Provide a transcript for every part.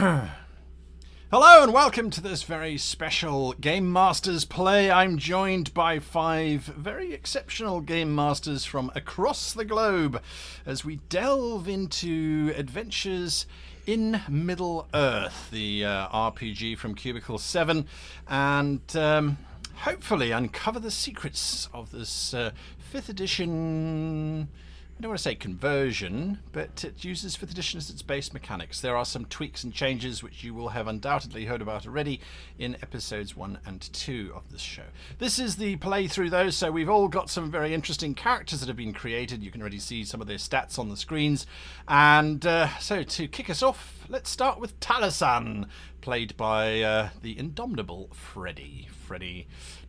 Hello and welcome to this very special Game Masters play. I'm joined by 5 very exceptional Game Masters from across the globe as we delve into adventures in Middle-earth, the RPG from Cubicle 7, and hopefully uncover the secrets of this 5th edition... I don't want to say conversion, but it uses 5th edition as its base mechanics. There are some tweaks and changes which you will have undoubtedly heard about already in episodes 1 and 2 of this show. This is the playthrough though, so we've all got some very interesting characters that have been created. You can already see some of their stats on the screens. And so to kick us off, let's start with Talasan, played by the indomitable Freddy. Freddy,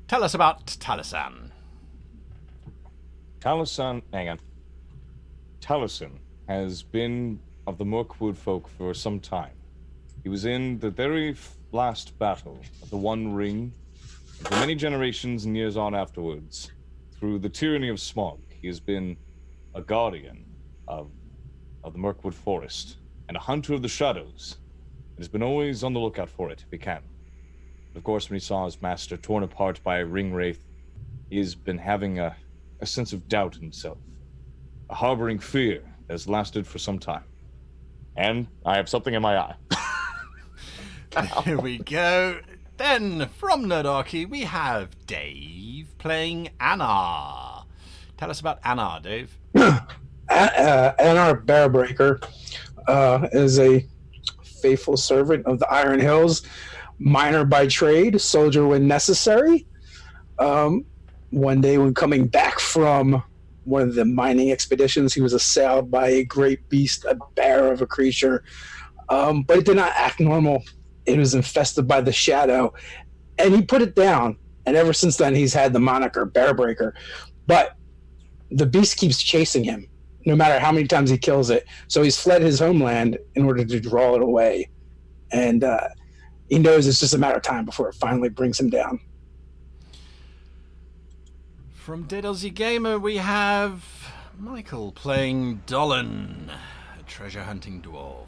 tell us about Talasan. Talasan has been of the Mirkwood folk for some time. He was in the very last battle of the One Ring, and for many generations and years on afterwards, through the tyranny of smog, he has been a guardian of the Mirkwood forest and a hunter of the shadows. He has been always on the lookout for it if he can. Of course, when he saw his master torn apart by a ring wraith, he has been having a sense of doubt in himself. A harboring fear that has lasted for some time. And I have something in my eye. Here we go. Then, from Nerdarchy, we have Dave playing Anar. Tell us about Anar, Dave. Angmar Bearbreaker is a faithful servant of the Iron Hills, miner by trade, soldier when necessary. One day when coming back from one of the mining expeditions, he was assailed by a great beast, a bear of a creature, but it did not act normal. It was infested by the shadow, and he put it down, and ever since then he's had the moniker Bearbreaker. But the beast keeps chasing him, no matter how many times he kills it, so he's fled his homeland in order to draw it away, and he knows it's just a matter of time before it finally brings him down. From Dead Aussie Gamer, we have Michael playing Dolan, a treasure-hunting dwarf.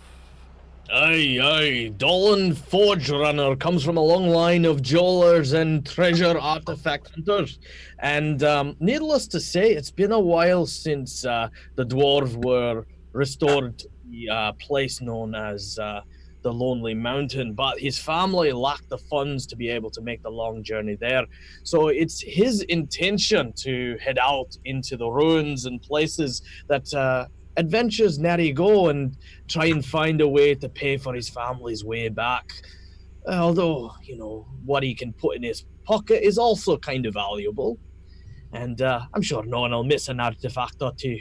Aye. Dolan Forge Runner comes from a long line of jewelers and treasure artifact hunters. And needless to say, it's been a while since the dwarves were restored to the place known as the Lonely Mountain, but his family lacked the funds to be able to make the long journey there. So it's his intention to head out into the ruins and places that adventures nary go and try and find a way to pay for his family's way back. Although, what he can put in his pocket is also kind of valuable. And I'm sure no one will miss an artifact or two.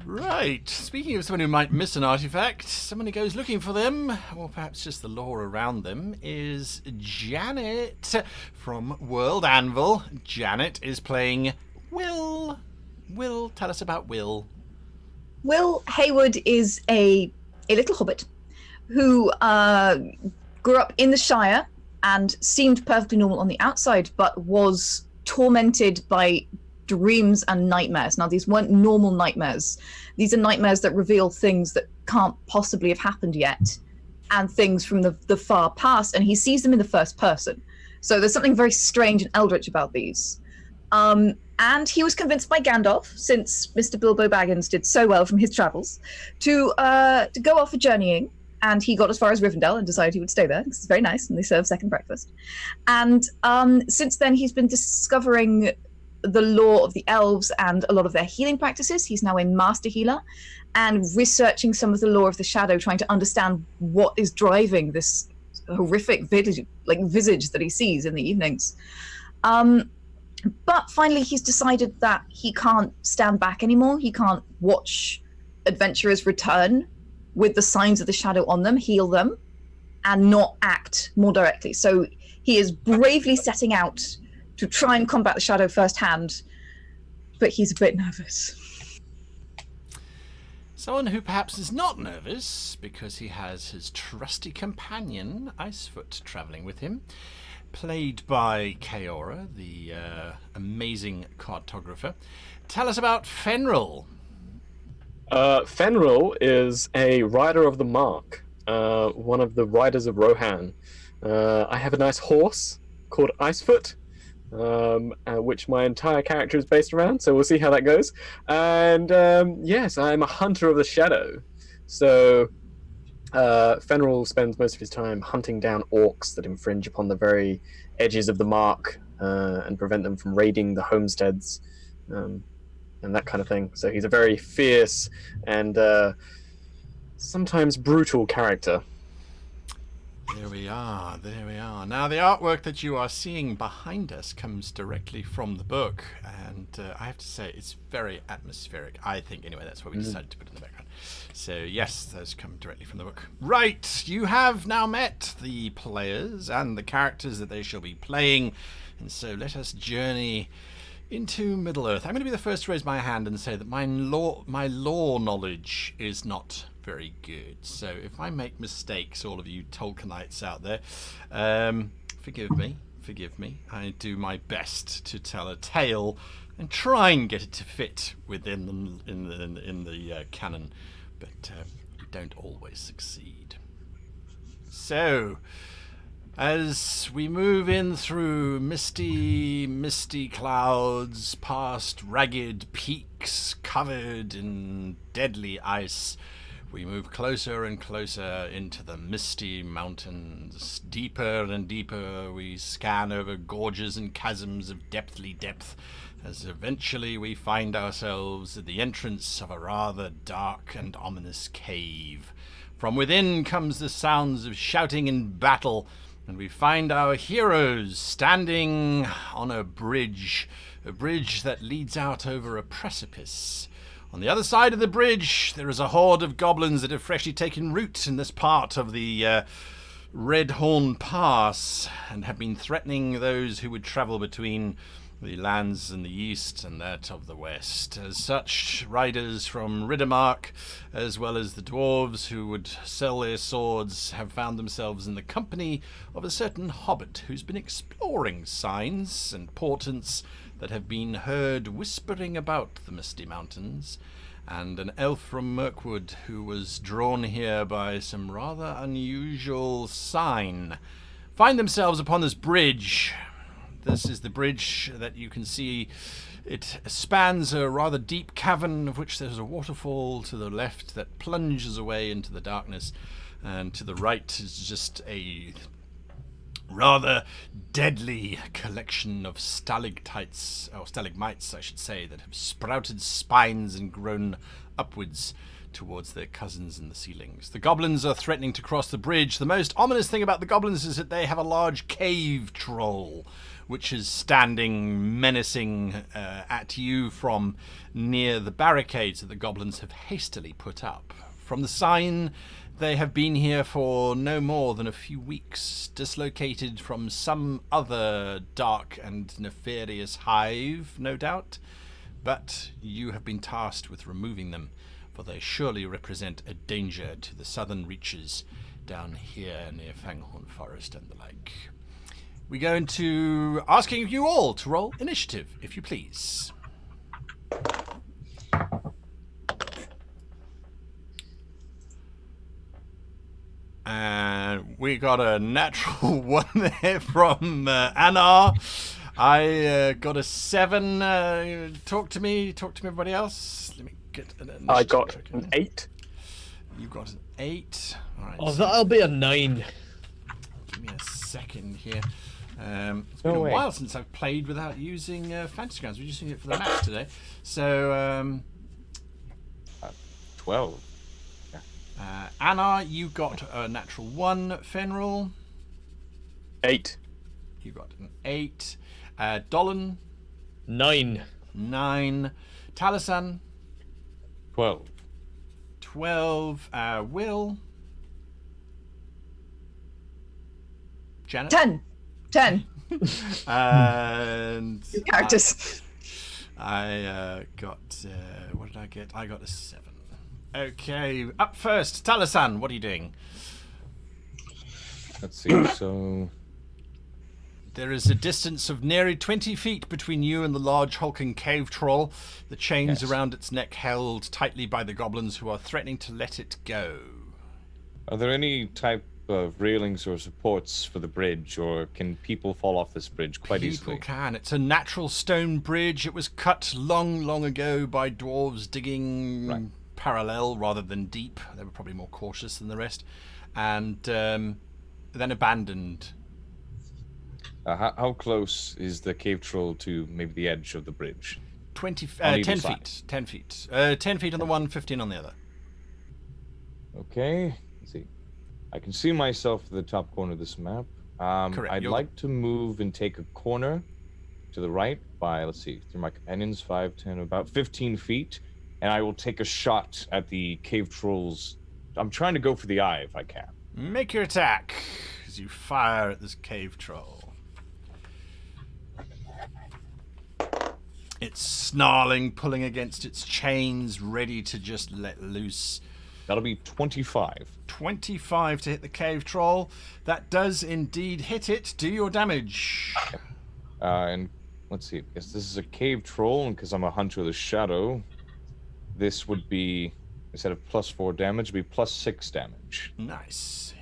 Right. Speaking of someone who might miss an artifact, someone who goes looking for them, or perhaps just the lore around them, is Janet from World Anvil. Janet is playing Will. Will, tell us about Will. Will Hayward is a little hobbit who grew up in the Shire and seemed perfectly normal on the outside, but was tormented by dreams and nightmares. Now, these weren't normal nightmares. These are nightmares that reveal things that can't possibly have happened yet, and things from the far past, and he sees them in the first person. So there's something very strange and eldritch about these. And he was convinced by Gandalf, since Mr. Bilbo Baggins did so well from his travels, to go off a journeying. And he got as far as Rivendell and decided he would stay there because it's very nice and they serve second breakfast. And since then, he's been discovering the lore of the elves and a lot of their healing practices. He's now a master healer and researching some of the lore of the shadow, trying to understand what is driving this horrific visage that he sees in the evenings. But finally, he's decided that he can't stand back anymore. He can't watch adventurers return with the signs of the shadow on them, heal them, and not act more directly. So he is bravely setting out to try and combat the shadow firsthand, but he's a bit nervous. Someone who perhaps is not nervous because he has his trusty companion, Icefoot, travelling with him, played by Kaora, the amazing cartographer. Tell us about Fenril. Fenril is a rider of the mark. one of the riders of Rohan. I have a nice horse called Icefoot, which my entire character is based around, so we'll see how that goes. And yes, I'm a hunter of the shadow. So Fenrir spends most of his time hunting down orcs that infringe upon the very edges of the mark and prevent them from raiding the homesteads and that kind of thing. So he's a very fierce and sometimes brutal character. There we are, there we are. Now, the artwork that you are seeing behind us comes directly from the book, and I have to say, it's very atmospheric. I think, anyway, that's what we decided to put in the background. So, yes, those come directly from the book. Right, you have now met the players and the characters that they shall be playing, and so let us journey into Middle-earth. I'm going to be the first to raise my hand and say that my lore knowledge is not very good. So if I make mistakes, all of you Tolkienites out there, forgive me. I do my best to tell a tale and try and get it to fit within the canon, but we don't always succeed. So, as we move in through misty clouds, past ragged peaks covered in deadly ice, we move closer and closer into the misty mountains. Deeper and deeper we scan over gorges and chasms of deathly depth, as eventually we find ourselves at the entrance of a rather dark and ominous cave. From within comes the sounds of shouting and battle, and we find our heroes standing on a bridge that leads out over a precipice. On the other side of the bridge, there is a horde of goblins that have freshly taken root in this part of the Redhorn Pass and have been threatening those who would travel between the lands in the east and that of the west. As such, riders from Riddermark, as well as the dwarves who would sell their swords, have found themselves in the company of a certain hobbit who's been exploring signs and portents that have been heard whispering about the Misty Mountains, and an elf from Mirkwood who was drawn here by some rather unusual sign. Find themselves upon this bridge. This is the bridge that you can see. It spans a rather deep cavern of which there's a waterfall to the left that plunges away into the darkness, and to the right is just a rather deadly collection of stalactites, or stalagmites I should say, that have sprouted spines and grown upwards towards their cousins in the ceilings. The goblins are threatening to cross the bridge. The most ominous thing about the goblins is that they have a large cave troll, which is standing menacing at you from near the barricades that the goblins have hastily put up. From the sign, they have been here for no more than a few weeks, dislocated from some other dark and nefarious hive, no doubt, but you have been tasked with removing them, for they surely represent a danger to the southern reaches down here near Fanghorn Forest and the like. We go into asking you all to roll initiative, if you please. And we got a natural one there from Angmar. I got a 7. Talk to me, everybody else. Let me get an initiative. I got an 8. You got an 8. All right. Oh, that'll be a 9. Give me a second here. It's been a while since I've played without using Fantasy Grounds. We're using it for the match today. So, 12. Anna, you got a natural 1. Fenrir, 8. you got an 8. Dolan, 9. 9. Talasan, 12. 12. Will, Janet, 10. and Characters. I got what did I get? I got a 7. Okay, up first, Talasan, what are you doing? Let's see, so... There is a distance of nearly 20 feet between you and the large hulking cave troll, the chains Yes. around its neck held tightly by the goblins who are threatening to let it go. Are there any type of railings or supports for the bridge, or can people fall off this bridge quite easily? People can. It's a natural stone bridge. It was cut long, long ago by dwarves digging parallel rather than deep. They were probably more cautious than the rest. And then abandoned. How close is the cave troll to maybe the edge of the bridge? 10 side. feet. 10 feet. 10 feet on the one, 15 on the other. Okay. Let's see. I can see myself at the top corner of this map. Correct. I'd like to move and take a corner to the right by, let's see, through my companions, 5, 10, about 15 feet. And I will take a shot at the cave trolls. I'm trying to go for the eye if I can. Make your attack as you fire at this cave troll. It's snarling, pulling against its chains, ready to just let loose. That'll be 25. 25 to hit the cave troll. That does indeed hit it. Do your damage. And let's see. Yes, this is a cave troll, and because I'm a hunter of the shadow, this would be, instead of +4 damage, it'd be +6 damage. Nice.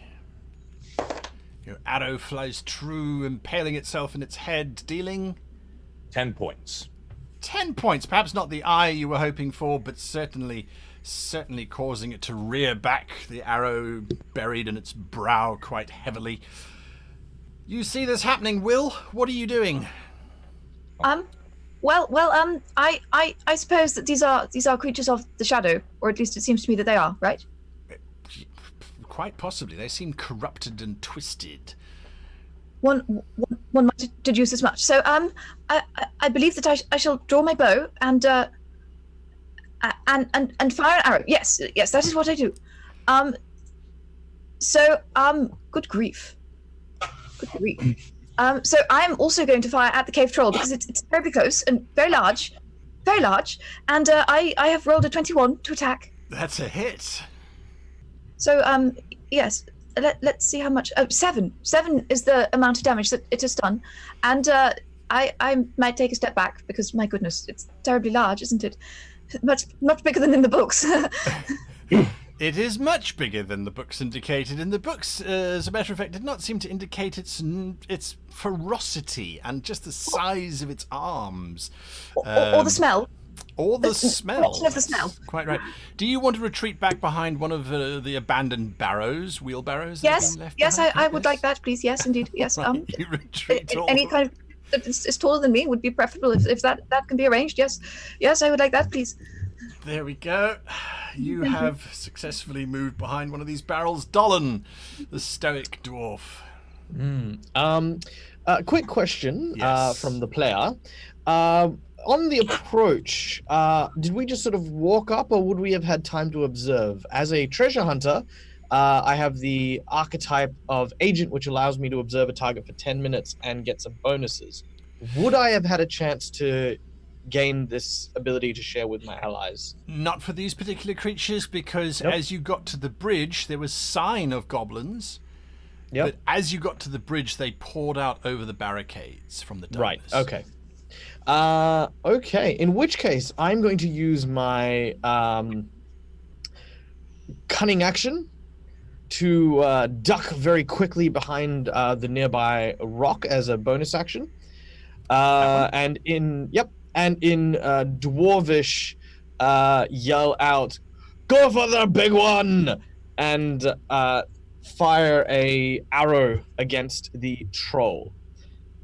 Your arrow flies true, impaling itself in its head, dealing 10 points. 10 points. Perhaps not the eye you were hoping for, but certainly causing it to rear back, the arrow buried in its brow quite heavily. You see this happening, Will? What are you doing? I suppose that these are creatures of the shadow, or at least it seems to me that they are, right? Quite possibly. They seem corrupted and twisted. One might deduce as much. So I believe that I shall draw my bow and fire an arrow. Yes, that is what I do. Good grief. So I am also going to fire at the cave troll because it's terribly close and very large, and I have rolled a 21 to attack. That's a hit. So yes. Let's see how much. Oh, 7. 7 is the amount of damage that it has done, and I might take a step back because my goodness, it's terribly large, isn't it? Much bigger than in the books. It is much bigger than the books indicated. In the books, as a matter of fact, did not seem to indicate its ferocity and just the size of its arms, or the smell. Or the smell. Of the smell. Quite right. Do you want to retreat back behind one of the abandoned barrows, wheelbarrows? Yes, I would like that, please. Yes, indeed. Yes. You retreat any kind of that is taller than me would be preferable if that can be arranged. Yes, I would like that, please. There we go. You have successfully moved behind one of these barrels. Dolan, the stoic dwarf. Quick question Yes. from the player. On the approach, did we just sort of walk up, or would we have had time to observe? As a treasure hunter, I have the archetype of agent, which allows me to observe a target for 10 minutes and get some bonuses. Would I have had a chance to gain this ability to share with my allies? Not for these particular creatures, because Nope. as you got to the bridge, there was sign of goblins. Yep. But as you got to the bridge, they poured out over the barricades from the darkness. Right. Okay. Okay. In which case, I'm going to use my cunning action to duck very quickly behind the nearby rock as a bonus action. And in dwarvish, yell out, "Go for the big one!" and fire a arrow against the troll.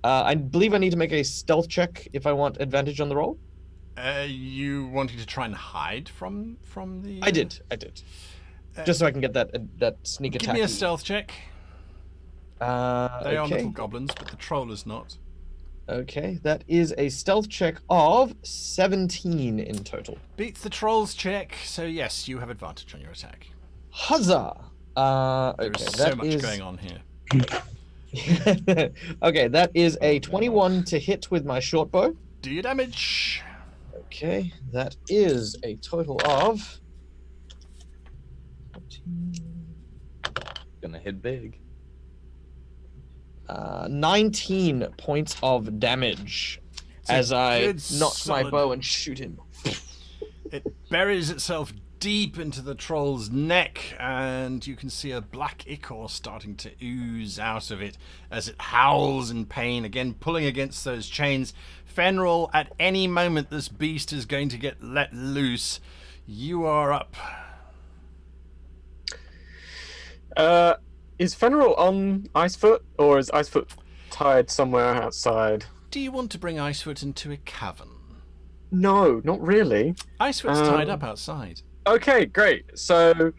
I believe I need to make a stealth check if I want advantage on the roll. You wanting to try and hide from the... I did. Just so I can get that sneak attack. Give me a stealth check. They are Okay. little goblins, but the troll is not. Okay, that is a stealth check of 17 in total. Beats the troll's check, so yes, you have advantage on your attack. Huzzah! There Okay, is so that much is... going on here. Okay, that is a 21 to hit with my short bow. Do your damage. Okay, that is a total of... Gonna hit big. 19 points of damage a as I good, knock my solid- bow and shoot him. It buries itself deep into the troll's neck, and you can see a black ichor starting to ooze out of it as it howls in pain, again pulling against those chains. Fenrir, at any moment this beast is going to get let loose. You are up. Is Fenrir on Icefoot, or is Icefoot tied somewhere outside? Do you want to bring Icefoot into a cavern? No, not really. Icefoot's tied up outside. Okay, great. So,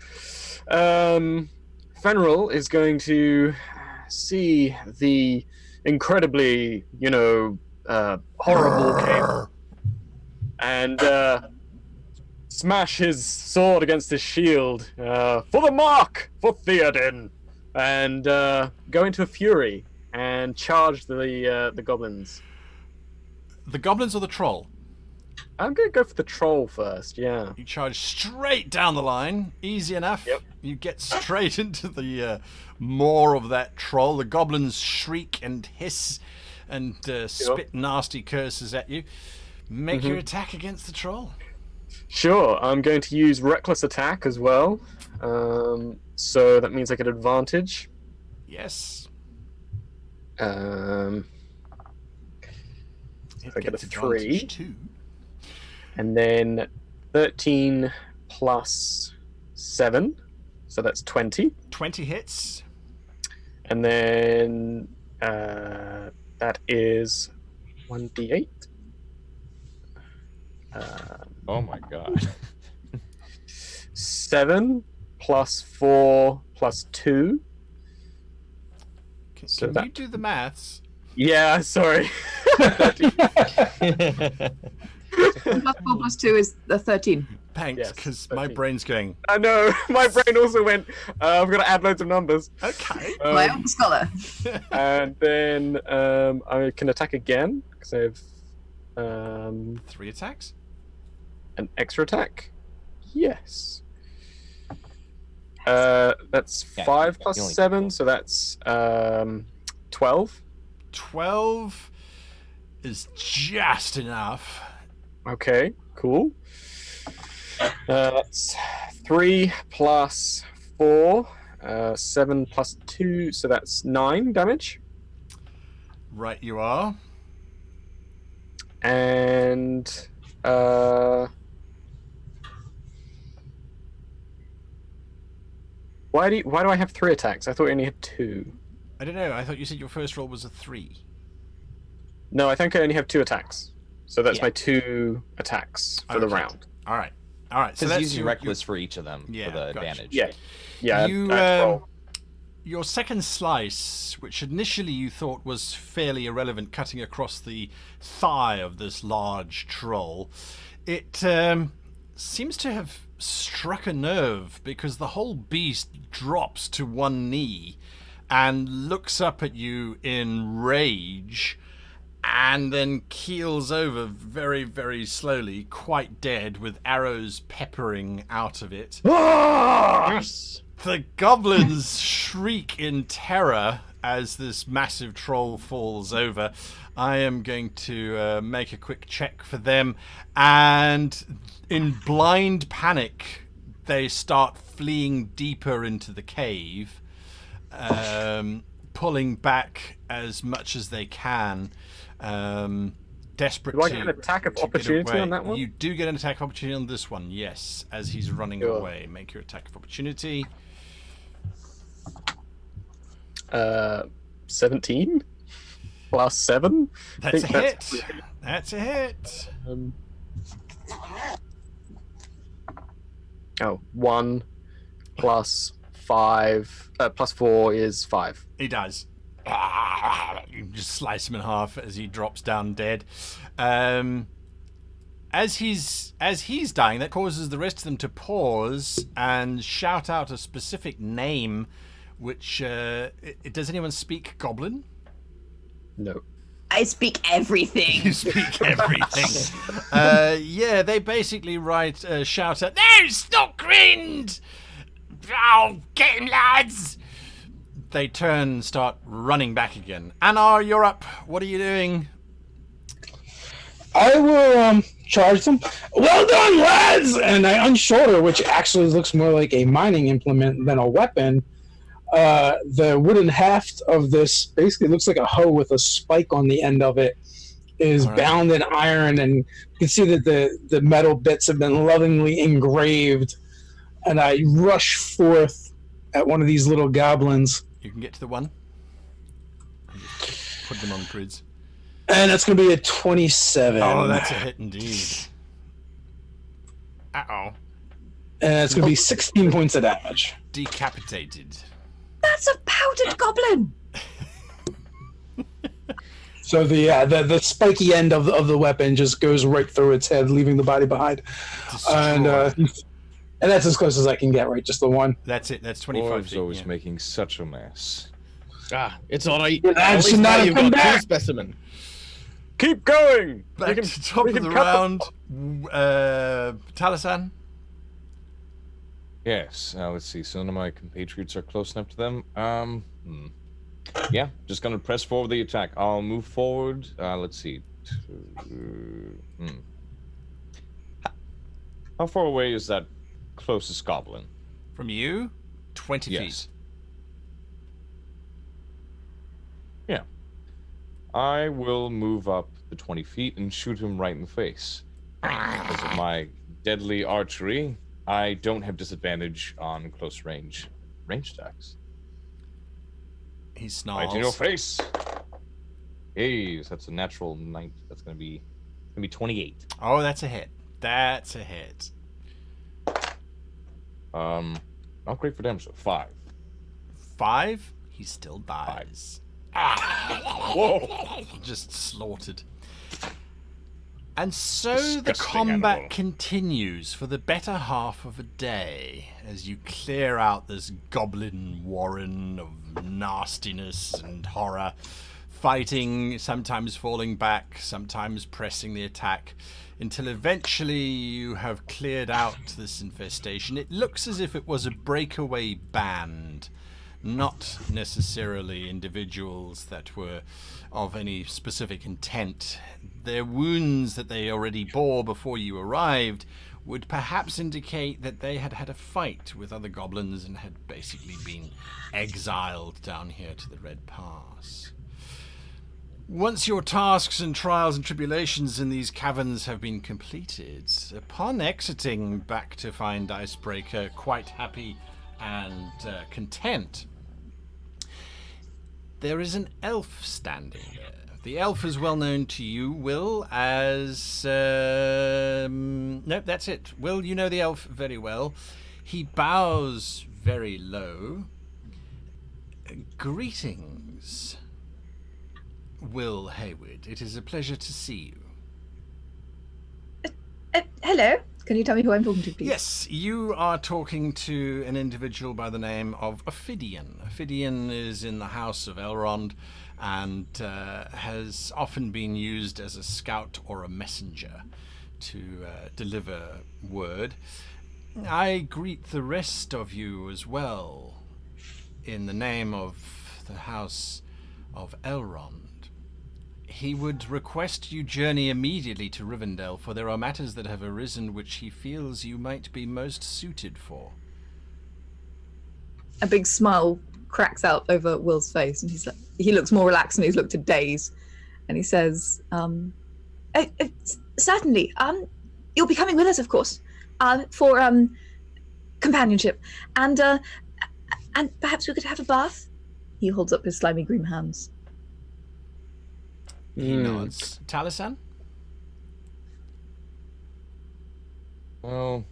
Fenrir is going to see the incredibly, horrible cave and smash his sword against his shield for the mark for Theoden, and go into a fury and charge the goblins. The goblins or the troll? I'm going to go for the troll first, yeah. You charge straight down the line. Easy enough. Yep. You get straight into the maw of that troll. The goblins shriek and hiss and spit nasty curses at you. Make your attack against the troll. Sure, I'm going to use Reckless Attack as well. So that means I get advantage. Yes. I get a gets 3. advantage too. And then 13 plus 7. So that's 20. 20 hits. And then that is 1d8. Oh my god. 7 plus 4 plus 2. Can So you that- do the maths? Yeah, sorry. +4+2 is the 13. Thanks, Yes, because my 13. brain's going, I know, my brain also went, I've got to add loads of numbers. okay. My own scholar. And then I can attack again, because I have 3 attacks? an extra attack. Yes. That's Yeah, 5 you plus only- 7, so that's 12. 12 is just enough. Okay, cool. That's 3 plus 4, 7 plus 2, so that's 9 damage. Right, you are. And why do I have 3 attacks? I thought I only had 2. I don't know. I thought you said your first roll was a 3. No, I think I only have 2 attacks. So that's Yeah. my 2 attacks for the Okay. round. All right. All right. So Because that's using your- reckless for each of them Yeah, for the gotcha. advantage. Yeah. Yeah. You, I roll. your second slice, which initially you thought was fairly irrelevant, cutting across the thigh of this large troll, it seems to have struck a nerve, because the whole beast drops to one knee and looks up at you in rage, and then keels over very, very slowly, quite dead, with arrows peppering out of it. Yes. The goblins shriek in terror as this massive troll falls over. I am going to make a quick check for them, and in blind panic, they start fleeing deeper into the cave, pulling back as much as they can, desperate Do I to get an attack of to get opportunity away. on that one? You do get an attack of opportunity on this one, yes, as he's running Sure. away. Make your attack of opportunity. 17 plus 7. That's a think hit. that's- That's a hit. 1 plus 5 plus 4 is 5. He does. You just slice him in half as he drops down dead. As he's dying, that causes the rest of them to pause and shout out a specific name. Which does anyone speak Goblin? No. I speak everything. You speak everything. Yeah, they basically shout out, "No, Stockrind! Oh, get him, lads!" They turn and start running back again. Anar, you're up. What are you doing? I will charge them. Well done, lads! And I unshoulder, which actually looks more like a mining implement than a weapon. The wooden haft of this basically looks like a hoe with a spike on the end of it. Is bound in iron, and you can see that the metal bits have been lovingly engraved. And I rush forth at one of these little goblins. You can get to the one. And just put them on grids. And that's going to be a 27. Oh, that's a hit indeed. Uh-oh. And it's going to be 16 points of damage. Decapitated. That's a powdered goblin. So the spiky end of the weapon just goes right through its head, leaving the body behind. And that's as close as I can get, right? Just the one. That's it. That's 25 Orv's feet. always making such a mess. It's all right. That should not have come back. Specimen. Keep going. Back to top of the round. Talasan. Yes. Now let's see. So none of my compatriots are close enough to them. Yeah, just gonna press forward the attack. I'll move forward. Let's see. How far away is that closest goblin? From you, 20 Yes. feet. Yeah. I will move up the 20 feet and shoot him right in the face. Because of my deadly archery, I don't have disadvantage on close range attacks. He snarls. Right in your face. Hey, so that's a natural 9. That's gonna be 28. Oh, that's a hit. That's a hit. Not great for damage. So 5. 5? He still dies. Whoa! Just slaughtered. And so the Disgusting combat animal. continues for the better half of a day as you clear out this goblin warren of nastiness and horror, fighting, sometimes falling back, sometimes pressing the attack, until eventually you have cleared out this infestation. It looks as if it was a breakaway band, not necessarily individuals that were of any specific intent. Their wounds that they already bore before you arrived would perhaps indicate that they had had a fight with other goblins and had basically been exiled down here to the Red Pass. Once your tasks and trials and tribulations in these caverns have been completed, upon exiting back to find Icebreaker quite happy and content, there is an elf standing there. The elf is well known to you, Will, as... no, that's it. Will, you know the elf very well. He bows very low. Greetings, Will Hayward. It is a pleasure to see you. Hello. Can you tell me who I'm talking to, please? Yes, you are talking to an individual by the name of Ophidian. Ophidian is in the house of Elrond and has often been used as a scout or a messenger to deliver word. I greet the rest of you as well in the name of the house of Elrond. He would request you journey immediately to Rivendell, for there are matters that have arisen which he feels you might be most suited for. A big smile cracks out over Will's face, and he looks more relaxed than he's looked in days. And he says, certainly, you'll be coming with us, of course, for companionship, and perhaps we could have a bath. He holds up his slimy green hands. He nods. Talasan? Well,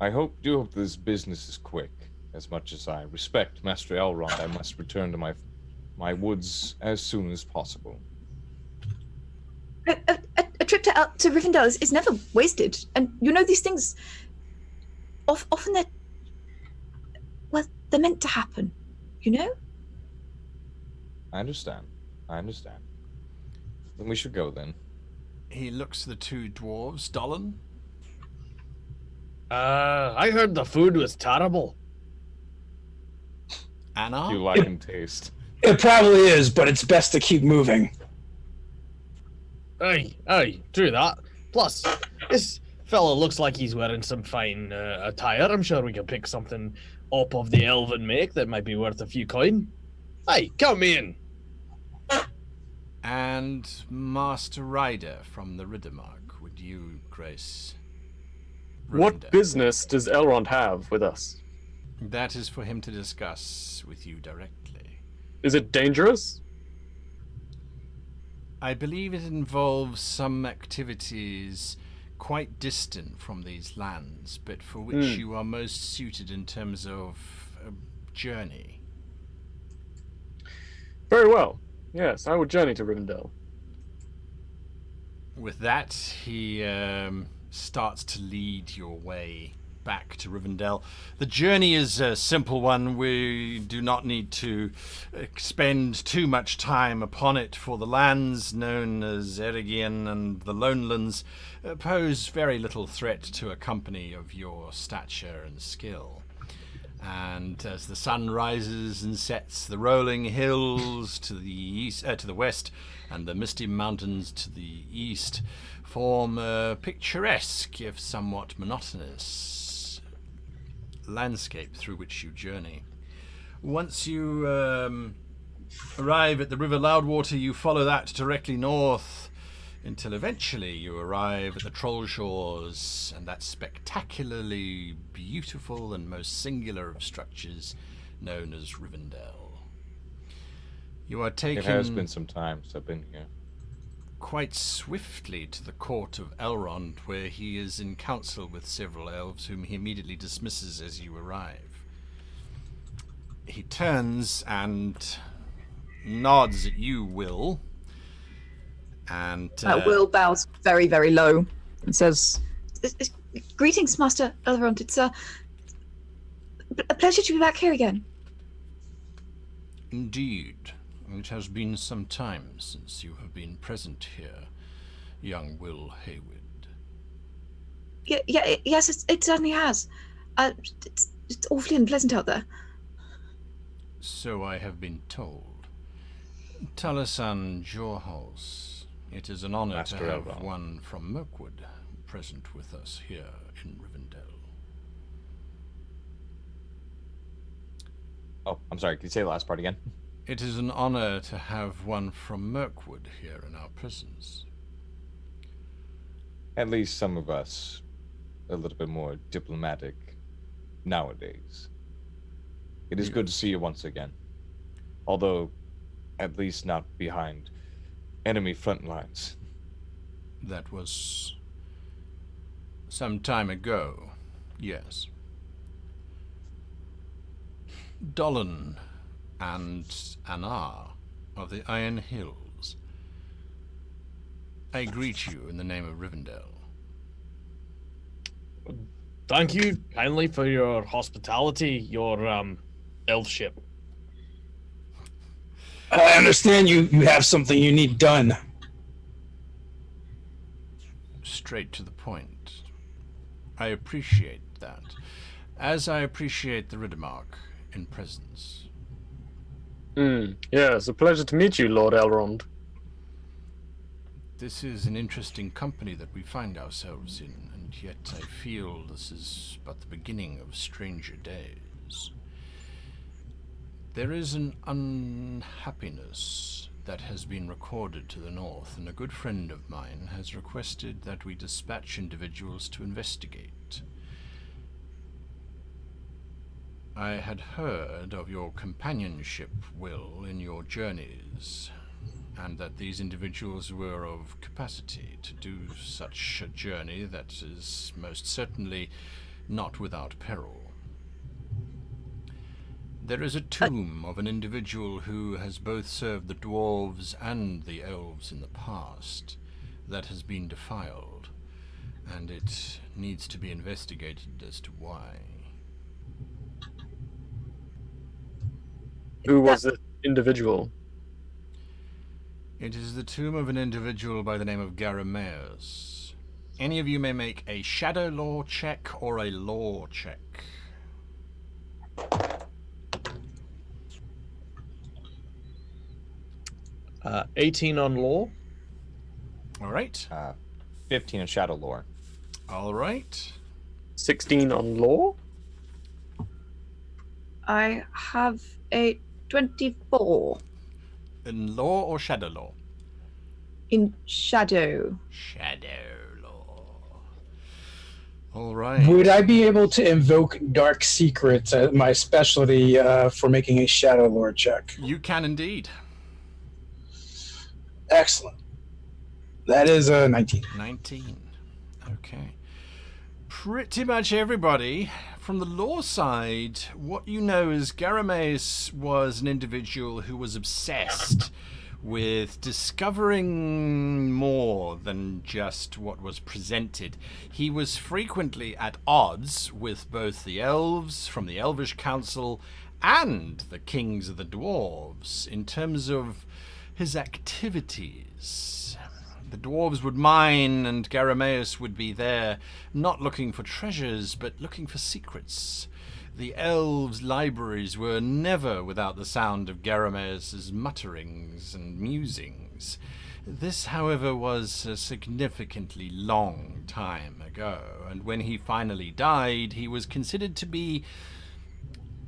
I do hope this business is quick. As much as I respect Master Elrond, I must return to my woods as soon as possible. A trip to Rivendell is never wasted, and you know these things. Often they're meant to happen. You know. I understand. Then we should go then. He looks to the two dwarves. Dolan? I heard the food was terrible. Anna? You like and taste. It probably is, but it's best to keep moving. Aye, true that. Plus, This fella looks like he's wearing some fine attire. I'm sure we can pick something up of the elven make that might be worth a few coin. Hey, come in. And Master Ryder from the Riddermark, would you grace What Rivendell? business does Elrond have with us? That is for him to discuss with you directly. Is it dangerous? I believe it involves some activities quite distant from these lands, but for which you are most suited in terms of a journey. Very well. Yes, I will journey to Rivendell. With that, he starts to lead your way back to Rivendell. The journey is a simple one. We do not need to expend too much time upon it, for the lands known as Eregion and the Lonelands pose very little threat to a company of your stature and skill. And as the sun rises and sets, the rolling hills to the east, to the west, and the misty mountains to the east form a picturesque, if somewhat monotonous, landscape through which you journey. Once you arrive at the River Loudwater, you follow that directly north until eventually you arrive at the Troll Shores and that spectacularly beautiful and most singular of structures known as Rivendell. You are taken It has been some time since I've been here. quite swiftly to the court of Elrond, where he is in council with several elves whom he immediately dismisses as you arrive. He turns and nods at you, Will. And Will bows very, very low and says, "Greetings, Master Elrond. It's a pleasure to be back here again." Indeed, it has been some time since you have been present here, young Will Haywood. Yes, it certainly has. It's awfully unpleasant out there. So I have been told. Talasan Jorhals, it is an honor Master to have Elrond. one from Mirkwood present with us here in Rivendell. Oh, I'm sorry. Can you say the last part again? It is an honor to have one from Mirkwood here in our presence. At least some of us a little bit more diplomatic nowadays. It is good to see you once again. Although, at least not behind enemy front lines. That was some time ago, yes. Dolan and Anar of the Iron Hills, I greet you in the name of Rivendell. Thank you kindly for your hospitality, your elfship. I understand you have something you need done. Straight to the point. I appreciate that, as I appreciate the Riddermark in presence. Yes, a pleasure to meet you, Lord Elrond. This is an interesting company that we find ourselves in, and yet I feel this is but the beginning of stranger days. There is an unhappiness that has been recorded to the north, and a good friend of mine has requested that we dispatch individuals to investigate. I had heard of your companionship, Will, in your journeys, and that these individuals were of capacity to do such a journey that is most certainly not without peril. There is a tomb of an individual who has both served the dwarves and the elves in the past that has been defiled, and it needs to be investigated as to why. Who was this individual? It is the tomb of an individual by the name of Garameus. Any of you may make a shadow law check or a law check. 18 on law. All right. 15 in Shadow Lore. All right. 16 on law. I have a 24 In law or shadow law? in shadow. Shadow law. All right. Would I be able to invoke Dark Secrets as my specialty for making a Shadow Lord check? You can indeed. Excellent. That is a 19. 19. Okay. Pretty much everybody. From the law side, what you know is Garameus was an individual who was obsessed with discovering more than just what was presented. He was frequently at odds with both the elves from the Elvish Council and the kings of the dwarves in terms of his activities. The dwarves would mine, and Garameus would be there, not looking for treasures, but looking for secrets. The elves' libraries were never without the sound of Garameus's mutterings and musings. This, however, was a significantly long time ago, and when he finally died, he was considered to be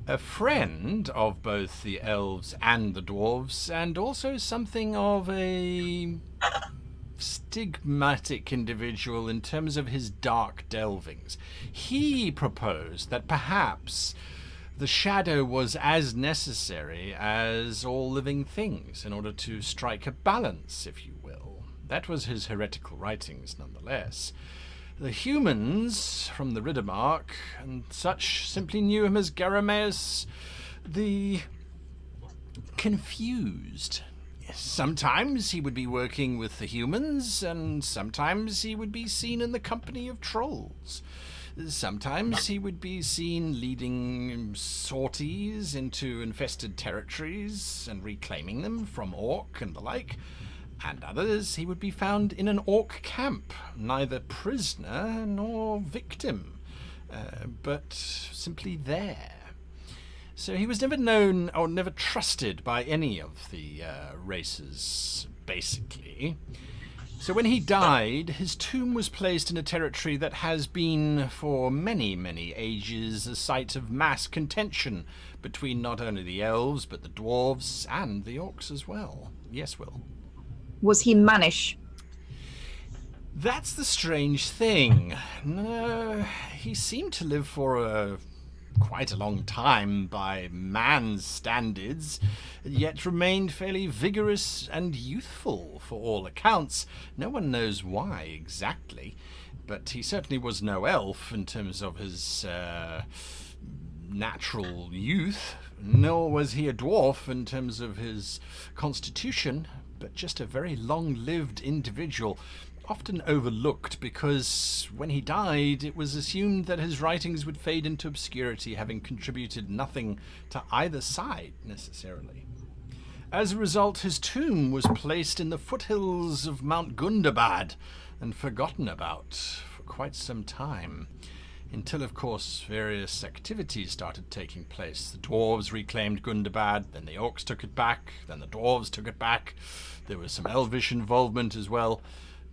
a friend of both the elves and the dwarves, and also something of a stigmatic individual in terms of his dark delvings. He proposed that perhaps the shadow was as necessary as all living things in order to strike a balance, if you will. That was his heretical writings, nonetheless. The humans from the Riddermark and such simply knew him as Garameus the Confused. Sometimes he would be working with the humans, and sometimes he would be seen in the company of trolls. Sometimes he would be seen leading sorties into infested territories and reclaiming them from orc and the like, and others he would be found in an orc camp, neither prisoner nor victim, but simply there. So he was never known or never trusted by any of the races, basically. So when he died, his tomb was placed in a territory that has been for many, many ages a site of mass contention between not only the elves, but the dwarves and the orcs as well. Yes, Will? Was he mannish? That's the strange thing. No, he seemed to live for quite a long time by man's standards, yet remained fairly vigorous and youthful for all accounts. No one knows why exactly, but he certainly was no elf in terms of his natural youth, nor was he a dwarf in terms of his constitution, but just a very long-lived individual, often overlooked because when he died it was assumed that his writings would fade into obscurity, having contributed nothing to either side necessarily. As a result, his tomb was placed in the foothills of Mount Gundabad and forgotten about for quite some time, until of course various activities started taking place. The dwarves reclaimed Gundabad, then the orcs took it back, then the dwarves took it back. There was some elvish involvement as well.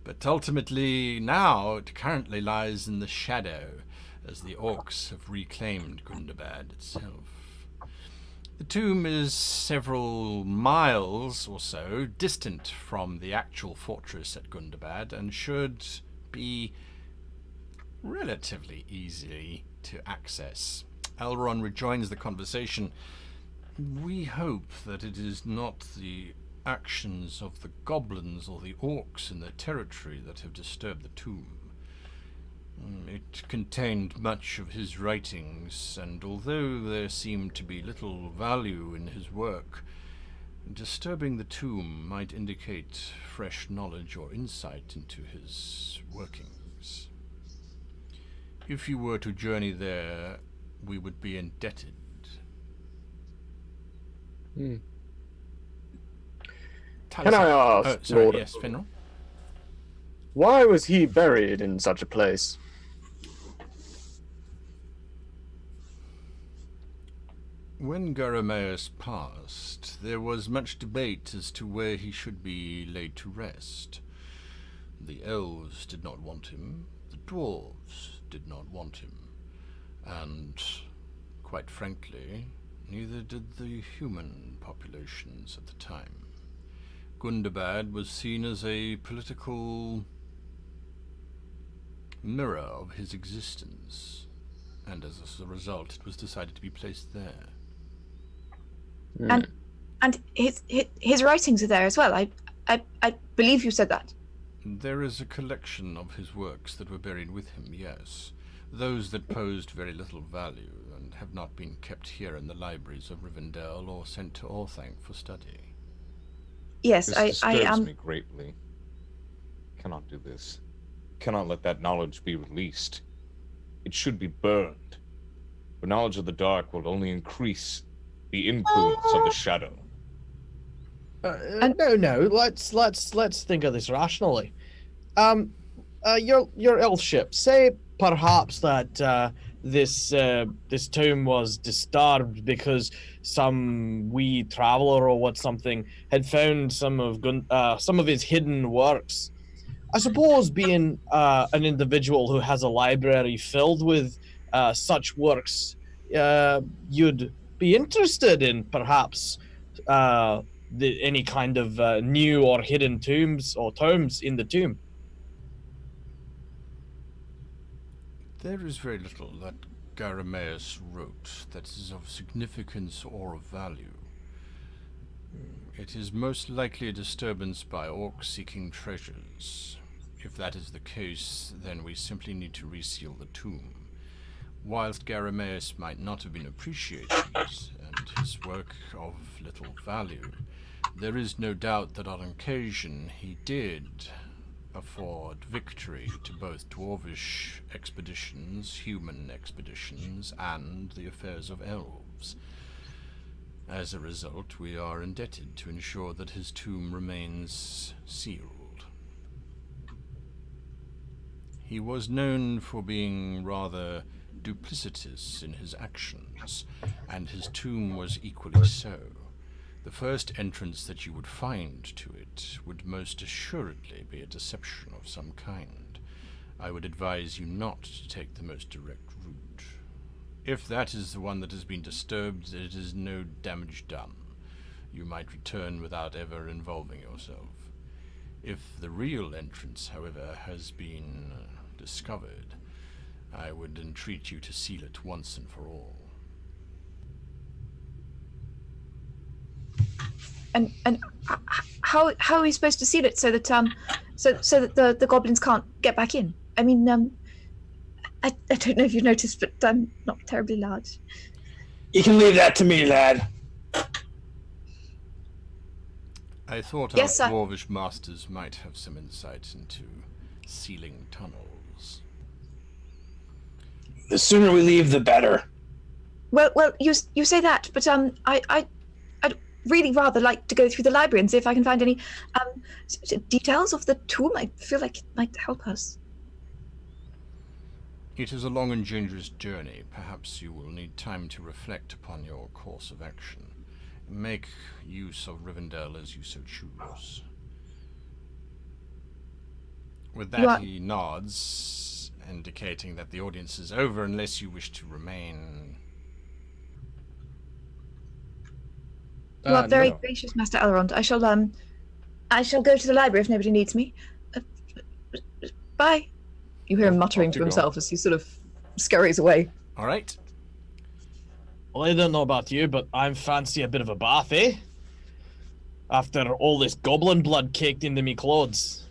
But ultimately, now it currently lies in the shadow, as the orcs have reclaimed Gundabad itself. The tomb is several miles or so distant from the actual fortress at Gundabad, and should be relatively easy to access. Elrond rejoins the conversation. We hope that it is not the actions of the goblins or the orcs in their territory that have disturbed the tomb. It contained much of his writings, and although there seemed to be little value in his work, disturbing the tomb might indicate fresh knowledge or insight into his workings. If you were to journey there, we would be indebted. Can I ask, Oh, sorry, Lord, yes, Finral? why was he buried in such a place? When Garameus passed, there was much debate as to where he should be laid to rest. The elves did not want him. the dwarves did not want him. And, quite frankly, neither did the human populations at the time. Gundabad was seen as a political mirror of his existence, and as a result it was decided to be placed there. And his writings are there as well. I believe you said that. There is a collection of his works that were buried with him, yes. Those that posed very little value and have not been kept here in the libraries of Rivendell or sent to Orthanc for study. Yes, This I disturbs am. me greatly. Cannot do this. Cannot let that knowledge be released. It should be burned. For knowledge of the dark will only increase the influence of the shadow. No. Let's think of this rationally. Your elfship. Say perhaps that this tomb was disturbed because some wee traveler or something had found some of his hidden works. I suppose being an individual who has a library filled with such works, you'd be interested in perhaps any kind of new or hidden tombs in the tomb. There is very little that Garameus wrote that is of significance or of value. It is most likely a disturbance by orcs seeking treasures. If that is the case, then we simply need to reseal the tomb. Whilst Garameus might not have been appreciated, and his work of little value, there is no doubt that on occasion he did afford victory to both dwarvish expeditions, human expeditions, and the affairs of elves. As a result, we are indebted to ensure that his tomb remains sealed. He was known for being rather duplicitous in his actions, and his tomb was equally so. The first entrance that you would find to it would most assuredly be a deception of some kind. I would advise you not to take the most direct route. If that is the one that has been disturbed, it is no damage done. You might return without ever involving yourself. If the real entrance, however, has been discovered, I would entreat you to seal it once and for all. And how are we supposed to seal it so that that the goblins can't get back in? I mean, I don't know if you've noticed, but I'm not terribly large. You can leave that to me, lad. I thought Yes, our dwarvish masters might have some insight into sealing tunnels. The sooner we leave, the better. Well, you say that, but I'd really rather like to go through the library and see if I can find any details of the tomb. I feel like it might help us. It is a long and dangerous journey. Perhaps you will need time to reflect upon your course of action. Make use of Rivendell as you so choose. With that, he nods, indicating that the audience is over unless you wish to remain. You are very No. gracious, Master Elrond. I shall go to the library if nobody needs me. Bye. You hear him muttering off to you go. himself as he sort of scurries away. All right. Well, I don't know about you, but I fancy a bit of a bath, eh? After all this goblin blood caked into me clothes,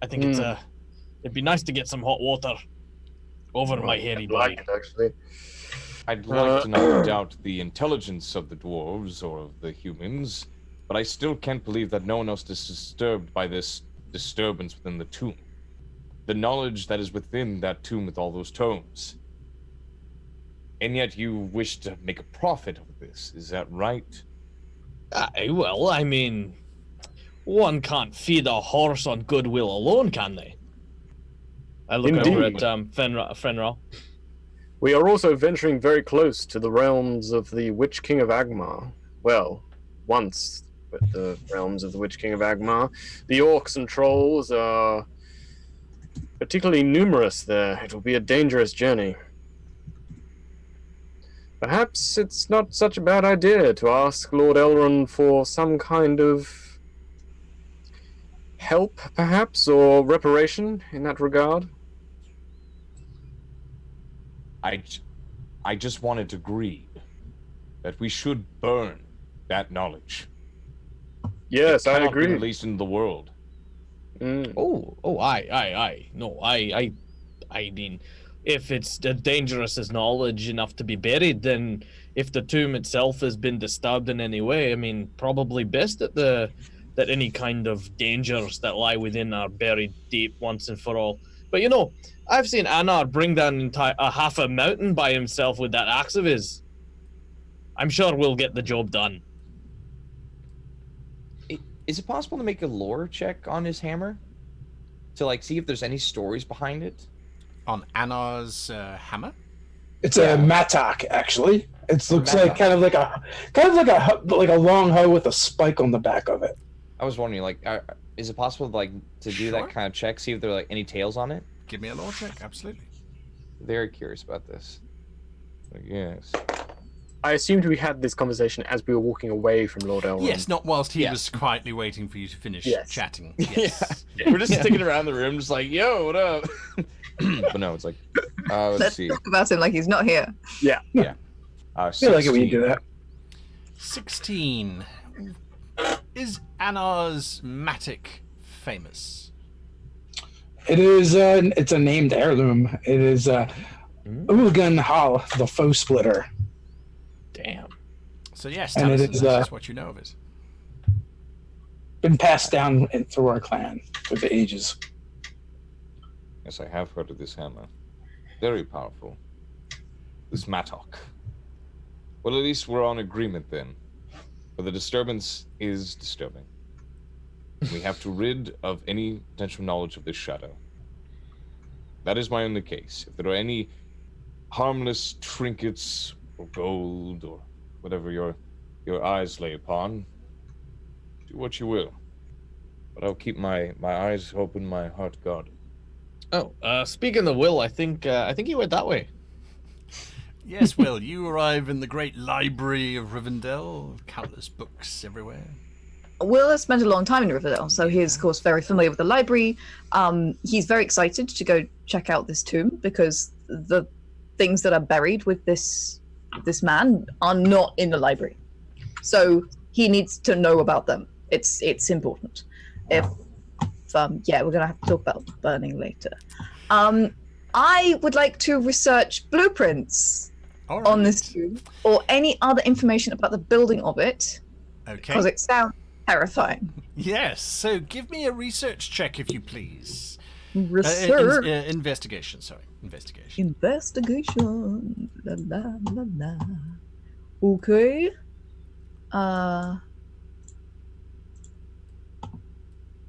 I think it'd be nice to get some hot water over my hairy I body. like it, actually. I'd like to not doubt the intelligence of the dwarves or of the humans, but I still can't believe that no one else is disturbed by this disturbance within the tomb. The knowledge that is within that tomb with all those tomes. And yet you wish to make a profit of this, is that right? Well, I mean, one can't feed a horse on goodwill alone, can they? I look over Indeed. at Fenrir. We are also venturing very close to the realms of the Witch King of Angmar. Well, once with the realms of the Witch King of Angmar. The orcs and trolls are particularly numerous there. It will be a dangerous journey. Perhaps it's not such a bad idea to ask Lord Elrond for some kind of help, perhaps, or reparation in that regard. I just wanted to agree that we should burn that knowledge. Yes, I Cannot be agree. released into the world. Mm. Aye. No, I mean, if it's dangerous as knowledge enough to be buried, then if the tomb itself has been disturbed in any way, I mean, probably best that any kind of dangers that lie within are buried deep once and for all. But you know, I've seen Angmar bring down half a mountain by himself with that axe of his. I'm sure we'll get the job done. Is it possible to make a lore check on his hammer? To like see if there's any stories behind it? On Anar's hammer? It's a mattock, actually. It looks like kind of like a long hoe with a spike on the back of it. I was wondering, like, is it possible to do that kind of check, see if there are like any tales on it? Give me a lore check, absolutely. Very curious about this. Yes. I assumed we had this conversation as we were walking away from Lord Elrond. Yes, not whilst he Yeah. was quietly waiting for you to finish Yes. chatting. Yes. We're just sticking around the room, just like, yo, what up? But no, it's like, let's Let's see. talk about him like he's not here. I feel like it when you do that. 16. Is Anar's mattock famous? It is. It's a named heirloom. It is Ulgan Hall, the foe splitter. Damn. So yes, And tell it us is, this is what you know of it. Been passed down through our clan for the ages. Yes, I have heard of this hammer. Very powerful. This mattock. Well, at least we're on agreement then. For the disturbance is disturbing. We have to rid of any potential knowledge of this shadow. That is my only case. If there are any harmless trinkets or gold or whatever your eyes lay upon, do what you will. But I'll keep my eyes open, my heart guarded. Oh, speaking of Will, I think he went that way. Yes, Will, you arrive in the great library of Rivendell, countless books everywhere. Will has spent a long time in Rivendell, so he is, of course, very familiar with the library. He's very excited to go check out this tomb because the things that are buried with this man are not in the library. So he needs to know about them. It's important. We're gonna have to talk about burning later. I would like to research blueprints All on right. this tomb or any other information about the building of it Okay. because it sounds terrifying. Yes, so give me a research check, if you please. Research. Investigation, sorry. Investigation. Investigation. La la la la. Okay.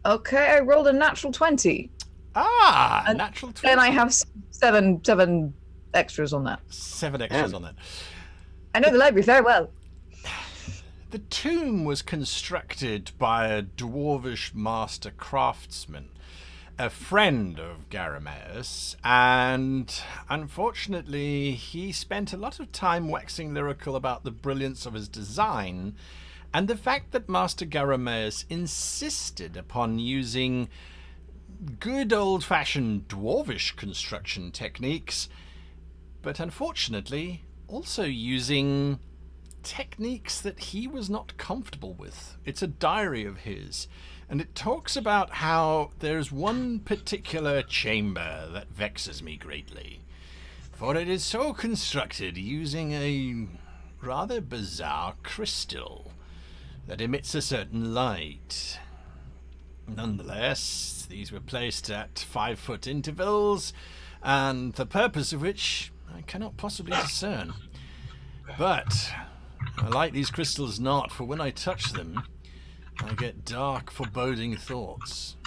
Okay, I rolled a natural 20. And Natural 20. Then I have seven extras on that. 7 extras on that. I know the library very well. The tomb was constructed by a dwarvish master craftsman, a friend of Garameus, and unfortunately he spent a lot of time waxing lyrical about the brilliance of his design and the fact that Master Garameus insisted upon using good old-fashioned dwarvish construction techniques, but unfortunately also using techniques that he was not comfortable with. It's a diary of his, and it talks about how there's one particular chamber that vexes me greatly, for it is so constructed using a rather bizarre crystal that emits a certain light. Nonetheless, these were placed at 5-foot intervals, and the purpose of which I cannot possibly discern. But I like these crystals not, for when I touch them, I get dark, foreboding thoughts,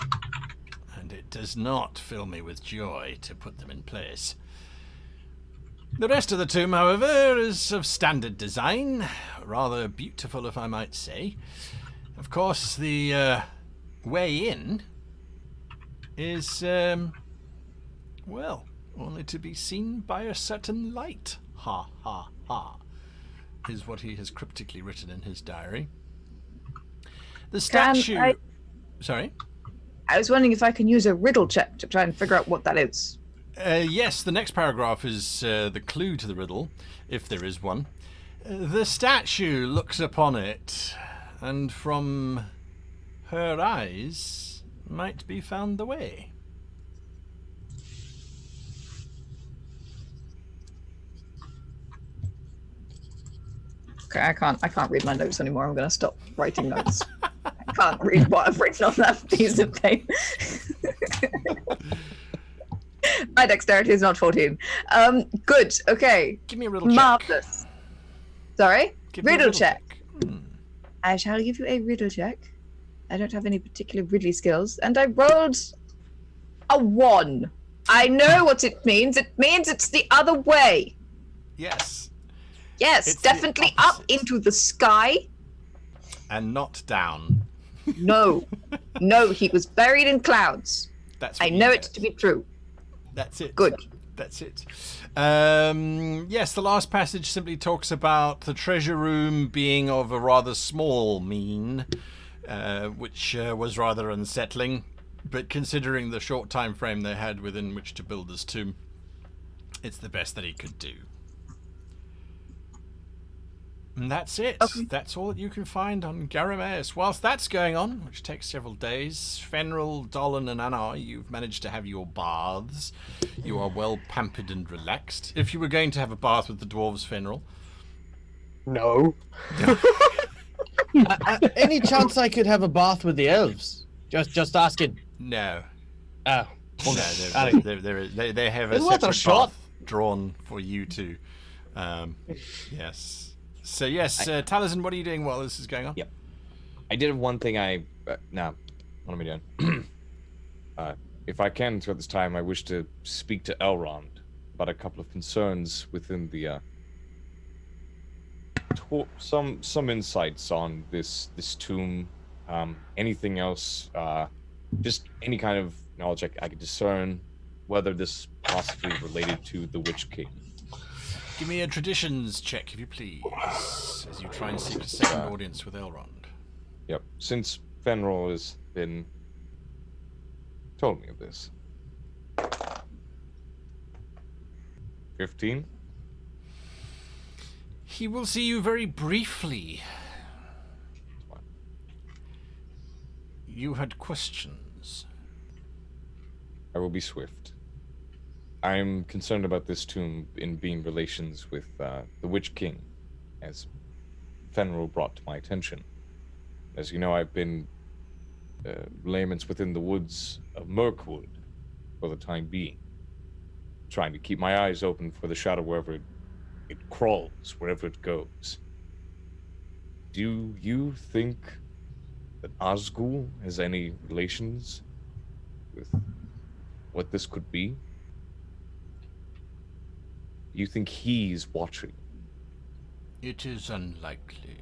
and it does not fill me with joy to put them in place. The rest of the tomb, however, is of standard design, rather beautiful if I might say. Of course, the way in is Well, only to be seen by a certain light. Ha ha ha. Is what he has cryptically written in his diary. The statue. Sorry? I was wondering if I can use a riddle check to try and figure out what that is. Yes, the next paragraph is the clue to the riddle, if there is one. The statue looks upon it, and from her eyes might be found the way. Okay, I can't read my notes anymore. I'm going to stop writing notes. I can't read what I've written on that piece of paper. My dexterity is not 14. Good. Okay. Give me a riddle check. Marvelous. Sorry? Give me a Riddle check. Hmm. I shall give you a riddle check. I don't have any particular riddly skills, and I rolled a 1. I know what it means. It means it's the other way. Yes. Yes, It's the definitely up opposite. into the sky. And not down. No. No, he was buried in clouds. That's I what you know read. it to be true. That's it. Good. That's it. Yes, the last passage simply talks about the treasure room being of a rather small mean, which was rather unsettling. But considering the short time frame they had within which to build this tomb, it's the best that he could do. And that's it. Okay. That's all that you can find on Garameus. Whilst that's going on, which takes several days, Fenril, Dolan, and Anar, you've managed to have your baths. You are well pampered and relaxed. If you were going to have a bath with the dwarves, Fenril. No. Any chance I could have a bath with the elves? Just asking. No. Oh. No, they have a It's worth a separate shot. bath drawn for you two. Yes. So yes, Taliesin, what are you doing while this is going on? Yep. I did one thing now, what am I doing? If I can, throughout this time, I wish to speak to Elrond about a couple of concerns within the some insights on this tomb. Anything else? Just any kind of knowledge I could discern whether this possibly related to the Witch King. Give me a traditions check, if you please, as you try and seek a second audience with Elrond. Yep. Since Fenril has been told me of this. 15. He will see you very briefly. You had questions. I will be swift. I'm concerned about this tomb in being relations with the Witch King, as Fenril brought to my attention. As you know, I've been layman's within the woods of Mirkwood for the time being, trying to keep my eyes open for the shadow wherever it crawls, wherever it goes. Do you think that Osgul has any relations with what this could be? Do you think he's watching? It is unlikely.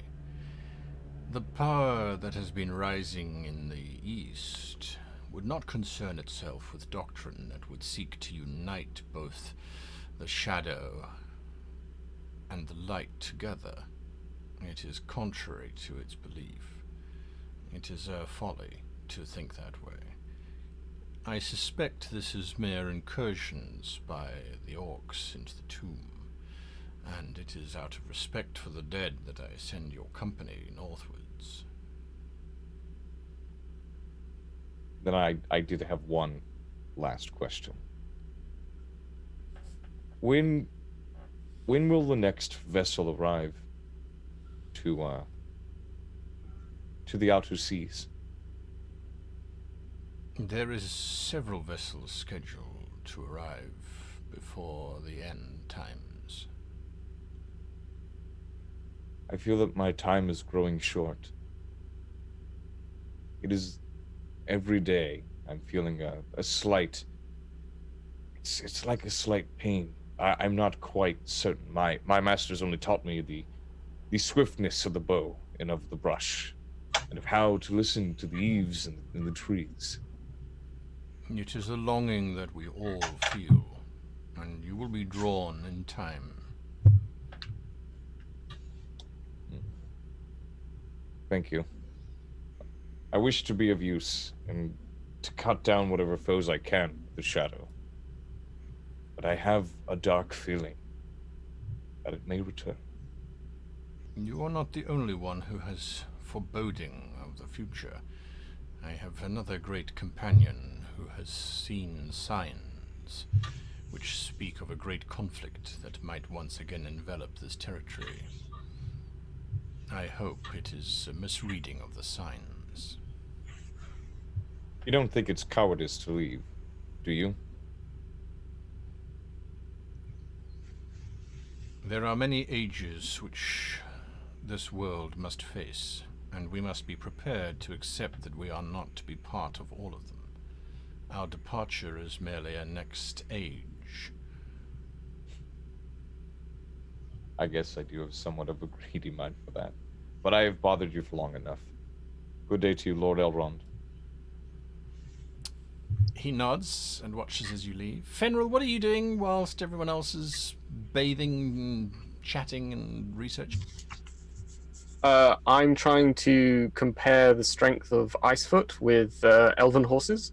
The power that has been rising in the East would not concern itself with doctrine that would seek to unite both the shadow and the light together. It is contrary to its belief. It is a folly to think that way. I suspect this is mere incursions by the orcs into the tomb, and it is out of respect for the dead that I send your company northwards. Then I did have one last question. When will the next vessel arrive to the outer seas? There is several vessels scheduled to arrive before the end times. I feel that my time is growing short. It is every day I'm feeling a slight. It's like a slight pain. I'm not quite certain. My masters only taught me the swiftness of the bow and of the brush, and of how to listen to the eaves and the trees. It is a longing that we all feel, and you will be drawn in time. Thank you. I wish to be of use and to cut down whatever foes I can with the shadow. But I have a dark feeling that it may return. You are not the only one who has foreboding of the future. I have another great companion who has seen signs which speak of a great conflict that might once again envelop this territory. I hope it is a misreading of the signs. You don't think it's cowardice to leave, do you? There are many ages which this world must face, and we must be prepared to accept that we are not to be part of all of them. Our departure is merely a next age. I guess I do have somewhat of a greedy mind for that. But I have bothered you for long enough. Good day to you, Lord Elrond. He nods and watches as you leave. Fenrir, what are you doing whilst everyone else is bathing, chatting, and researching? I'm trying to compare the strength of Icefoot with elven horses.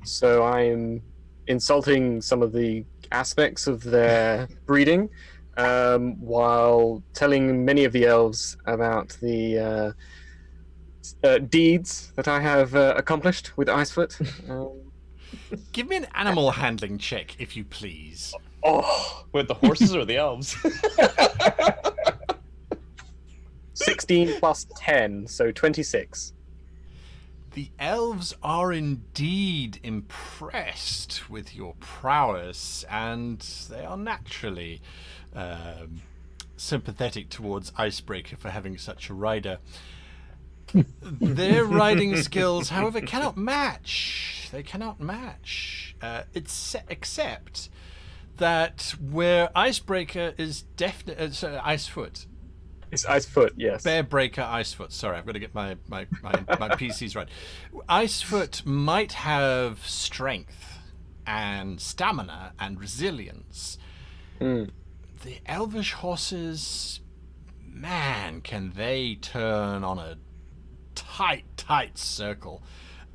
So I'm insulting some of the aspects of their breeding, while telling many of the elves about the deeds that I have accomplished with Icefoot. Give me an animal handling check, if you please. Oh, With the horses or the elves? 16 plus 10, so 26. The elves are indeed impressed with your prowess, and they are naturally sympathetic towards Icebreaker for having such a rider. Their riding skills, however, cannot match. They cannot match. Except that where Icebreaker is definitely... Icefoot. It's Icefoot, yes. Bearbreaker, Icefoot. Sorry, I've got to get my PCs right. Icefoot might have strength and stamina and resilience. Mm. The elvish horses, man, can they turn on a tight circle.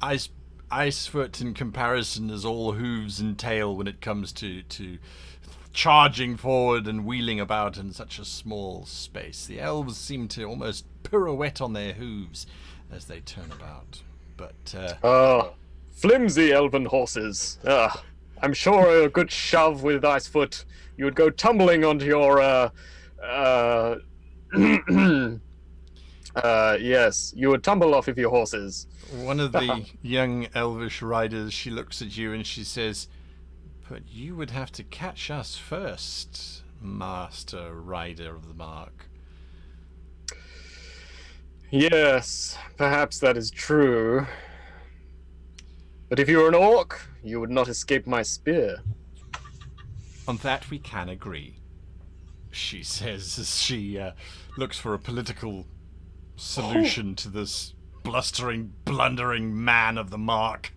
Icefoot, in comparison, is all hooves and tail when it comes to charging forward and wheeling about in such a small space. The elves seem to almost pirouette on their hooves as they turn about. But flimsy elven horses. I'm sure a good shove with Icefoot, you would go tumbling onto your yes, you would tumble off of your horses. one of the young elvish riders, she looks at you and she says, "But you would have to catch us first, Master Rider of the Mark." Yes, perhaps that is true. But if you were an orc, you would not escape my spear. On that we can agree, she says as she looks for a political solution to this blustering, blundering man of the Mark.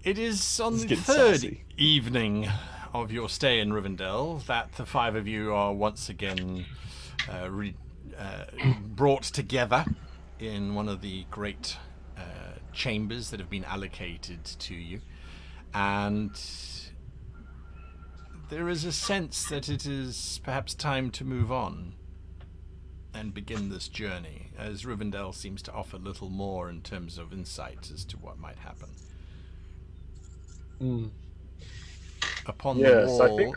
It is on the third evening of your stay in Rivendell that the five of you are once again brought together in one of the great chambers that have been allocated to you, and there is a sense that it is perhaps time to move on and begin this journey, as Rivendell seems to offer little more in terms of insight as to what might happen. Upon the wall,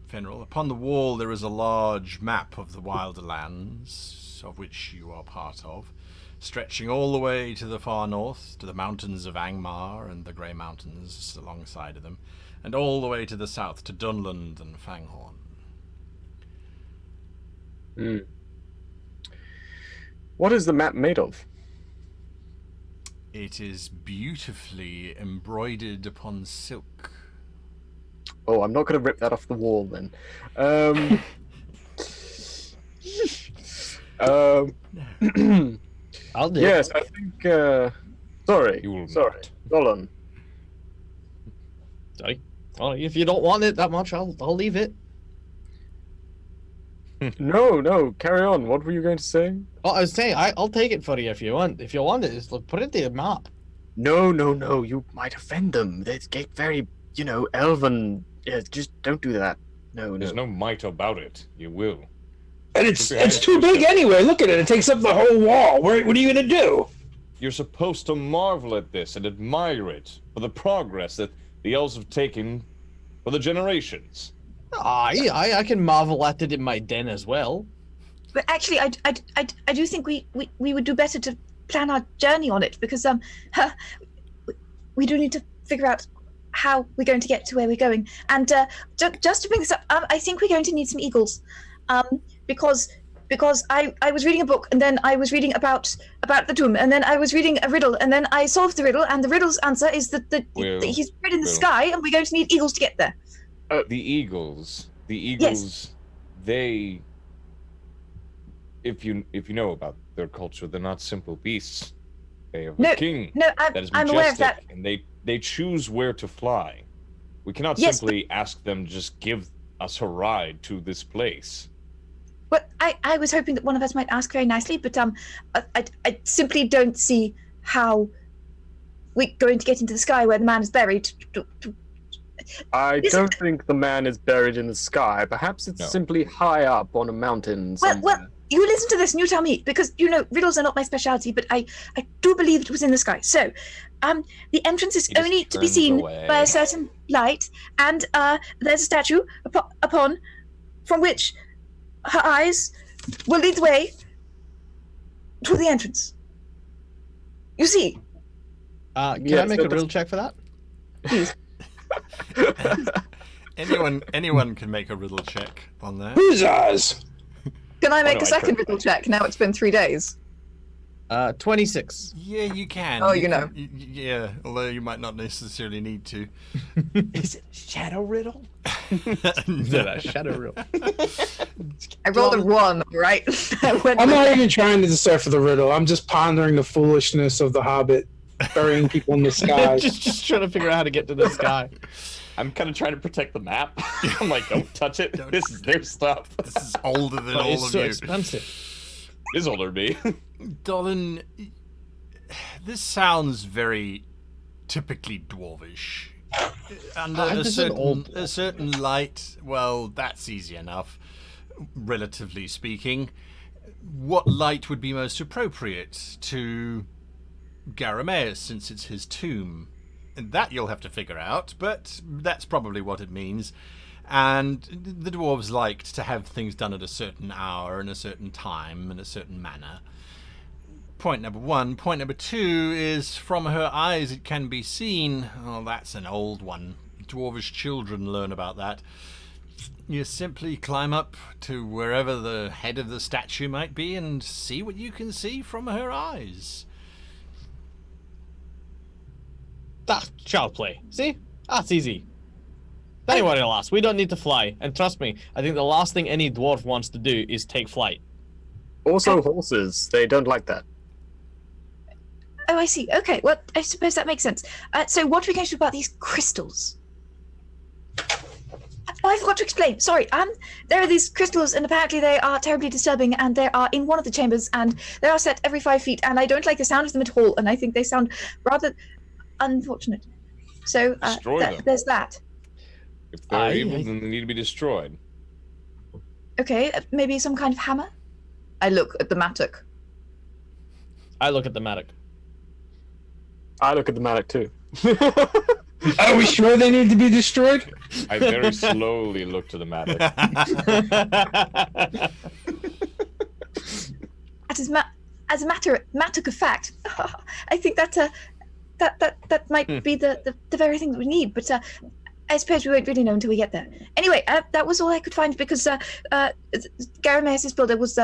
Fenrir, upon the wall there is a large map of the Wilder Lands, of which you are part of, stretching all the way to the far north, to the mountains of Angmar and the Grey Mountains alongside of them, and all the way to the south, to Dunland and Fanghorn. What is the map made of? It is beautifully embroidered upon silk. Oh, I'm not going to rip that off the wall then. I'll do yes, I think Sorry. You will Sorry. not. Dolan. Sorry. Oh, if you don't want it that much, I'll leave it. No, carry on. What were you going to say? Oh, I was saying I'll take it for you if you want. If you want it, just look, put it in the map. No. You might offend them. They get very, elven. Yeah, just don't do that. No. There's no might about it. You will. And it's too big anyway. Look at it. It takes up the whole wall. What are you going to do? You're supposed to marvel at this and admire it for the progress that the elves have taken for the generations. I can marvel at it in my den as well. But actually, I do think we would do better to plan our journey on it because we do need to figure out how we're going to get to where we're going. And just to bring this up, I think we're going to need some eagles, because I was reading a book and then I was reading about the tomb and then I was reading a riddle and then I solved the riddle and the riddle's answer is that he's buried in the sky and we're going to need eagles to get there. The eagles, Yes. they, if you know about their culture, they're not simple beasts. They have a king that is I'm majestic, aware of that. and they choose where to fly. We cannot Yes, simply ask them to just give us a ride to this place. But I was hoping that one of us might ask very nicely, but I simply don't see how we're going to get into the sky where the man is buried. I don't think the man is buried in the sky. Perhaps it's simply high up on a mountain somewhere. Well, you listen to this and you tell me, because, riddles are not my specialty, but I do believe it was in the sky. So, the entrance is only to be seen by a certain light, and there's a statue from which her eyes will lead the way to the entrance. You see? Can I make a riddle check for that? Please. Anyone can make a riddle check on that. Whose eyes? Can I make no, a second riddle check? Now it's been 3 days. 26. Yeah, you can. Oh, Yeah, although you might not necessarily need to. Is it a shadow riddle? Is it a shadow riddle? I rolled a 1, right? I'm not even trying to decipher the riddle. I'm just pondering the foolishness of the Hobbit burying people in the sky. just trying to figure out how to get to the sky. I'm kind of trying to protect the map. I'm like, don't touch it. This is their stuff. This is older than all It's of so you. expensive. It is older than me. Dolan, this sounds very typically dwarvish. Under This is an old a certain light, well, that's easy enough, relatively speaking. What light would be most appropriate to Garameus, since it's his tomb? And that you'll have to figure out, but that's probably what it means. And the dwarves liked to have things done at a certain hour and a certain time and a certain manner. Point number 1. Point number 2 is from her eyes it can be seen. Oh, that's an old one. Dwarvish children learn about that. You simply climb up to wherever the head of the statue might be and see what you can see from her eyes. Child play. See? That's easy. Anybody will ask. We don't need to fly. And trust me, I think the last thing any dwarf wants to do is take flight. Also, horses. They don't like that. Oh, I see. Okay, well, I suppose that makes sense. So what are we going to do about these crystals? Oh, I forgot to explain. Sorry. There are these crystals, and apparently they are terribly disturbing, and they are in one of the chambers, and they are set every 5 feet, and I don't like the sound of them at all, and I think they sound rather unfortunate. So Destroy them. there's that. If they're evil, then they need to be destroyed. Okay, maybe some kind of hammer? I look at the mattock. I look at the mattock. I look at the mattock too. Are we sure they need to be destroyed? I very slowly look to the mattock. As a mattock of fact, I think that might be the very thing that we need. But I suppose we won't really know until we get there. Anyway, that was all I could find because Garameus' builder was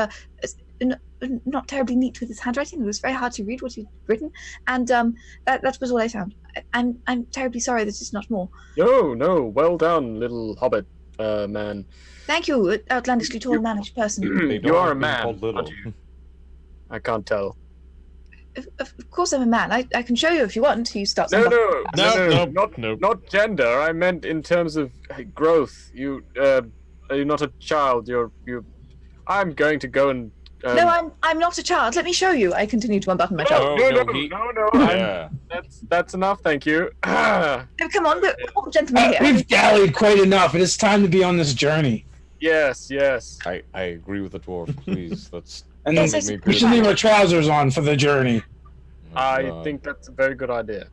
not terribly neat with his handwriting. It was very hard to read what he'd written, and that was all I found. I'm terribly sorry that it's not more. No, well done, little hobbit man. Thank you, outlandishly tall, mannish person. They You don't are a like being man, called little. aren't you? I can't tell. Of course I'm a man. I can show you if you want. He starts. No, unbuckling- not gender. I meant in terms of growth. You're not a child. I'm going to go and. No, I'm not a child. Let me show you. I continue to unbutton my child. No. Yeah. That's enough. Thank you. Oh, come on, we're all gentlemen here. We've dallied quite enough. It is time to be on this journey. Yes. I agree with the dwarf. Please, let's. And Yes, then yes, we should leave our trousers on for the journey. I think that's a very good idea.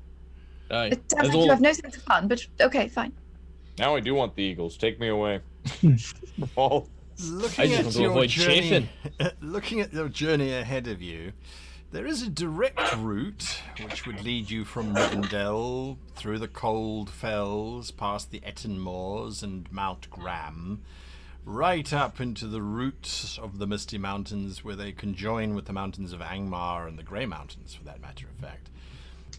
Aye. It sounds like you have no sense of fun, but okay, fine. Now I do want the eagles. Take me away. Paul. Looking just at want to your avoid journey, chafing. looking at your journey ahead of you, there is a direct route which would lead you from Rivendell through the cold fells, past the Etten Moors and Mount Graham, right up into the roots of the Misty Mountains, where they conjoin with the mountains of Angmar and the Grey Mountains, for that matter of fact,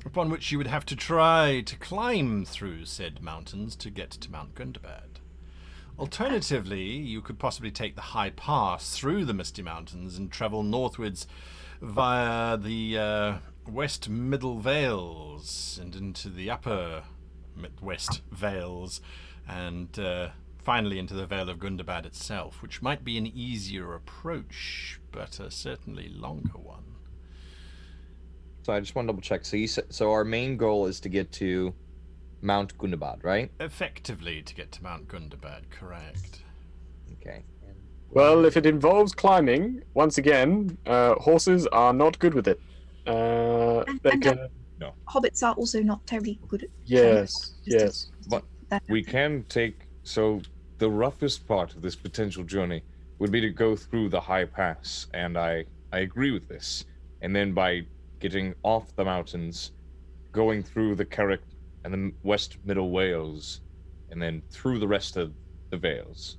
upon which you would have to try to climb through said mountains to get to Mount Gundabad. Alternatively, you could possibly take the high pass through the Misty Mountains and travel northwards via the West Middle Vales and into the Upper West Vales, and finally into the Vale of Gundabad itself, which might be an easier approach, but a certainly longer one. So I just want to double check. So so our main goal is to get to Mount Gundabad, right? Effectively, to get to Mount Gundabad, correct. Okay. Well, if it involves climbing, once again, horses are not good with it. They and, can. Hobbits are also not terribly good at. Yes. But we can take. So the roughest part of this potential journey would be to go through the high pass, and I agree with this. And then by getting off the mountains, going through the Carrick and the West Middle Wales, and then through the rest of the Vales,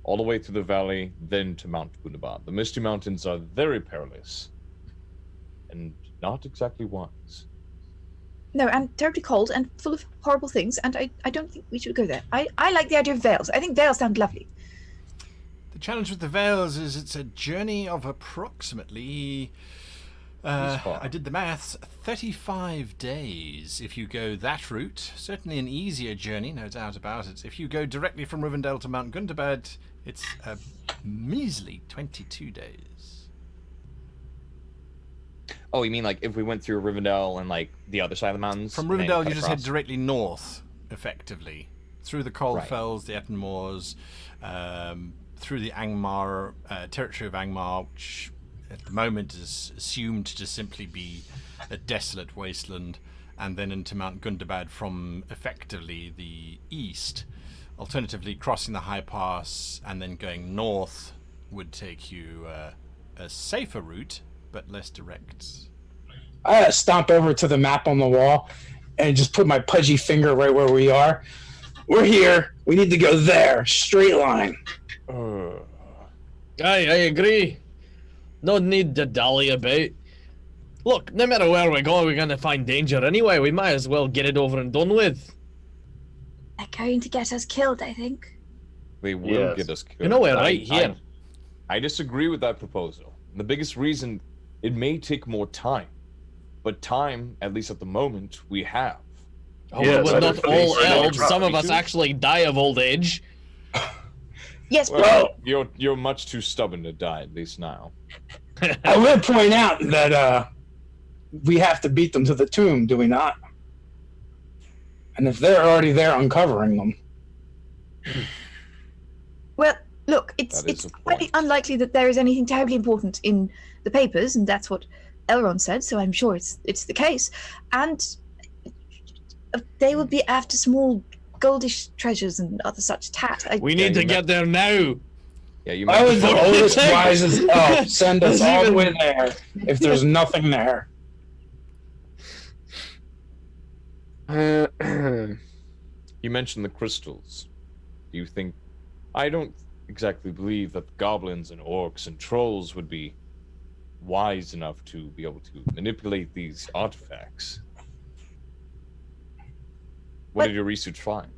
all the way through the valley, then to Mount Gundabad. The Misty Mountains are very perilous, and not exactly wise. No, and terribly cold and full of horrible things, and I don't think we should go there. I like the idea of Vales. I think Vales sound lovely. The challenge with the Vales is it's a journey of approximately, I did the maths, 35 days if you go that route. Certainly an easier journey, no doubt about it. If you go directly from Rivendell to Mount Gundabad, it's a measly 22 days. Oh, you mean like if we went through Rivendell and like the other side of the mountains? From and then Rivendell, cut you just head across? directly north, effectively, through the Cold Right. Fells, the Etten Moors, through the Angmar, territory of Angmar, which at the moment is assumed to simply be a desolate wasteland, and then into Mount Gundabad from effectively the east. Alternatively, crossing the High Pass and then going north would take you a safer route, but less direct. I stomp over to the map on the wall and just put my pudgy finger right where we are. We're here. We need to go there. Straight line. I agree. No need to dally about. Look, no matter where we go, we're gonna find danger anyway. We might as well get it over and done with. They're going to get us killed, I think. They will Yes. get us killed. You know we're right here. I disagree with that proposal. The biggest reason, it may take more time, but time, at least at the moment, we have. Oh, Yes, we're I not don't all think so. elves. Some of us Me too. actually die of old age. Yes, but Well, you're much too stubborn to die, at least now. I will point out that we have to beat them to the tomb, do we not? And if they're already there, uncovering them. well, look, it's That is a highly point. unlikely that there is anything terribly important in the papers, and that's what Elrond said. So I'm sure it's the case, and they would be after small goldish treasures and other such tat. We need to get there now. Yeah, you Why might. would the Before we oldest, take- wisest elf send us There's all the even- way there if there's nothing there? You mentioned the crystals. Do you think? I don't exactly believe that goblins and orcs and trolls would be wise enough to be able to manipulate these artifacts. What did your research find?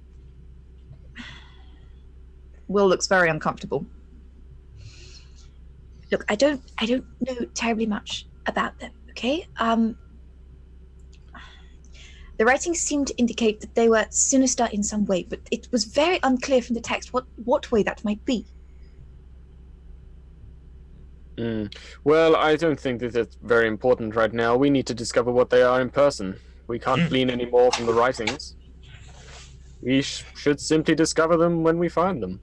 Will looks very uncomfortable. Look, I don't know terribly much about them. Okay. The writing seemed to indicate that they were sinister in some way, but it was very unclear from the text what way that might be. Well, I don't think that it's very important right now. We need to discover what they are in person. We can't glean any more from the writings. We should simply discover them when we find them.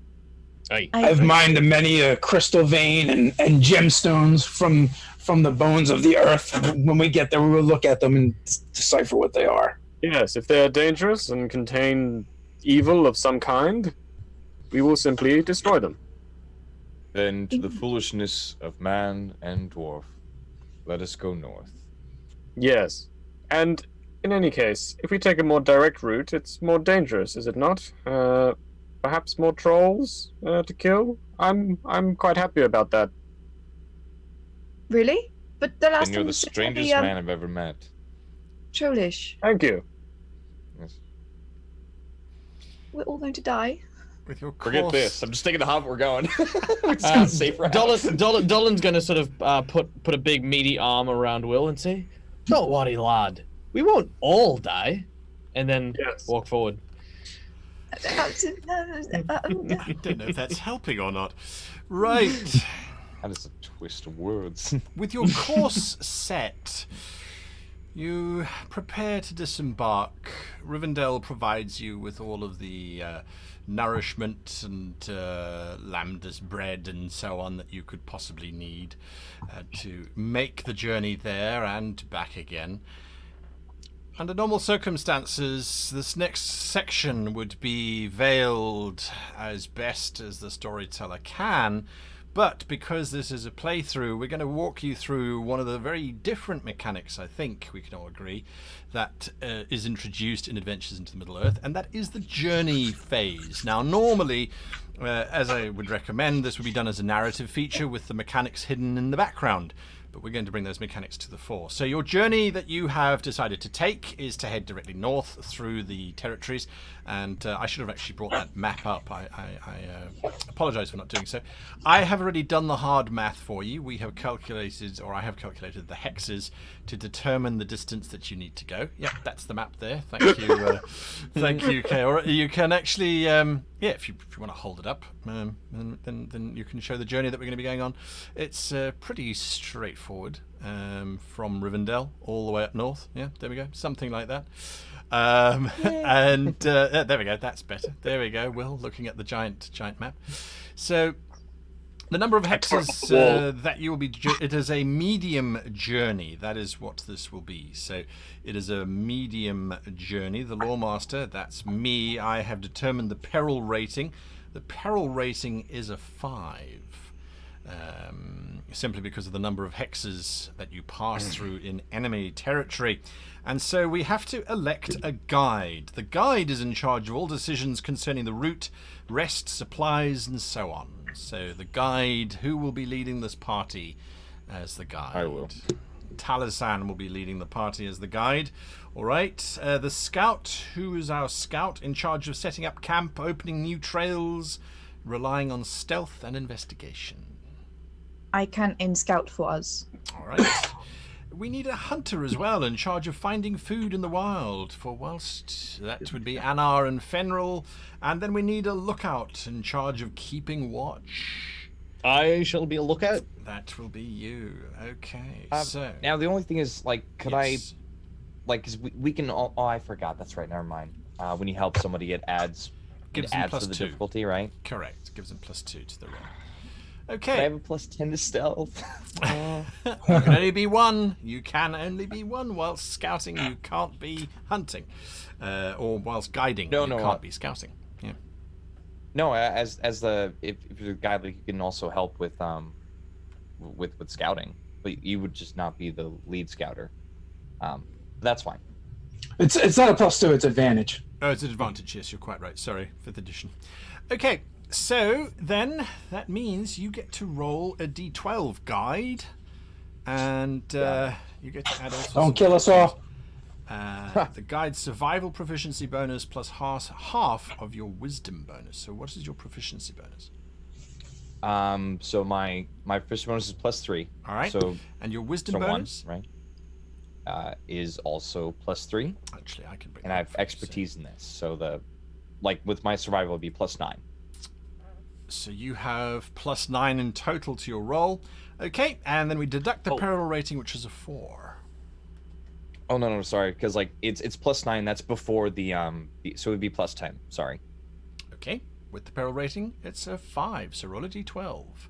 I've mined many a crystal vein and gemstones from the bones of the earth. When we get there, we will look at them and decipher what they are. Yes, if they are dangerous and contain evil of some kind, we will simply destroy them. Then, to the foolishness of man and dwarf, let us go north. Yes, and in any case, if we take a more direct route, it's more dangerous, is it not? Perhaps more trolls to kill? I'm quite happy about that. Really? But the last Then you're time the strangest man I've ever met. Trollish. Thank you. Yes. We're all going to die. With your course... Forget this. I'm just taking the hobbit. We're going. We're just gonna safe route. Dolan's going to sort of put a big meaty arm around Will and say, "Don't worry, lad. We won't all die." And then walk forward. I don't know if that's helping or not. Right. That is a twist of words. With your course set, you prepare to disembark. Rivendell provides you with all of the nourishment and lambda's bread and so on that you could possibly need to make the journey there and back again. Under normal circumstances, this next section would be veiled as best as the storyteller can, but because this is a playthrough, we're going to walk you through one of the very different mechanics, I think we can all agree, that is introduced in Adventures into the Middle-earth, and that is the journey phase. Now, normally, as I would recommend, this would be done as a narrative feature with the mechanics hidden in the background. But we're going to bring those mechanics to the fore. So your journey that you have decided to take is to head directly north through the territories. And I should have actually brought that map up. I apologize for not doing so. I have already done the hard math for you. We have calculated, or I have calculated the hexes to determine the distance that you need to go. Yep, that's the map there. Thank you. Thank you, Kay. Or you can actually, if you want to hold it up, then you can show the journey that we're going to be going on. It's pretty straightforward from Rivendell all the way up north. Yeah, there we go. Something like that. And there we go. That's better. There we go. Will, looking at the giant map. So the number of hexes that you will be... It is a medium journey. That is what this will be. So it is a medium journey. The Lawmaster, that's me. I have determined the peril rating. The peril rating is a 5. Simply because of the number of hexes that you pass through in enemy territory. And so we have to elect a guide. The guide is in charge of all decisions concerning the route, rest, supplies, and so on. So the guide, who will be leading this party as the guide? I will. Talasan will be leading the party as the guide. All right. The scout, who is our scout in charge of setting up camp, opening new trails, relying on stealth and investigation? I can in-scout for us. All right. We need a hunter as well in charge of finding food in the wild, for whilst that would be Anar and Fenril, and then we need a lookout in charge of keeping watch. I shall be a lookout. That will be you. Okay. So now the only thing is, like, could yes. cause we can all, oh, I forgot, that's right, never mind. When you help somebody, it adds Gives them to the +2. difficulty, right? Correct. Gives them +2 to the roll. I Okay. have a +10 to stealth. You can only be one. You can only be one whilst scouting. You can't be hunting, or whilst guiding. You can't be scouting. Yeah. No, as the if you're a guy, like, you can also help with scouting, but you would just not be the lead scouter. That's fine. It's not a +2. It's advantage. Oh, it's an advantage. Yes, you're quite right. Sorry, 5th edition. Okay. So then that means you get to roll a d12 guide, and you get to add all sorts Don't kill us all. the guide's survival proficiency bonus plus half of your wisdom bonus. So what is your proficiency bonus? So my proficiency bonus is +3. All right. So and your wisdom bonus? 1, right? is also +3, Actually, I can bring and that I up have for you, expertise in this. So with my survival, it'd be +9. So you have +9 in total to your roll. Okay, and then we deduct the Oh. peril rating, which is a 4. Oh no, sorry, because like it's +9. That's before so it'd be +10. Sorry. Okay, with the peril rating, it's a 5. So roll a d12.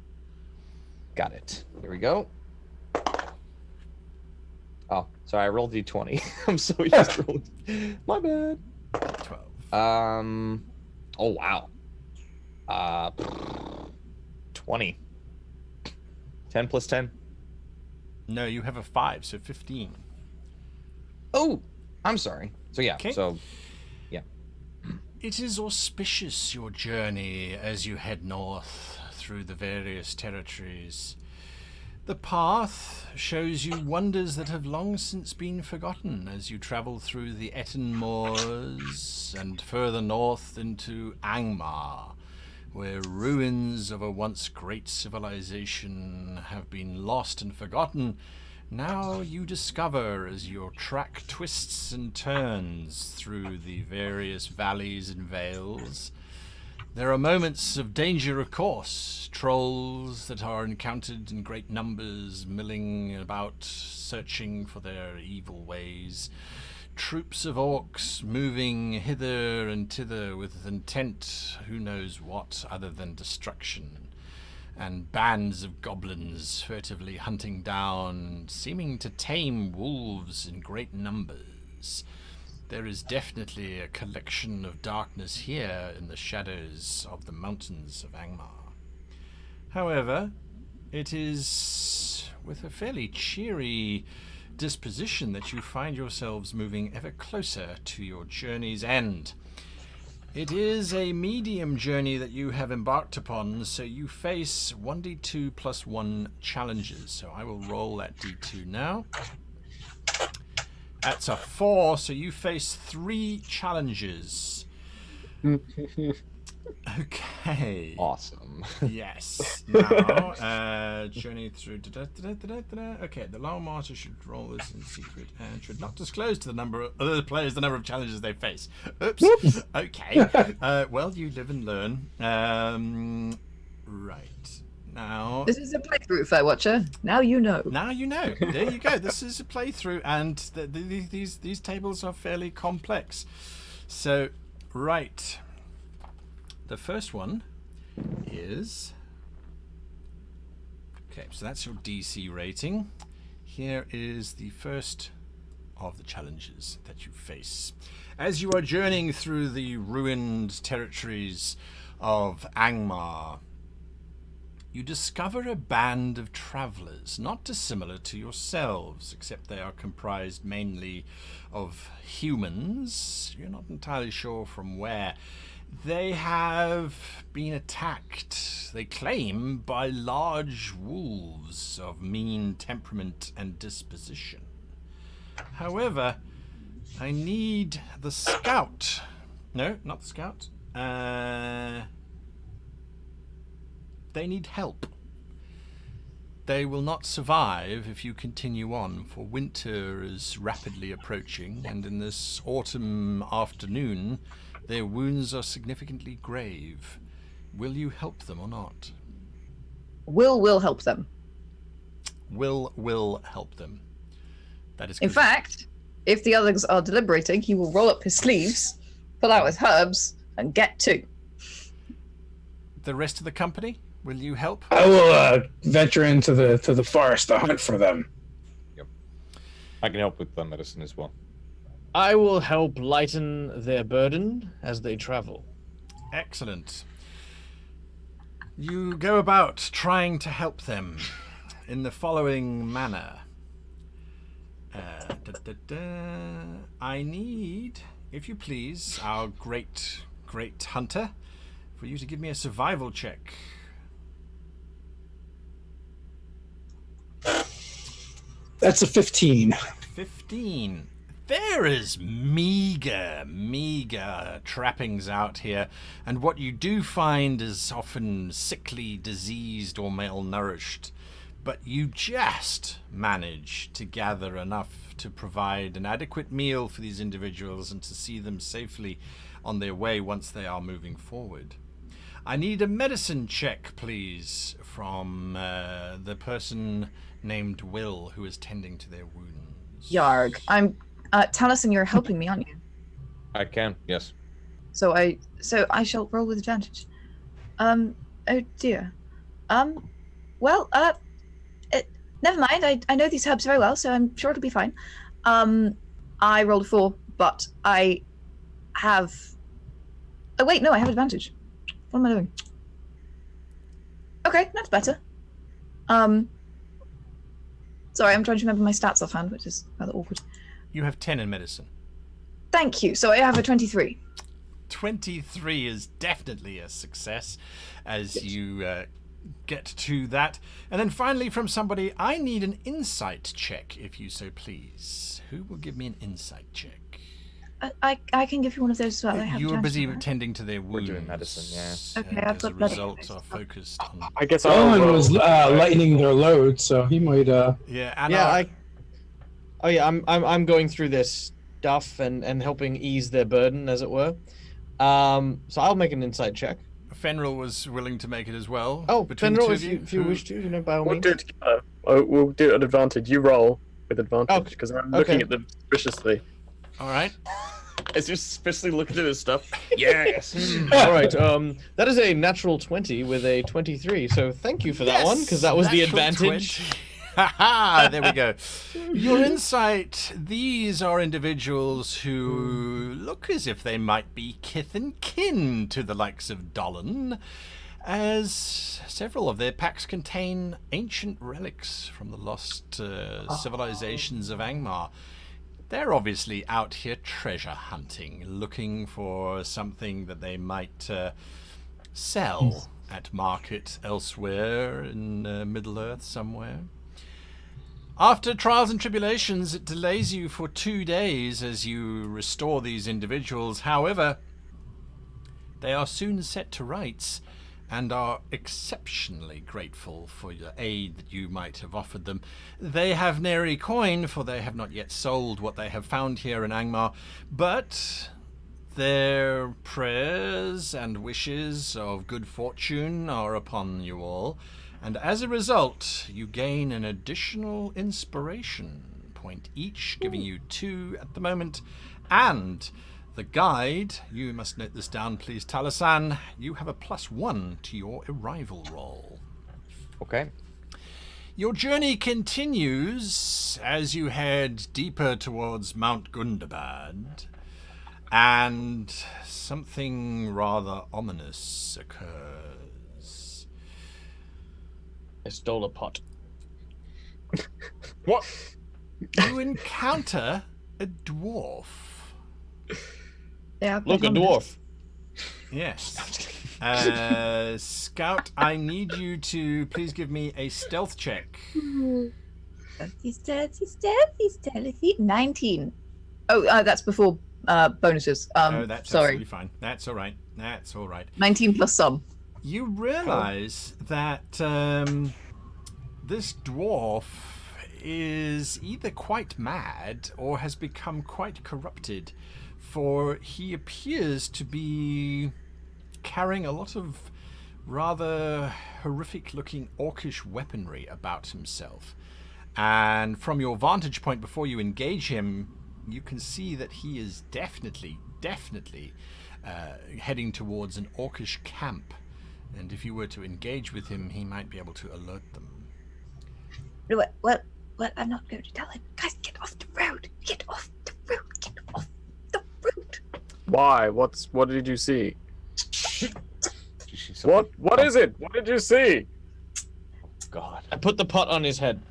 Got it. Here we go. Oh, sorry, I rolled d20. I'm so used to rolling. My bad. 12. Oh wow. 20. 10 + 10. No, you have a 5, so 15. Oh, I'm sorry. So yeah. Okay. So yeah. It is auspicious, your journey, as you head north through the various territories. The path shows you wonders that have long since been forgotten as you travel through the Etten Moors and further north into Angmar, where ruins of a once great civilization have been lost and forgotten. Now you discover as your track twists and turns through the various valleys and vales. There are moments of danger, of course. Trolls that are encountered in great numbers, milling about, searching for their evil ways. Troops of orcs moving hither and thither with intent, who knows what, other than destruction. And bands of goblins furtively hunting down, seeming to tame wolves in great numbers. There is definitely a collection of darkness here in the shadows of the mountains of Angmar. However, it is with a fairly cheery disposition that you find yourselves moving ever closer to your journey's end. It is a medium journey that you have embarked upon, so you face 1d2 + 1 challenges. So I will roll that d2 now. That's a 4, so you face 3 challenges. Okay. Awesome. Yes. Now, journey through. Okay, the Long Martyr should roll this in secret and should not disclose to the number of other players the number of challenges they face. Oops. Okay. Well, you live and learn. Right. Now. This is a playthrough, Fair Watcher. Now you know. Now you know. There you go. This is a playthrough, and these tables are fairly complex. So, right. The first one is... Okay, so that's your DC rating. Here is the first of the challenges that you face. As you are journeying through the ruined territories of Angmar, you discover a band of travelers, not dissimilar to yourselves, except they are comprised mainly of humans. You're not entirely sure from where. They have been attacked, they claim, by large wolves of mean temperament and disposition. However, I need the scout. No, not the scout. They need help. They will not survive if you continue on, for winter is rapidly approaching, and in this autumn afternoon, their wounds are significantly grave. Will you help them or not? Will help them. Will help them. That is In good. fact, if the others are deliberating, he will roll up his sleeves, pull out his herbs, and get 2. The rest of the company, will you help? I will venture into the forest to hunt for them. Yep. I can help with the medicine as well. I will help lighten their burden as they travel. Excellent. You go about trying to help them in the following manner. I need, if you please, our great hunter, for you to give me a survival check. That's a 15. 15. There is meager trappings out here, and what you do find is often sickly, diseased, or malnourished. but you just manage to gather enough to provide an adequate meal for these individuals and to see them safely on their way once they are moving forward. I need a medicine check, please, from the person named Will who is tending to their wounds. Yarg. I'm Taliesin, you're helping me, aren't you? I can, yes. So I shall roll with advantage. Oh dear. Well, never mind. I know these herbs very well, so I'm sure it'll be fine. I rolled a 4, but I have. Oh wait, no, I have advantage. What am I doing? Okay, that's better. Sorry, I'm trying to remember my stats offhand, which is rather awkward. You have 10 in medicine. Thank you. So I have a 23. 23 is definitely a success as you get to that. And then finally from somebody, I need an insight check, if you so please. Who will give me an insight check? I can give you one of those as well. I have You were busy advantage, tending to their We're wounds. doing medicine, yeah. Okay, and I've as got a bloody result nose. are focused on... I guess I'll Owen roll. was lightening their load, so he might. Yeah, and Yeah, I'm going through their stuff and helping ease their burden, as it were. So I'll make an insight check. Fenrir was willing to make it as well. Oh, between the Fenrir, two if of you Who- wish to, by all We'll means. do it together. We'll do it at advantage. You roll with advantage because I'm looking Okay. at them suspiciously. All right. As you're suspiciously looking at his stuff. Yes. All right. That is a natural 20 with a 23. So thank you for that one, because that was the natural advantage. 20. Haha, there we go. Your insight, these are individuals who look as if they might be kith and kin to the likes of Dolan, as several of their packs contain ancient relics from the lost civilizations of Angmar. They're obviously out here treasure hunting, looking for something that they might sell at market elsewhere in Middle-earth somewhere. After trials and tribulations, it delays you for 2 days as you restore these individuals. However, they are soon set to rights and are exceptionally grateful for your aid that you might have offered them. They have nary coin, for they have not yet sold what they have found here in Angmar, but their prayers and wishes of good fortune are upon you all, and as a result, you gain an additional inspiration point each, giving you 2 at the moment, and the guide, you must note this down please, Taliesin, you have a +1 to your arrival roll. Okay. Your journey continues as you head deeper towards Mount Gundabad, and something rather ominous occurs. I stole a pot. What? You encounter a dwarf. Yeah, Look, a dwarf. Yes. Scout, I need you to please give me a stealth check. Stealthy. 19. Oh, that's before bonuses. Oh, that's sorry. absolutely fine. That's all right. That's all right. 19 plus some. You realize that this dwarf is either quite mad or has become quite corrupted, for he appears to be carrying a lot of rather horrific-looking orcish weaponry about himself. And from your vantage point before you engage him, you can see that he is definitely heading towards an orcish camp. And if you were to engage with him, he might be able to alert them. Well, I'm not going to tell him. Guys, get off the road. Get off the road. Get off the road. Why? What did you see? What is it? What did you see? God. I put the pot on his head.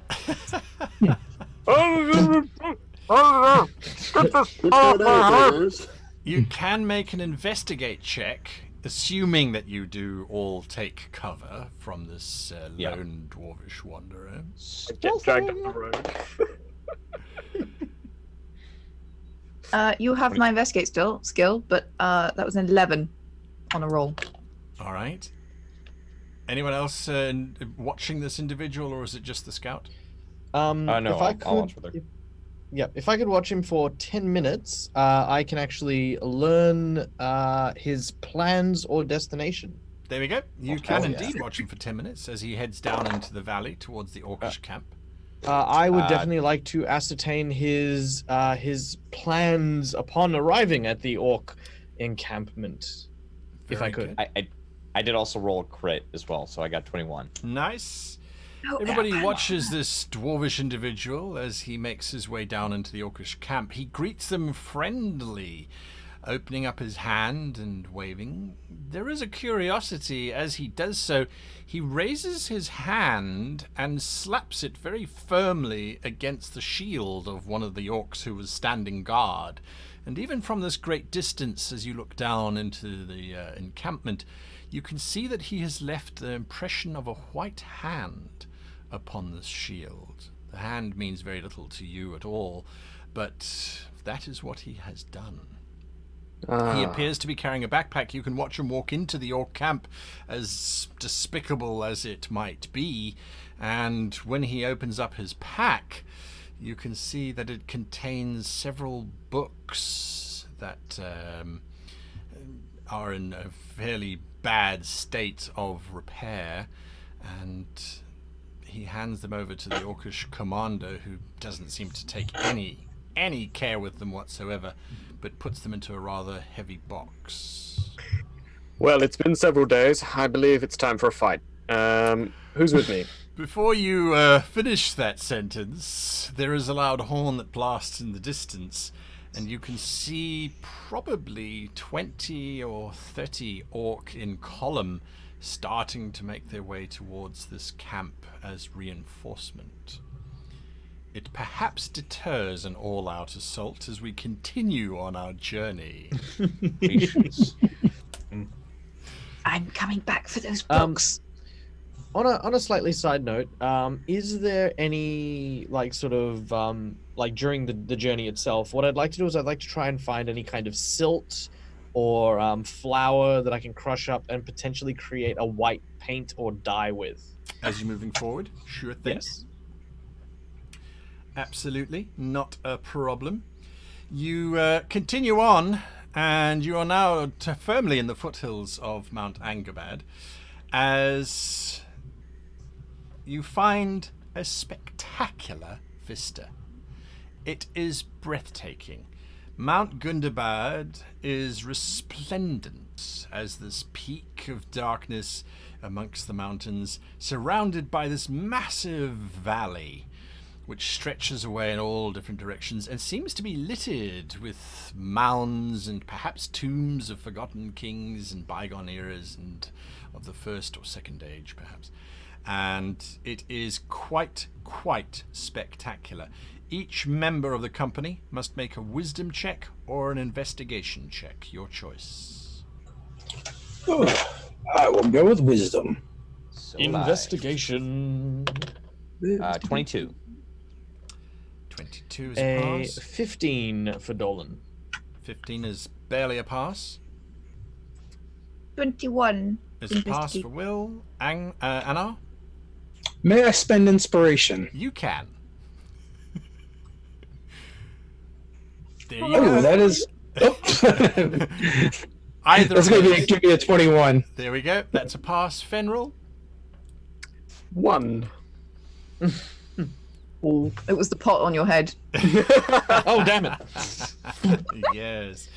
You can make an investigate check, assuming that you do all take cover from this lone dwarvish wanderer. Get dragged up the road. You have my investigate skill, but that was an 11 on a roll. All right. Anyone else watching this individual, or is it just the scout? No, if I I'll watch with her. if I could watch him for 10 minutes, I can actually learn his plans or destination. There we go. You can yeah. indeed watch him for 10 minutes as he heads down into the valley towards the Orcish camp. I would definitely like to ascertain his plans upon arriving at the orc encampment, if I Very could. good. I did also roll a crit as well, so I got 21. Nice. Oh, Everybody watches this dwarvish individual as he makes his way down into the Orcish camp. He greets them friendly, opening up his hand and waving. There is a curiosity as he does so. He raises his hand and slaps it very firmly against the shield of one of the orcs who was standing guard. And even from this great distance, as you look down into the encampment, you can see that he has left the impression of a white hand upon the shield. The hand means very little to you at all, but that is what he has done. He appears to be carrying a backpack. You can watch him walk into the orc camp, as despicable as it might be, and when he opens up his pack, you can see that it contains several books that are in a fairly bad state of repair, and he hands them over to the Orcish commander, who doesn't seem to take any care with them whatsoever, but puts them into a rather heavy box. Well, it's been several days. I believe it's time for a fight. Who's with me? Before you finish that sentence, there is a loud horn that blasts in the distance, and you can see probably 20 or 30 orc in column starting to make their way towards this camp as reinforcement. It perhaps deters an all-out assault as we continue on our journey. Patience. I'm coming back for those books. On a slightly side note, is there any sort of during the journey itself? What I'd like to do is I'd like to try and find any kind of silt or flour that I can crush up and potentially create a white paint or dye with. As you're moving forward, sure thing. Yes. Absolutely, not a problem. You continue on, and you are now firmly in the foothills of Mount Angmar, as you find a spectacular vista. It is breathtaking. Mount Gundabad is resplendent as this peak of darkness amongst the mountains, surrounded by this massive valley which stretches away in all different directions and seems to be littered with mounds and perhaps tombs of forgotten kings and bygone eras and of the first or second age, perhaps. And it is quite spectacular. Each member of the company must make a wisdom check or an investigation check, your choice. Oh, I will go with wisdom. So Investigation. 22. 22 is a pass. 15 for Dolan. 15 is barely a pass. 21. Is a pass for Will. Anna? May I spend inspiration? You can. There you Oh, go. that is. Oh. Either That's of going to those. give me a 21. There we go. That's a pass. Fenril? 1. Oh, it was the pot on your head. Oh, damn it. Yes.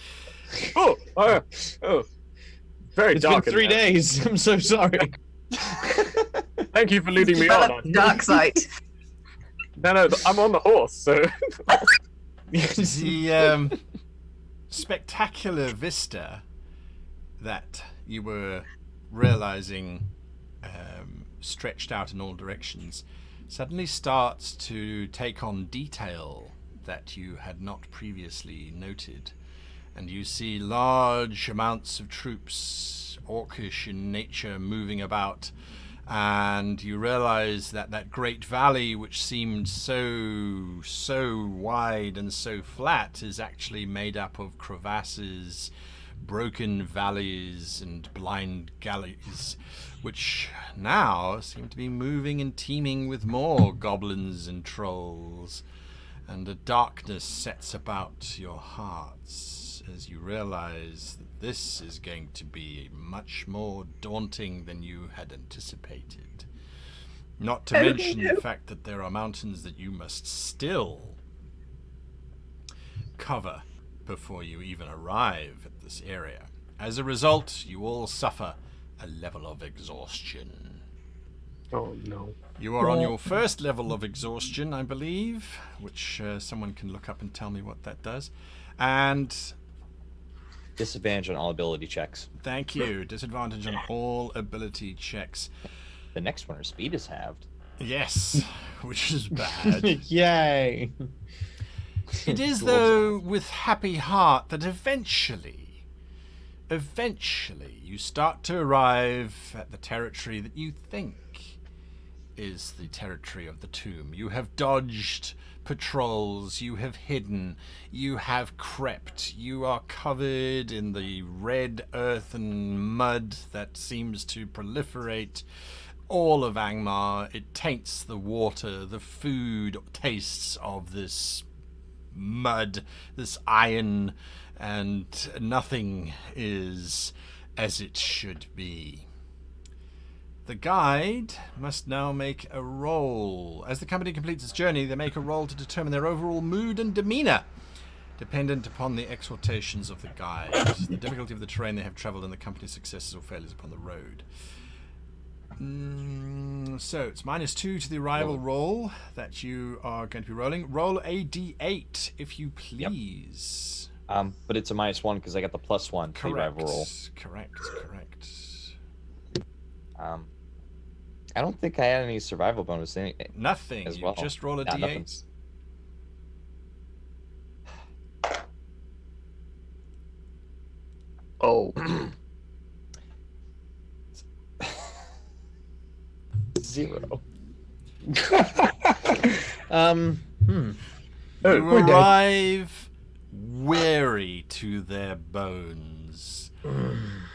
Oh. Very It's dark. been in 3 there. days. I'm so sorry. Thank you for leading me on. Dark sight. No, I'm on the horse, so. The spectacular vista that you were realizing stretched out in all directions suddenly starts to take on detail that you had not previously noted. And you see large amounts of troops, orcish in nature, moving about. And you realize that that great valley, which seemed so wide and so flat, is actually made up of crevasses, broken valleys and blind galleys, which now seem to be moving and teeming with more goblins and trolls. And a darkness sets about your hearts as you realize that this is going to be much more daunting than you had anticipated. Not to mention the fact that there are mountains that you must still cover before you even arrive at this area. As a result, you all suffer a level of exhaustion. Oh no. You are on your first level of exhaustion, I believe, which someone can look up and tell me what that does. And Disadvantage on all ability checks. thank you. Disadvantage on all ability checks. The next one, her speed is halved. Yes, which is bad. Yay! It is, though, with happy heart that eventually you start to arrive at the territory that you think is the territory of the tomb. You have dodged patrols, you have hidden, you have crept, you are covered in the red earth and mud that seems to proliferate all of Angmar. It taints the water, the food tastes of this mud, this iron, and nothing is as it should be. The guide must now make a roll. As the company completes its journey, they make a roll to determine their overall mood and demeanor, dependent upon the exhortations of the guide, the difficulty of the terrain they have traveled, and the company's successes or failures upon the road. So it's -2 to the arrival roll that you are going to be rolling. Roll a d8, if you please. But it's a -1 because I got the +1 to the arrival roll. Correct. I don't think I had any survival bonus Nothing. as You well. just roll a Yeah, d8. nothing. Oh. 0. You arrive weary to their bones.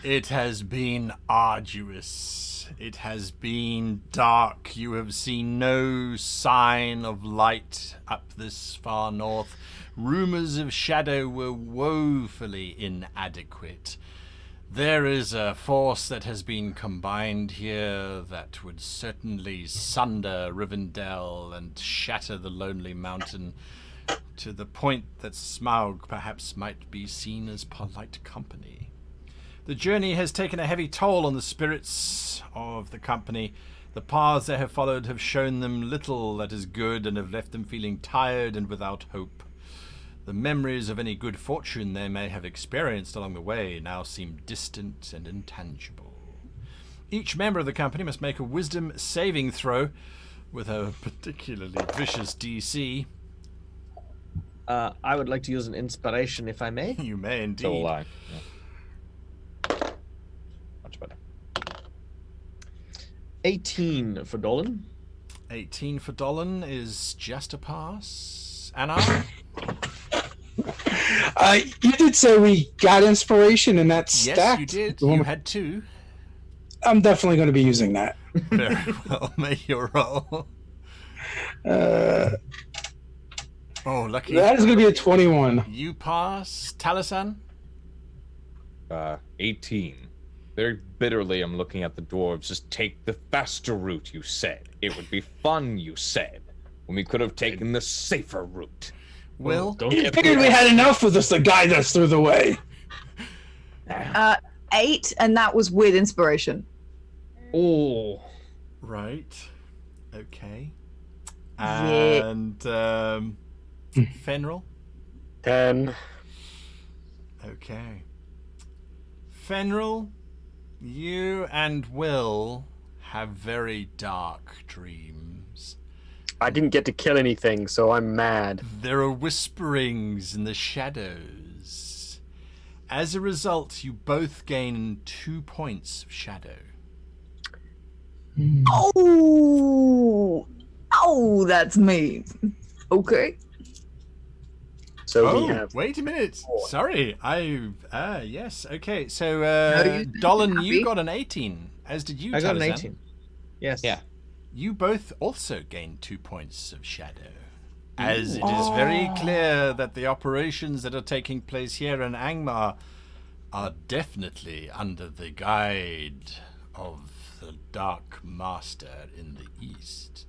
It has been arduous. It has been dark. You have seen no sign of light up this far north. Rumors of shadow were woefully inadequate. There is a force that has been combined here that would certainly sunder Rivendell and shatter the Lonely Mountain to the point that Smaug perhaps might be seen as polite company. The journey has taken a heavy toll on the spirits of the company. The paths they have followed have shown them little that is good and have left them feeling tired and without hope. The memories of any good fortune they may have experienced along the way now seem distant and intangible. Each member of the company must make a wisdom saving throw with a particularly vicious DC. I would like to use an inspiration, if I may. You may indeed. So will I. Yeah. Much better. 18 for Dolan. 18 for Dolan is just a pass. Anna? You did say we got inspiration and that's Yes, stacked. you did. You had 2. I'm definitely going to be using that. Very well. Make your roll. Oh, lucky. That is going to be a 21. You pass. Talasan? 18. Very bitterly, I'm looking at the dwarves. Just take the faster route, you said. It would be fun, you said. When we could have taken the safer route. Will? Don't You get figured we had enough with us to guide us through the way. 8, and that was with inspiration. Oh. Right. Okay. Yeah. And Fenril? 10. Okay. Fenril, you and Will have very dark dreams. I didn't get to kill anything, so I'm mad. There are whisperings in the shadows. As a result, you both gain 2 points of shadow. Oh, that's mean. Okay. So we have. Wait a minute. 4. Sorry. Yes. Okay. So, you- Dolan, you happy? got an 18, as did you, I got an Talazan. 18. Yes. Yeah. You both also gained 2 points of shadow, as it is very clear that the operations that are taking place here in Angmar are definitely under the guide of the Dark Master in the east.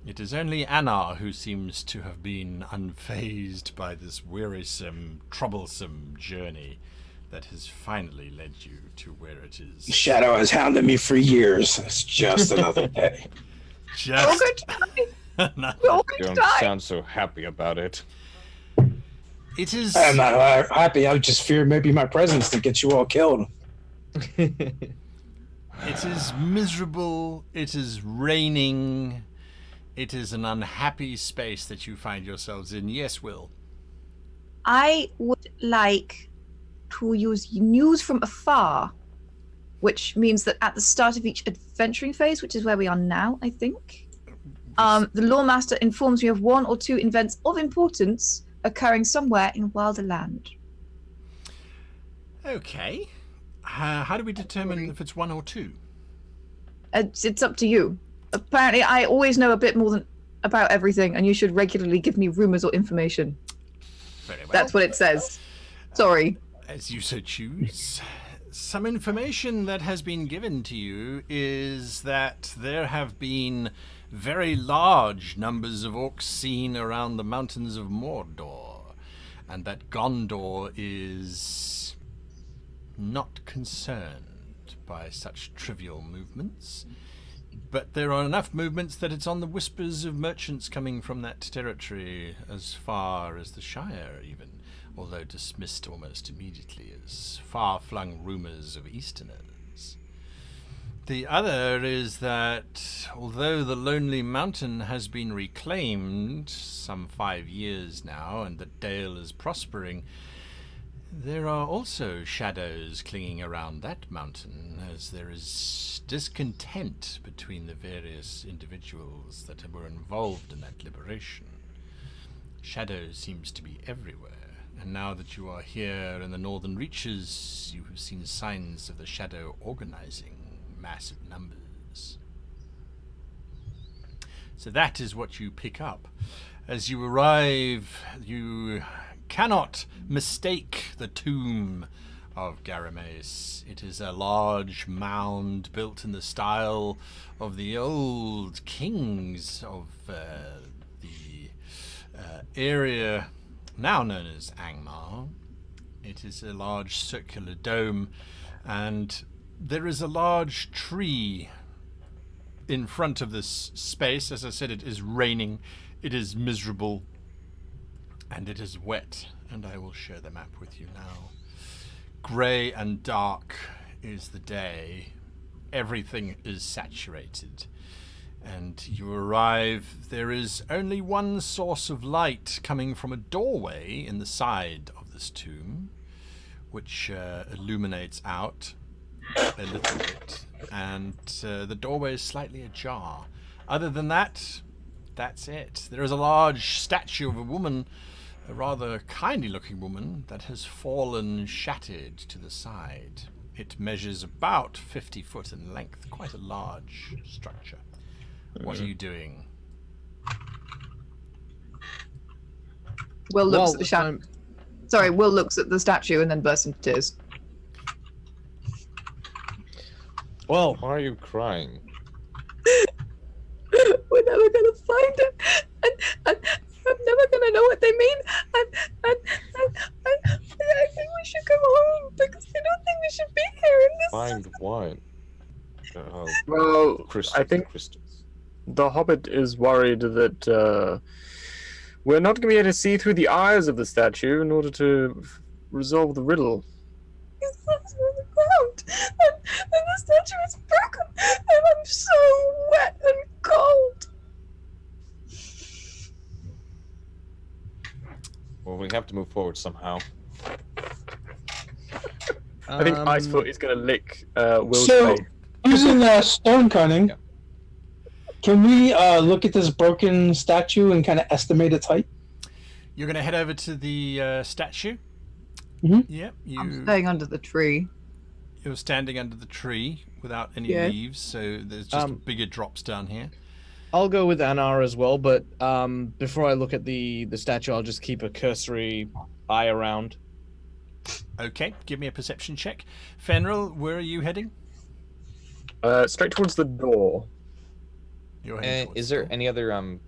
It is only Anar who seems to have been unfazed by this wearisome, troublesome journey that has finally led you to where it is. Shadow has hounded me for years. It's just another day. We're all Just going to die. another- We're all You going to don't die. sound so happy about it. It is. I'm not happy. I just fear maybe my presence to get you all killed. It is miserable. It is raining. It is an unhappy space that you find yourselves in. Yes, Will. I would like to use news from afar, which means that at the start of each adventuring phase, which is where we are now, I think, the Lawmaster informs me of 1 or 2 events of importance occurring somewhere in wilder land. Okay. How do we determine if it's 1 or 2? It's up to you. Apparently, I always know a bit more than about everything, and you should regularly give me rumors or information. Very well. That's what it says. Sorry. As you so choose. Some information that has been given to you is that there have been very large numbers of orcs seen around the mountains of Mordor, and that Gondor is not concerned by such trivial movements. But there are enough movements that it's on the whispers of merchants coming from that territory as far as the Shire, even, although dismissed almost immediately as far-flung rumours of Easterners. The other is that, although the Lonely Mountain has been reclaimed some 5 years now, and that Dale is prospering, there are also shadows clinging around that mountain, as there is discontent between the various individuals that were involved in that liberation. Shadow seems to be everywhere, and now that you are here in the northern reaches, you have seen signs of the shadow organizing massive numbers. So that is what you pick up. As you arrive, you cannot mistake the tomb of Garames. It is a large mound built in the style of the old kings of the area now known as Angmar. It is a large circular dome, and there is a large tree in front of this space. As I said, it is raining, it is miserable, and it is wet, and I will share the map with you now. Grey and dark is the day. Everything is saturated. And you arrive, there is only one source of light coming from a doorway in the side of this tomb, which illuminates out a little bit, and the doorway is slightly ajar. Other than that, that's it. There is a large statue of a woman, a rather kindly looking woman, that has fallen shattered to the side. It measures about 50 foot in length, quite a large structure. What are you doing? Will looks Well, at the shadow. Sorry, Will looks at the statue and then bursts into tears. Well, Why are you crying? We're never gonna find it, and I'm never gonna know what they mean. And I think we should go home because I don't think we should be here in this. Find what? Well, Crystal, I think crystals. the Hobbit is worried that we're not going to be able to see through the eyes of the statue in order to resolve the riddle. His hands are on the ground, and the statue is broken, and I'm so wet and cold. Well, we have to move forward somehow. I think Icefoot is going to lick Will's So, face. using stone cunning, Yeah. can we look at this broken statue and kind of estimate its height? You're going to head over to the statue. Mhm. Yep. I'm staying under the tree. You're standing under the tree without any Yeah. leaves, so there's just bigger drops down here. I'll go with Anar as well, but before I look at the statue, I'll just keep a cursory eye around. Okay, give me a perception check. Fenrir, where are you heading? Straight towards the door. You're heading towards Is the there door. any other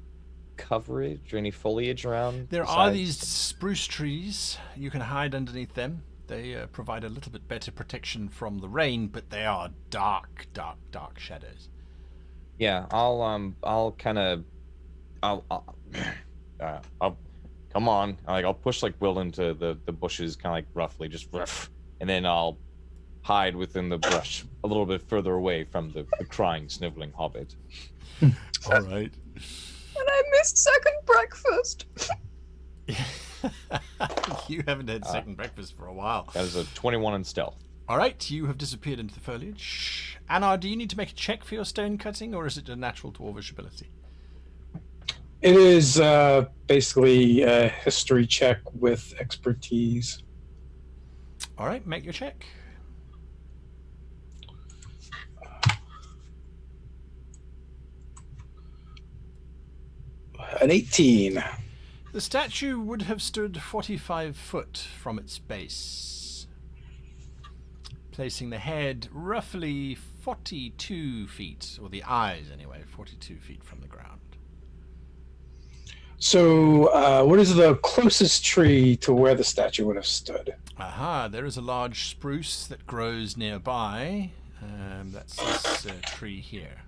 coverage or any foliage around? There are besides- these spruce trees. You can hide underneath them. They provide a little bit better protection from the rain, but they are dark, dark, dark shadows. Yeah, I'll kind of, I'll come on. I'll push like Will into the bushes, kind of like roughly, just rough, and then I'll hide within the brush a little bit further away from the crying, sniveling hobbit. All right. And I missed second breakfast. You haven't had second breakfast for a while. That is a 21 in stealth. All right, you have disappeared into the foliage. Anar, do you need to make a check for your stone cutting, or is it a natural dwarvish ability? It is basically a history check with expertise. All right, make your check. An 18. The statue would have stood 45 foot from its base, placing the head roughly 42 feet, or the eyes anyway, 42 feet from the ground. So, what is the closest tree to where the statue would have stood? Aha, there is a large spruce that grows nearby. That's this tree here.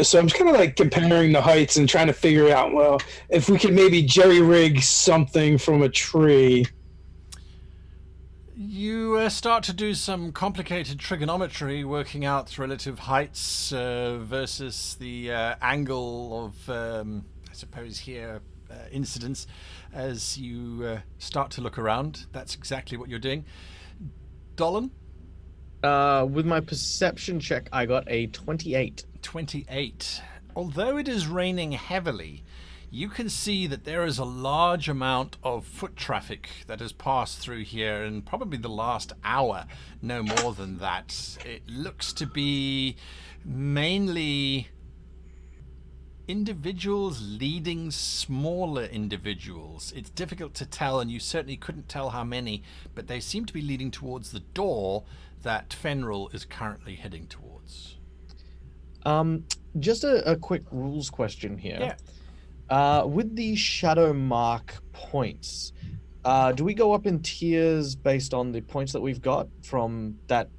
So I'm just kind of like comparing the heights and trying to figure out, well, if we could maybe jerry-rig something from a tree. You start to do some complicated trigonometry, working out relative heights versus the angle of, I suppose here, incidence. As you start to look around, that's exactly what you're doing. Dolan? With my perception check, I got a 28. 28. Although it is raining heavily, you can see that there is a large amount of foot traffic that has passed through here in probably the last hour, no more than that. It looks to be mainly individuals leading smaller individuals. It's difficult to tell, and you certainly couldn't tell how many, but they seem to be leading towards the door that Fenrir is currently heading towards. Just a quick rules question here. Yeah. With the shadow mark points, do we go up in tiers based on the points that we've got from that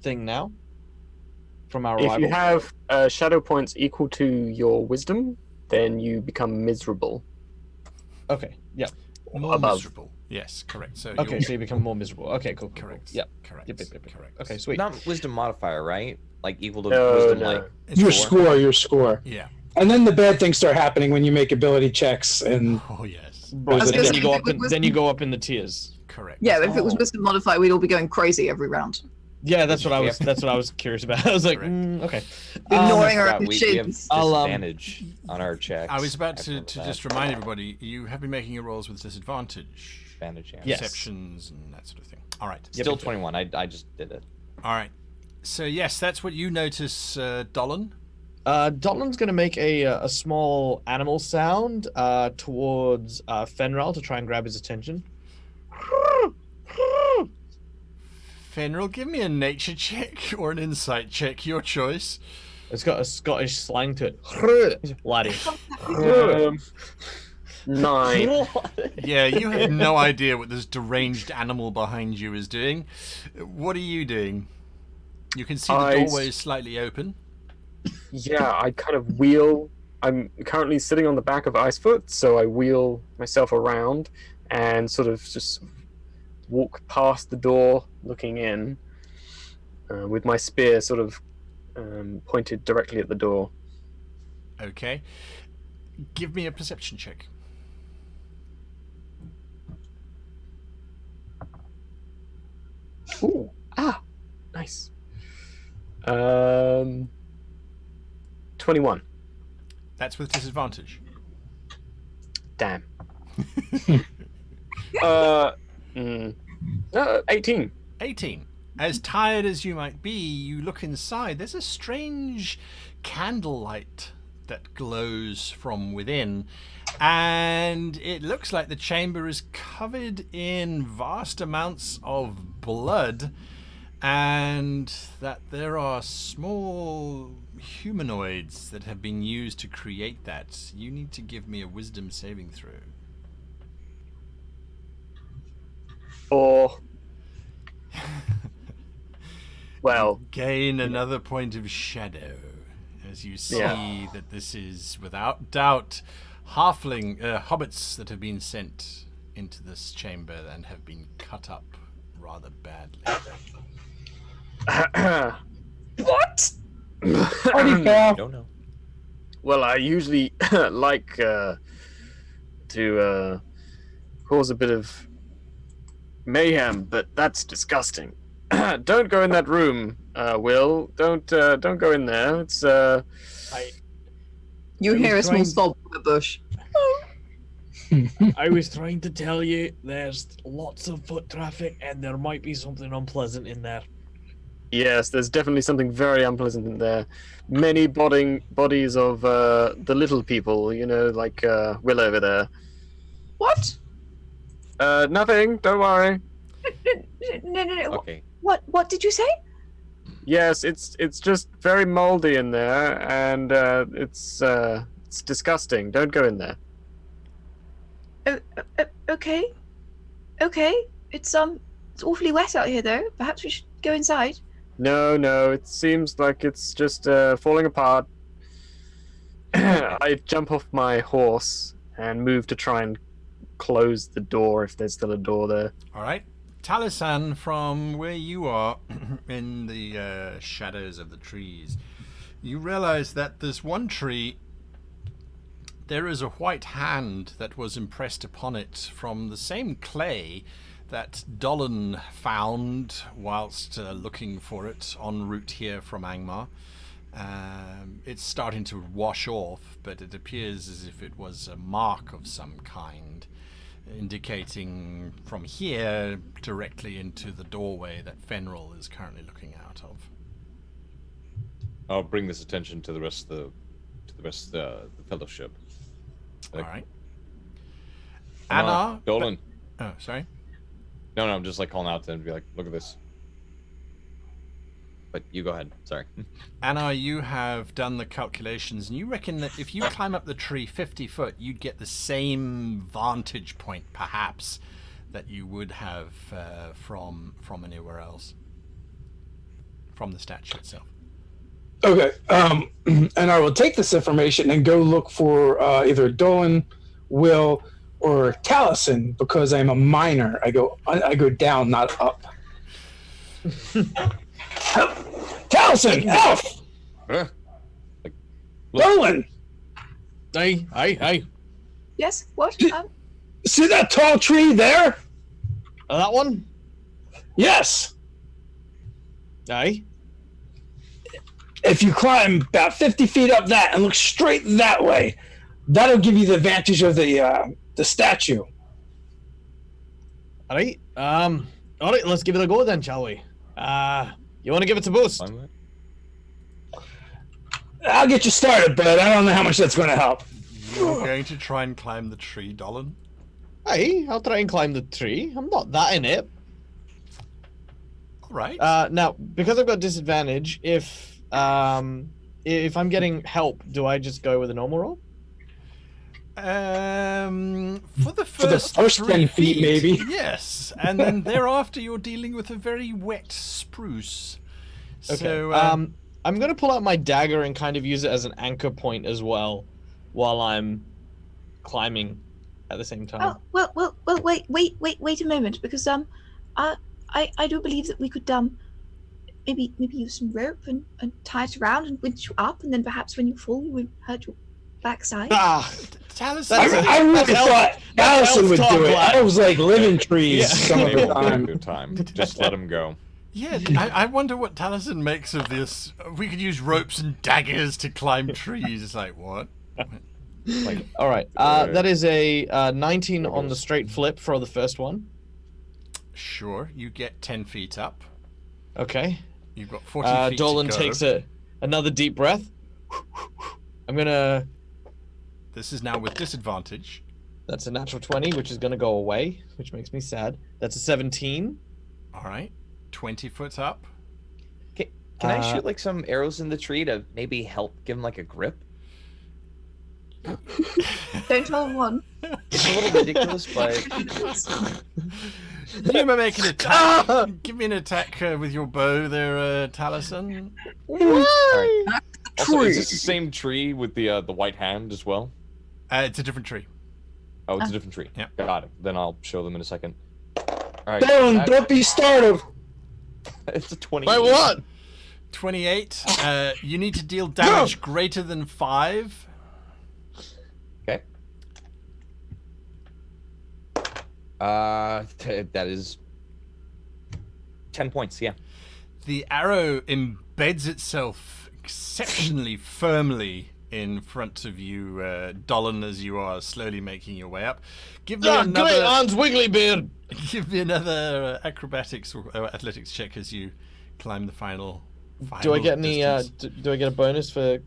thing now? From our If arrival? you have shadow points equal to your wisdom, then you become miserable. Okay, yeah. More above. miserable. Yes, correct. So Okay, you're so you become more miserable. Okay, cool. correct. Yep. Correct. Yep. Correct. Okay, sweet. Not wisdom modifier, right? Like equal to No, wisdom, no. like It's Your four. score. Yeah. And then the bad things start happening when you make ability checks. And Oh yes. Right, was but gonna then say, you go if up. it was Then you go up in the tiers. Correct. Yeah, if it was Oh. wisdom modifier, we'd all be going crazy every round. Yeah, that's what I was. Yep. That's what I was curious about. I was like, Correct. Okay. Ignoring our forgot own we have shins. I'll, disadvantage on our checks. I was about I to remember that. just remind everybody, you have been making your rolls with disadvantage. Advantage, yeah. Yes. Perceptions and that sort of thing. All right. Still 21. I just did it. All right. So yes, that's what you notice, Dolan. Dotland's going to make a small animal sound towards Fenrir to try and grab his attention. Fenrir, give me a nature check or an insight check, your choice. It's got a Scottish slang to it. Laddie. 9. Yeah, you have no idea what this deranged animal behind you is doing. What are you doing? You can see the I- doorway is slightly open. Yeah, I kind of wheel. I'm currently sitting on the back of Icefoot, so I wheel myself around and sort of just walk past the door, looking in, with my spear sort of pointed directly at the door. Okay. Give me a perception check. Ooh, nice. 21. That's with disadvantage. Damn. 18. 18. As tired as you might be, you look inside. There's a strange candlelight that glows from within, and it looks like the chamber is covered in vast amounts of blood, and that there are small humanoids that have been used to create that. You need to give me a wisdom saving throw. Or... well... Gain another point of shadow as you see Yeah. that this is, without doubt, halfling hobbits that have been sent into this chamber and have been cut up rather badly. What? Party foul. Don't know. Well, I usually like to cause a bit of mayhem, but that's disgusting. Don't go in that room, Will. Don't go in there. It's You I hear a was small trying- sob from the bush. I was trying to tell you, there's lots of foot traffic, and there might be something unpleasant in there. yes, there's definitely something very unpleasant in there. Many bodies of the little people, you know, like Will over there. What? Nothing. Don't worry. No. Okay. What did you say? Yes, it's just very moldy in there, and it's disgusting. Don't go in there. Okay. It's awfully wet out here though. Perhaps we should go inside. No, it seems like it's just falling apart. I jump off my horse and move to try and close the door if there's still a door there. All right. Talisan, from where you are in the shadows of the trees, you realize that there's one tree. There is a white hand that was impressed upon it from the same clay that Dolan found whilst looking for it en route here from Angmar. It's starting to wash off, but it appears as if it was a mark of some kind, indicating from here directly into the doorway that Fenrir is currently looking out of. I'll bring this attention to the rest of the fellowship. All right. Come on, Anna. Dolan. Oh, sorry. No, I'm just like calling out to them and be like, look at this. But you go ahead. Sorry. Anna, you have done the calculations, and you reckon that if you climb up the tree 50 foot, you'd get the same vantage point, perhaps, that you would have from anywhere else, from the statue itself. Okay, and I will take this information and go look for either Dolan, Will, or Taliesin, because I'm a minor. I go down, not up. Taliesin, Elf, Huh? Dolan, Aye. Yes. What? see that tall tree there? That one? Yes. Aye. If you climb about 50 feet up that and look straight that way, that'll give you the advantage of the statue. Alright. Alright, let's give it a go then, shall we? You want to give it a boost? Climb that? I'll get you started, but I don't know how much that's going to help. You're going to try and climb the tree, Dolan? Aye, I'll try and climb the tree. I'm not that inept. All right. Now, because I've got disadvantage, if I'm getting help, do I just go with a normal roll? For the For the first, first 3 10 feet, maybe. Yes, and then thereafter you're dealing with a very wet spruce. Okay. So, I'm gonna pull out my dagger and kind of use it as an anchor point as well, while I'm climbing at the same time. Oh, well, wait a moment, because I do believe that we could maybe use some rope and tie it around and winch you up, and then perhaps when you fall you won't hurt your backside. Ah, Taliesin, I really That's thought that's Allison would elf do it. talk, I was like living trees Yeah. some of They the won't time. take their time. Just let them go. yeah, I wonder what Taliesin makes of this. We could use ropes and daggers to climb trees. It's like, what? Like, All right. That is a 19 on the straight flip for the first one. Sure, you get 10 feet up. Okay. You've got 40 feet Dolan to go. takes another deep breath. I'm gonna. This is now with disadvantage. That's a natural 20, which is gonna go away, which makes me sad. That's a 17. All right, 20 foot up. can I shoot like some arrows in the tree to maybe help give him like a grip? Don't roll one. It's a little ridiculous, but You may make an attack. Give me an attack with your bow there, Taliesin. Alright. Also, Tree. is this the same tree with the white hand as well? It's a different tree. Oh, it's a different tree. Yeah. Got it. Then I'll show them in a second. Alright. Dolan, don't be startled. It's a 20. By what? 28. You need to deal damage greater than 5. Okay. That is 10 points, yeah. The arrow embeds itself exceptionally firmly in front of you, Dolan, as you are slowly making your way up. Give me Great, another. Hans Wiggly Beard. Give me another acrobatics or athletics check as you climb the final. Do I get any? distance. Do I get a bonus for?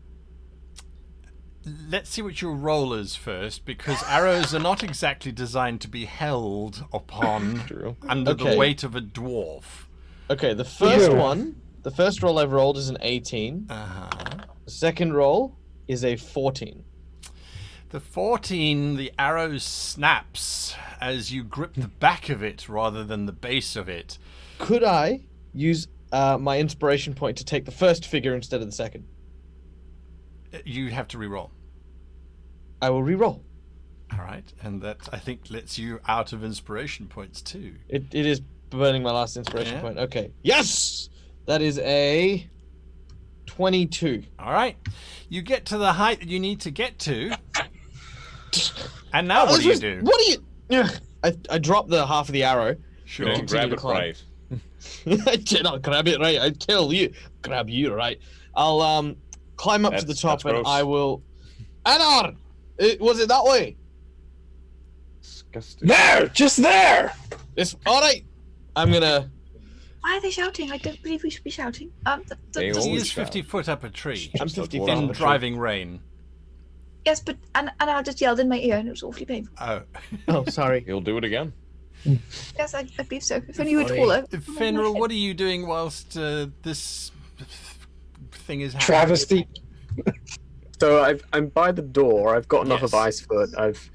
Let's see what your roll is first, because arrows are not exactly designed to be held upon True. under the Okay. weight of a dwarf. Okay, the first Yeah. one, the first roll I've rolled is an 18. The second roll is a 14. The 14, the arrow snaps as you grip the back of it rather than the base of it. Could I use my inspiration point to take the first figure instead of the second? You have to re-roll. I will re-roll. All right, and that, I think, lets you out of inspiration points too. It is burning my last inspiration Yeah. point. Okay. Yes! That is a 22. All right, you get to the height that you need to get to, and now what do you do? What do you... Ugh. I dropped the half of the arrow. Sure. Don't Continue grab to it climb. right. I did not grab it right. I tell you, grab you right. I'll climb up to the That's- top that's and gross. I will. Anar, was it that way? Disgusting. There, just there. It's all right. I'm gonna. Why are they shouting? I don't believe we should be shouting. They He always is 50 foot up a tree I'm 50 Well, feet. in sure. driving rain. Yes, but and I just yelled in my ear and it was awfully painful. Oh, Oh, sorry. He'll do it again. Yes, I believe so. If only you were Sorry. taller. Fenrir, what are you doing whilst this thing is happening? Travesty. So I'm by the door. I've got enough Yes. of Icefoot. I've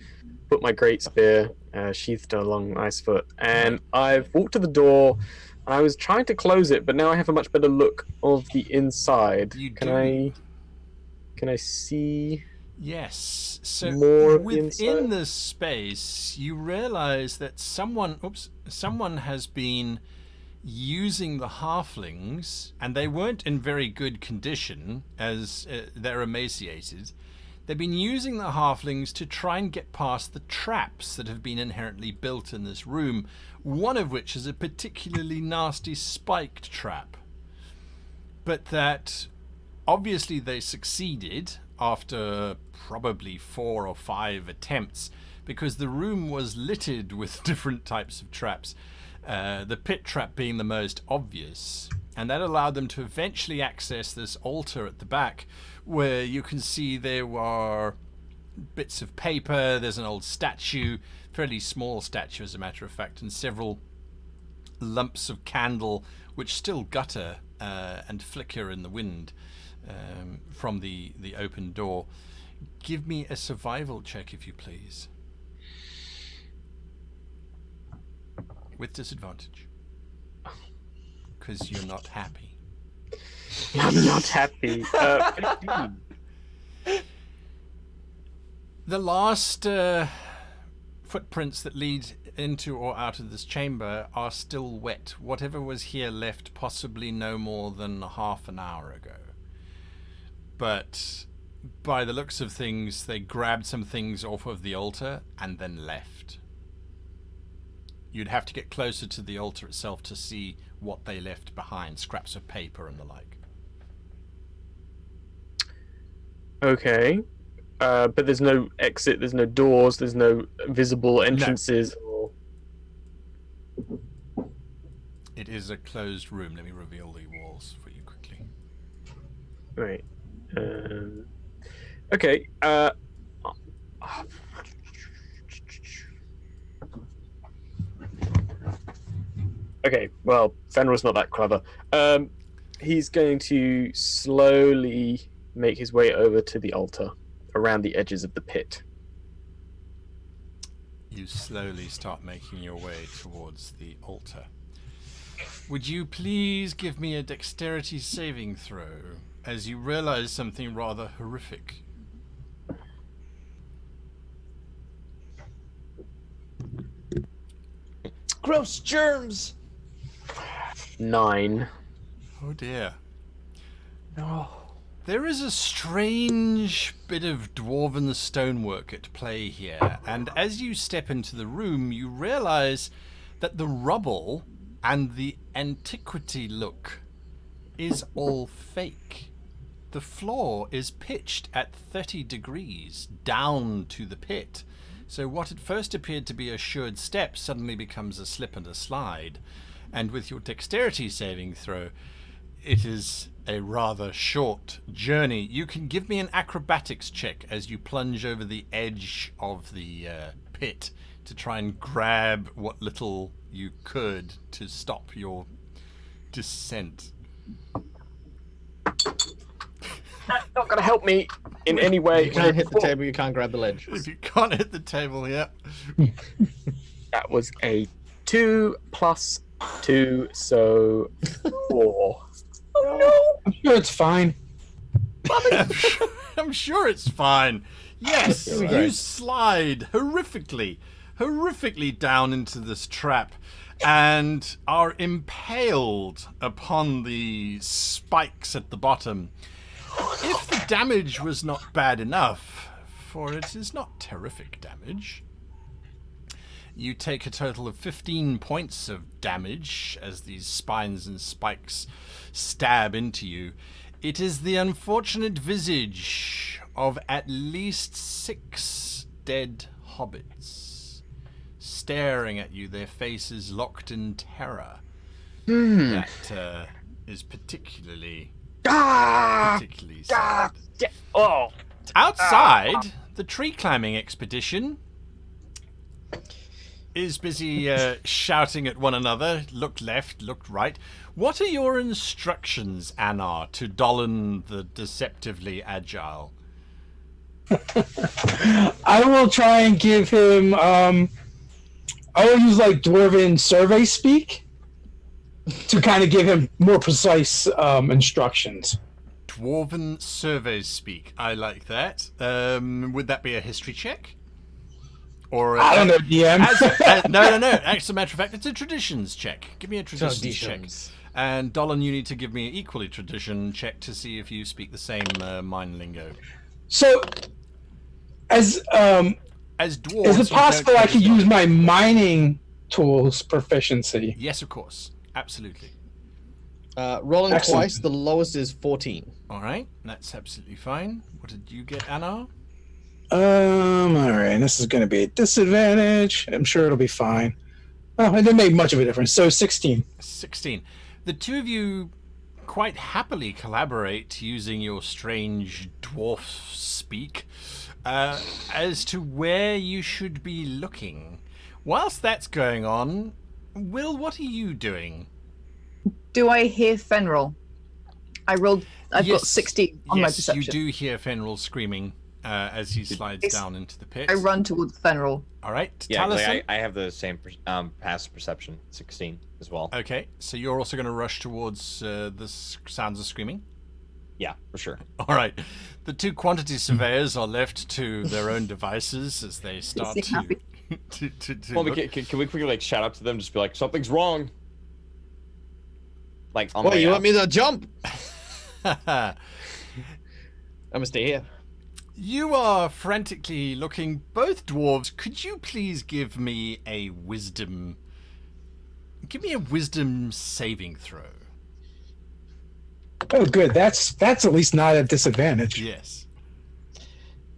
put my great spear sheathed along Icefoot, and I've walked to the door. I was trying to close it, but now I have a much better look of the inside. You Can do. I see? Yes. So More of the within inside? the space, you realize that someone has been using the halflings, and they weren't in very good condition as they're emaciated. They've been using the halflings to try and get past the traps that have been inherently built in this room, one of which is a particularly nasty spiked trap. But that obviously they succeeded after probably 4 or 5 attempts, because the room was littered with different types of traps, the pit trap being the most obvious, and that allowed them to eventually access this altar at the back, where you can see there were bits of paper, there's an old statue, fairly small statue as a matter of fact, and several lumps of candle which still gutter and flicker in the wind from the open door. Give me a survival check, if you please. With disadvantage. Because you're not happy. I'm not happy. 15. The last footprints that lead into or out of this chamber are still wet. Whatever was here left possibly no more than half an hour ago. But by the looks of things, they grabbed some things off of the altar and then left. You'd have to get closer to the altar itself to see what they left behind, scraps of paper and the like. Okay. but there's no exit, there's no doors, there's no visible entrances. Or... It is a closed room. Let me reveal the walls for you quickly. Right. Okay. Okay. Well, Fenrir's not that clever. He's going to slowly make his way over to the altar, around the edges of the pit. You slowly start making your way towards the altar. Would you please give me a dexterity saving throw as you realize something rather horrific? Gross germs. 9. Oh dear. No. There is a strange bit of dwarven stonework at play here, and as you step into the room, you realize that the rubble and the antiquity look is all fake. The floor is pitched at 30 degrees down to the pit, so what at first appeared to be assured steps suddenly becomes a slip and a slide, and with your dexterity saving throw, it is a rather short journey. You can give me an acrobatics check as you plunge over the edge of the pit to try and grab what little you could to stop your descent. That's not going to help me in any way. You can't hit the table, you can't grab the ledge. If you can't hit the table, yep. That was a 2 plus 2, so 4. I'm sure it's fine. I'm sure it's fine. Yes, Right. you slide horrifically down into this trap and are impaled upon the spikes at the bottom. If the damage was not bad enough, for it is not terrific damage, you take a total of 15 points of damage as these spines and spikes stab into you. It is the unfortunate visage of at least 6 dead hobbits staring at you, their faces locked in terror. That is particularly sad. Oh, Outside, the tree climbing expedition is busy shouting at one another. Look left, look right. What are your instructions, Anna, to Dolan the deceptively agile? I will try and give him. I will use like dwarven survey speak to kind of give him more precise instructions. Dwarven survey speak. I like that. Would that be a history check? Or I don't know, DM. No. As a matter of fact, it's a traditions check. Give me a traditions check. And Dolan, you need to give me an equally tradition check to see if you speak the same mine lingo. So, as dwarves, is it you possible don't I could use my mining tools proficiency? Yes, of course. Absolutely. Rolling Excellent. twice, the lowest is 14. All right, that's absolutely fine. What did you get, Anna? All right. This is going to be a disadvantage. I'm sure it'll be fine. Oh, it didn't make much of a difference. So 16. 16. The two of you quite happily collaborate using your strange dwarf speak as to where you should be looking. Whilst that's going on, Will, what are you doing? Do I hear Fenrir? I've got Yes, 16 on my yes, perception. you do hear Fenrir screaming as he slides down into the pit. I run towards Fenrir. All right, Yeah, Taliesin? I have the same passive perception, 16 as well. Okay, so you're also going to rush towards the sounds of screaming? Yeah, for sure. All right. The two quantity surveyors are left to their own devices as they start seem happy. to Well, look. can we quickly like shout out to them, just be like, something's wrong? Like on What, the way you out. want me to jump? I'm gonna stay here. You are frantically looking. Both dwarves, could you please give me a wisdom... Give me a wisdom saving throw. Oh, good. That's at least not a disadvantage. Yes.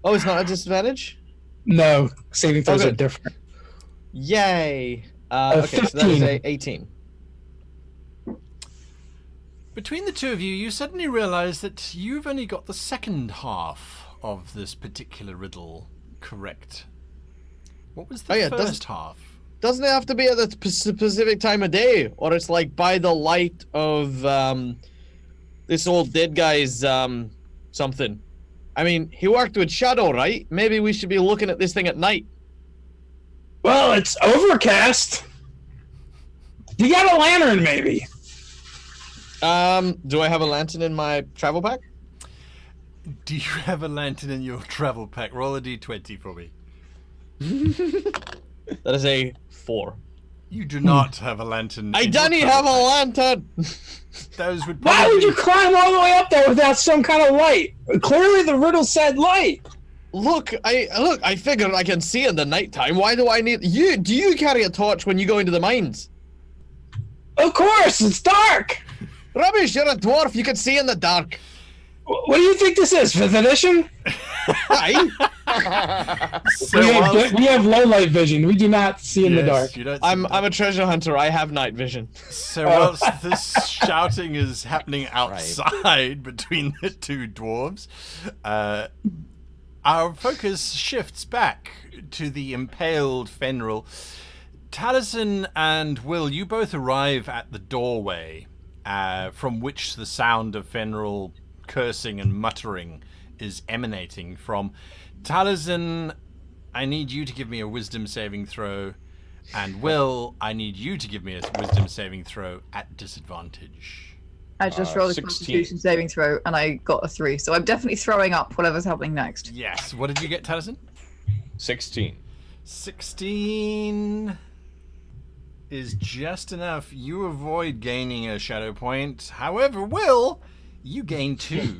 Oh, it's not a disadvantage? No, saving throws Okay. are different. Yay. Okay, so that is 15. 18. Between the two of you, you suddenly realize that you've only got the second half of this particular riddle correct. What was the Oh, yeah, first half? Doesn't it have to be at the specific time of day? Or it's like by the light of this old dead guy's something? I mean, he worked with Shadow, right? Maybe we should be looking at this thing at night. Well, it's overcast. You got a lantern, maybe? Do I have a lantern in my travel pack? Do you have a lantern in your travel pack? Roll a d20 for me. That is a 4. You do not have a lantern. I in your don't travel have a pack. lantern! Those would Why would you probably... climb all the way up there without some kind of light? Clearly, the riddle said light. Look, I figured I can see in the nighttime. Why do I need you? Do you carry a torch when you go into the mines? Of course, it's dark. Rubbish, you're a dwarf, you can see in the dark. What do you think this is, 5th edition? Aye. So We have low light vision. We do not see in the dark. You don't see I'm the a treasure hunter, I have night vision. So whilst this shouting is happening outside between the two dwarves, our focus shifts back to the impaled Fenrir. Taliesin and Will, you both arrive at the doorway from which the sound of Fenrir cursing and muttering is emanating from. Taliesin, I need you to give me a wisdom saving throw. And Will, I need you to give me a wisdom saving throw at disadvantage. I just rolled a 16. Constitution saving throw and I got a 3, so I'm definitely throwing up whatever's happening next. Yes. What did you get, Taliesin? 16. 16 is just enough. You avoid gaining a shadow point. However, Will, you gain 2.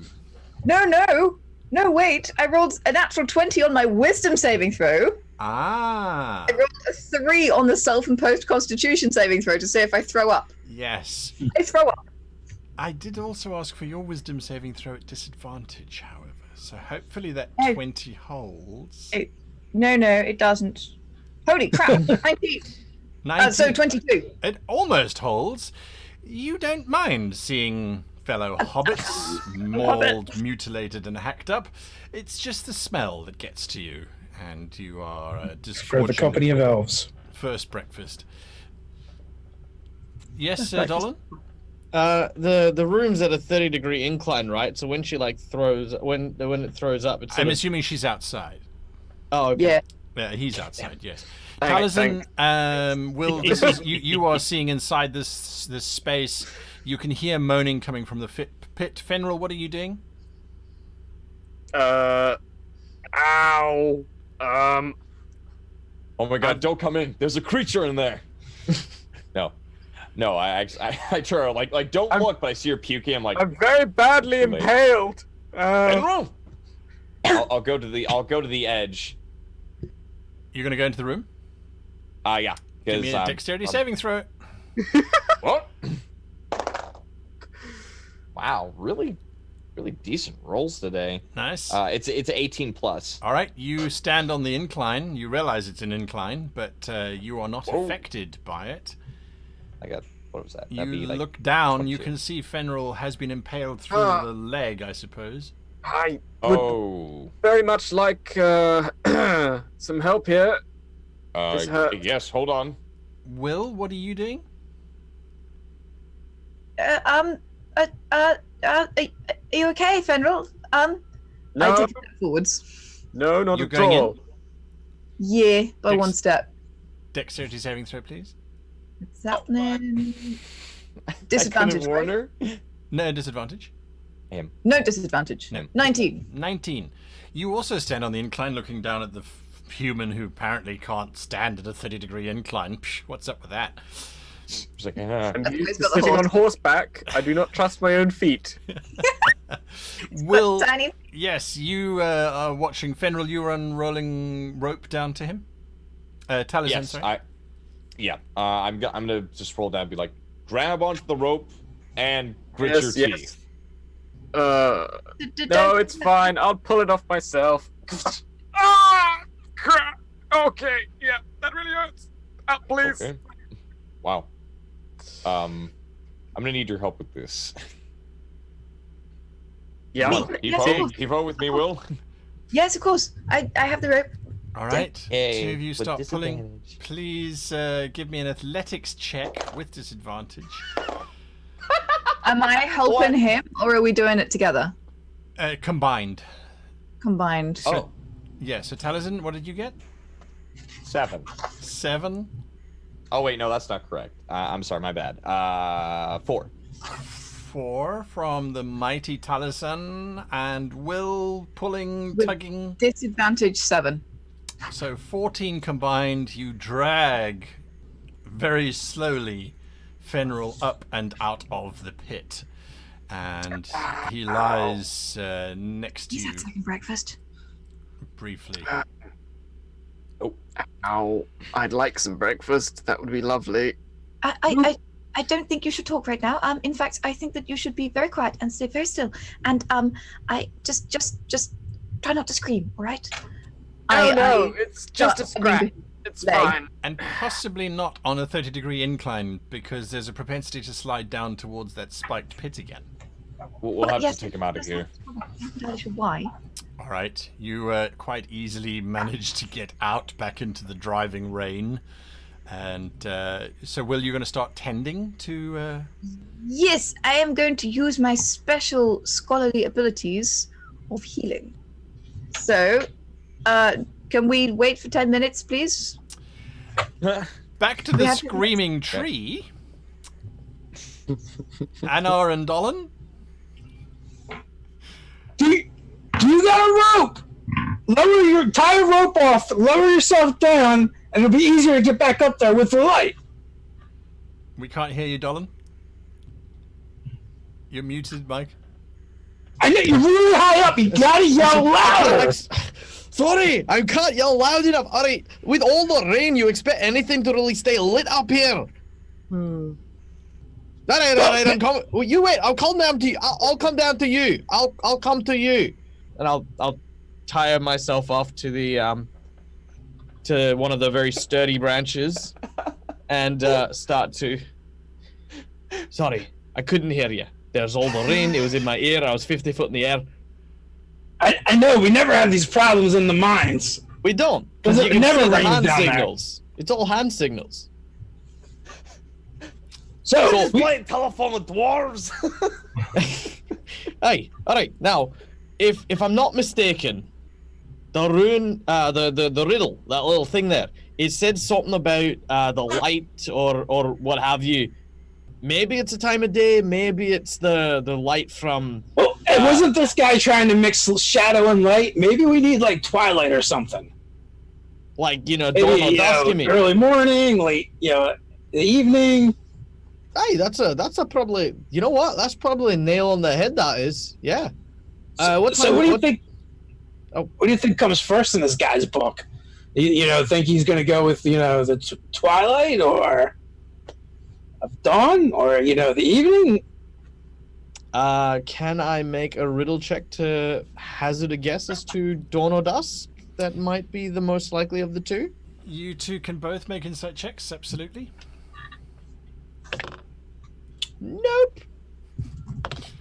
No, wait. I rolled a natural 20 on my wisdom saving throw. Ah. I rolled a 3 on the self-imposed Constitution saving throw to see if I throw up. Yes. I throw up. I did also ask for your wisdom saving throw at disadvantage, however. So hopefully that Oh. 20 holds. No, it doesn't. Holy crap. 19. 19. So 22. It almost holds. You don't mind seeing fellow hobbits mauled, mutilated, and hacked up. It's just the smell that gets to you, and you are For the company of elves. first breakfast. Yes, Breakfast. Dolan? The room's at a 30-degree incline, right? So when she like throws, when it throws up, it's. I'm assuming she's outside. Oh, okay. Yeah. Yeah, he's outside. Yes. Thanks, Taliesin, Will, this is you are seeing inside this space. You can hear moaning coming from the pit. Fenrir, what are you doing? Ow. Oh my god, don't come in. There's a creature in there. No, I turn like don't look, but I see her puking. I'm like, I'm very badly Too late. impaled. Fenrir! I'll go to the edge. You're gonna go into the room. Yeah. Give me a dexterity saving throw. What? Wow, really decent rolls today. Nice. It's 18 plus. All right, you stand on the incline. You realize it's an incline, but you are not Whoa. affected by it. I got what was that? You That'd be like look down. You 22. can see Fenrir has been impaled through the leg, I suppose. I would Oh. very much like some help here. This hurt. Yes. Hold on. Will, what are you doing? Are you okay, Fenrir? I No, did step forwards. no, not You're at going all. Yeah, by Dex- one step. Dexterity saving throw, please. What's happening? I Disadvantage, couldn't warn right? her. No disadvantage. No disadvantage. No. 19. 19. You also stand on the incline looking down at the human who apparently can't stand at a 30-degree incline. Psh, what's up with that? She's like, I'm That's used to got the sitting on horse. horseback. I do not trust my own feet. Will, Tiny. yes, you are watching Fenrir. You are unrolling rope down to him. Taliesin, yes. sorry. I'm gonna just roll down and be like, grab onto the rope and grit your teeth. No, it's fine. I'll pull it off myself. Ah! Crap! Okay, yeah, that really hurts. Please. Okay. Wow. I'm gonna need your help with this. Yeah. Me? Yes, of course. Keep on with me, Will. Yes, of course. I have the rope. All right, Hey, two of you with start pulling. disadvantage. Please give me an athletics check with disadvantage. Am I helping him, or are we doing it together? Combined. Combined. Oh, Yeah, so Taliesin, what did you get? 7. 7. Oh wait, no, that's not correct. I'm sorry, my bad. 4. 4 from the mighty Taliesin, and Will pulling, With- tugging. Disadvantage 7. So 14 combined, you drag very slowly Fenrir up and out of the pit. And he lies next to He's you had second breakfast. briefly. Ow. I'd like some breakfast. That would be lovely. I don't think you should talk right now. In fact, I think that you should be very quiet and stay very still. And I just try not to scream. All right? It's just a scratch. It's leg. fine. And possibly not on a 30-degree incline, because there's a propensity to slide down towards that spiked pit again. We'll have yes, to take him out of that's here. not entirely sure why. All right, you quite easily managed to get out back into the driving rain. And so, Will, you're going to start tending to... Yes, I am going to use my special scholarly abilities of healing. So, can we wait for 10 minutes, please? Back to We the have to- screaming tree. Anar and Dolan. Do you got a rope? Tie a rope off, lower yourself down, and it'll be easier to get back up there with the light. We can't hear you, Dolan. You're muted, Mike. I know you're really high up. You gotta yell louder. Sorry, I can't yell loud enough. All right, with all the rain, you expect anything to really stay lit up here? All right, I'm coming. Well, you wait. I'll come down to you. I'll come down to you. I'll come to you, and I'll tire myself off to the to one of the very sturdy branches, and start to. Sorry, I couldn't hear you. There's all the rain. It was in my ear. I was 50 foot in the air. I know we never have these problems in the mines. We don't. Because You it can never see the rains hand down there. signals. It's all hand signals. So Playing telephone with dwarves. Hey, all right. Now, if I'm not mistaken, the rune, the riddle, that little thing there, it said something about the light or what have you. Maybe it's a time of day. Maybe it's the light from. well, wasn't this guy trying to mix shadow and light? Maybe we need like twilight or something. Like, dawn or Maybe, dusk, you mean? early morning, late, the evening. Hey, that's a probably. You know what? That's probably a nail on the head. That is. Yeah. What So time? what do you think? Oh. What do you think comes first in this guy's book? Think he's going to go with the twilight or of dawn or the evening? Can I make a riddle check to hazard a guess as to dawn or dusk? That might be the most likely of the two. You two can both make insight checks, absolutely. Nope.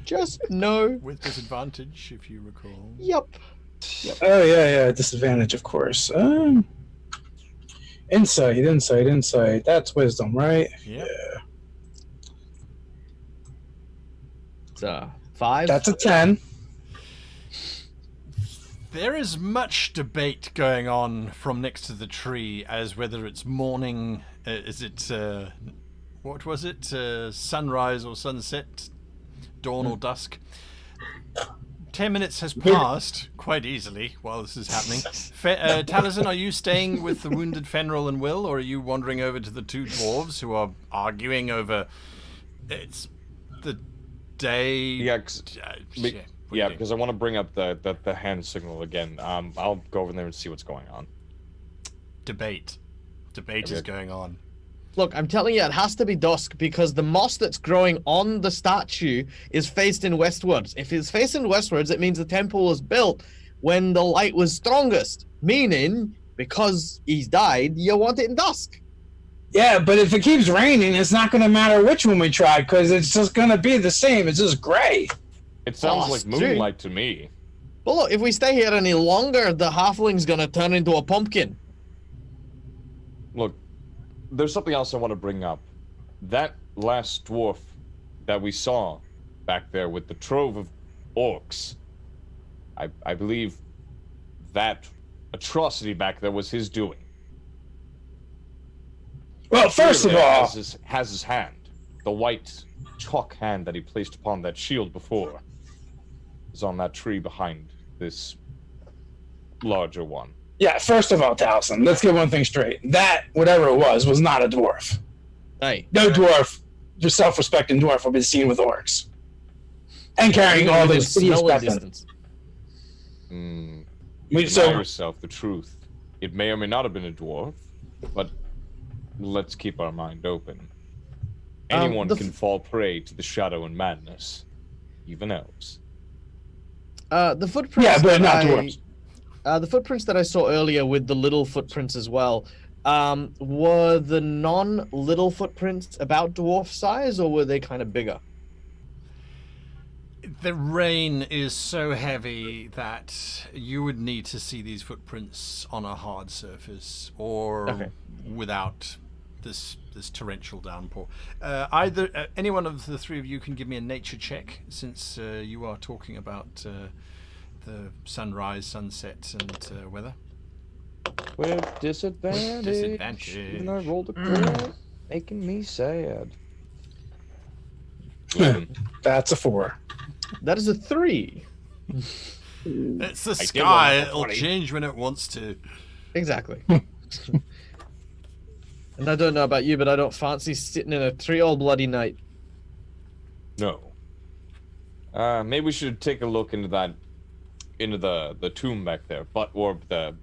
Just no. With disadvantage, if you recall. Yup. Oh yeah, disadvantage, of course. Insight. That's wisdom, right? Yeah. It's 5. That's a 10. There is much debate going on from next to the tree as whether it's morning, is it, what was it, sunrise or sunset, dawn or dusk. 10 minutes has passed quite easily while this is happening. Taliesin, are you staying with the wounded Fenrir and Will, or are you wandering over to the two dwarves who are arguing over it's the day? Yeah, shit, what yeah, do you think? because I want to bring up the hand signal again. I'll go over there and see what's going on. Debate is Okay. going on. Look, I'm telling you, it has to be dusk because the moss that's growing on the statue is facing westwards. If it's facing westwards, it means the temple was built when the light was strongest. Meaning, because he's died, you want it in dusk. Yeah, but if it keeps raining, it's not going to matter which one we try because it's just going to be the same. It's just gray. It sounds Oh, like true. moonlight to me. But look, if we stay here any longer, the halfling's gonna turn into a pumpkin. Look, there's something else I want to bring up. That last dwarf that we saw back there with the trove of orcs, I believe that atrocity back there was his doing. Well, first of Clearly all, has his hand. The white chalk hand that he placed upon that shield before is on that tree behind this larger one. yeah, first of all, Towson, let's get one thing straight. That, whatever it was not a dwarf. Hey, No dwarf, your self-respecting dwarf, will be seen with orcs. And carrying all these hideous smelling weapons. distance. Deny So, yourself the truth. It may or may not have been a dwarf, but let's keep our mind open. Anyone the can fall prey to the shadow and madness, even elves. The footprints. yeah, but that not I- dwarves. The footprints that I saw earlier with the little footprints as well. Were the non-little footprints about dwarf size, or were they kind of bigger? The rain is so heavy that you would need to see these footprints on a hard surface or Okay. without this torrential downpour. Either any one of the three of you can give me a nature check, since you are talking about the sunrise, sunset, and weather. With disadvantage. Disadvantage. Even though I rolled a crit, making me sad. That's a 4. That is a 3. It's the did sky. roll a It'll 20. change when it wants to. Exactly. And I don't know about you, but I don't fancy sitting in a tree all bloody night. No. Maybe we should take a look into the tomb back there, or the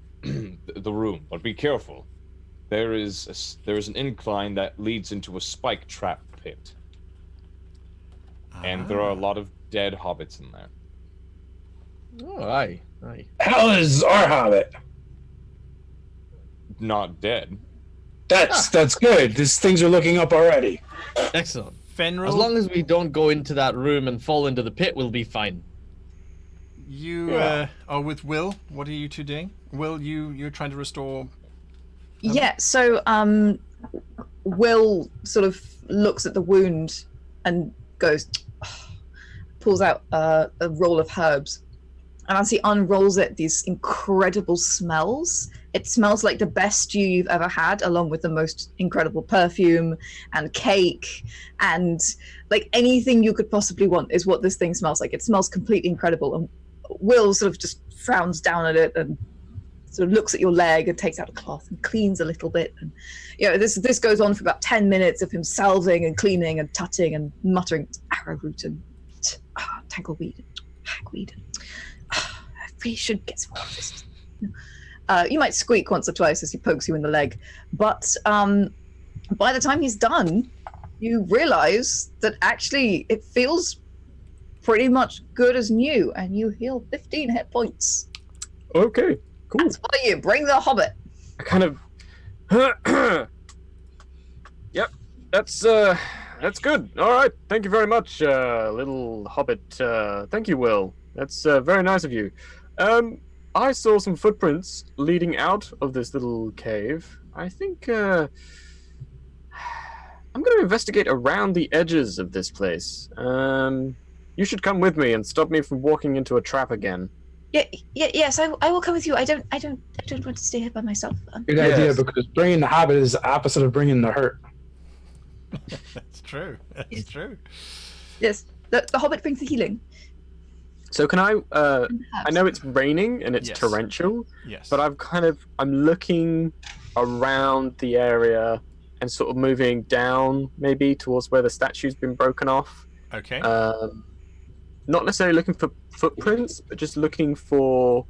the room. But be careful. There is an incline that leads into a spike trap pit, and there are a lot of dead hobbits in there. Oh, aye. How is our hobbit? Not dead. That's good. These things are looking up already. Excellent. Fenrir, As long as we don't go into that room and fall into the pit, we'll be fine. you are with Will. What are you two doing? Will, you're trying to restore. Yeah, so Will sort of looks at the wound and goes, pulls out a roll of herbs. And as he unrolls it, these incredible smells. It smells like the best stew you've ever had, along with the most incredible perfume and cake and like anything you could possibly want is what this thing smells like. It smells completely incredible. And Will sort of just frowns down at it and sort of looks at your leg and takes out a cloth and cleans a little bit. And this goes on for about 10 minutes of him salving and cleaning and tutting and muttering arrowroot and tangleweed and hagweed. I really should get some more of this. You might squeak once or twice as he pokes you in the leg, but by the time he's done, you realize that actually it feels pretty much good as new, and you heal 15 hit points. Okay, cool. That's why you bring the hobbit. I kind of. Yep, that's good. All right, thank you very much, little hobbit. Thank you, Will. That's very nice of you. I saw some footprints leading out of this little cave. I think I'm going to investigate around the edges of this place. You should come with me and stop me from walking into a trap again. Yes, I will come with you. I don't want to stay here by myself. Good Yes. idea, because bringing the hobbit is the opposite of bringing the hurt. That's true. That's true. Yes, the hobbit brings the healing. So can I? I Herbs. know it's raining and it's Yes. torrential, Yes. but I'm looking around the area and sort of moving down maybe towards where the statue's been broken off. Okay. Not necessarily looking for footprints, but just looking for,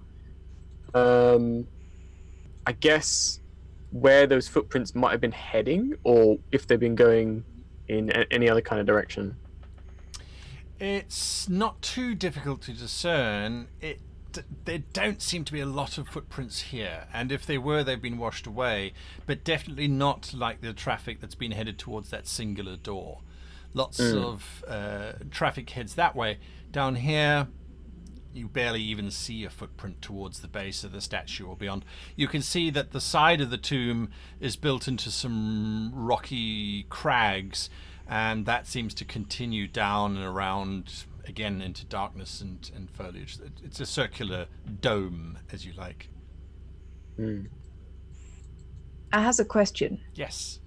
I guess, where those footprints might have been heading, or if they've been going in any other kind of direction. It's not too difficult to discern. It there don't seem to be a lot of footprints here, and if they were, they've been washed away, but definitely not like the traffic that's been headed towards that singular door. Lots of traffic heads that way. Down here, you barely even see a footprint towards the base of the statue or beyond. You can see that the side of the tomb is built into some rocky crags, and that seems to continue down and around again into darkness and foliage. It's a circular dome, as you like. I has a question. Yes.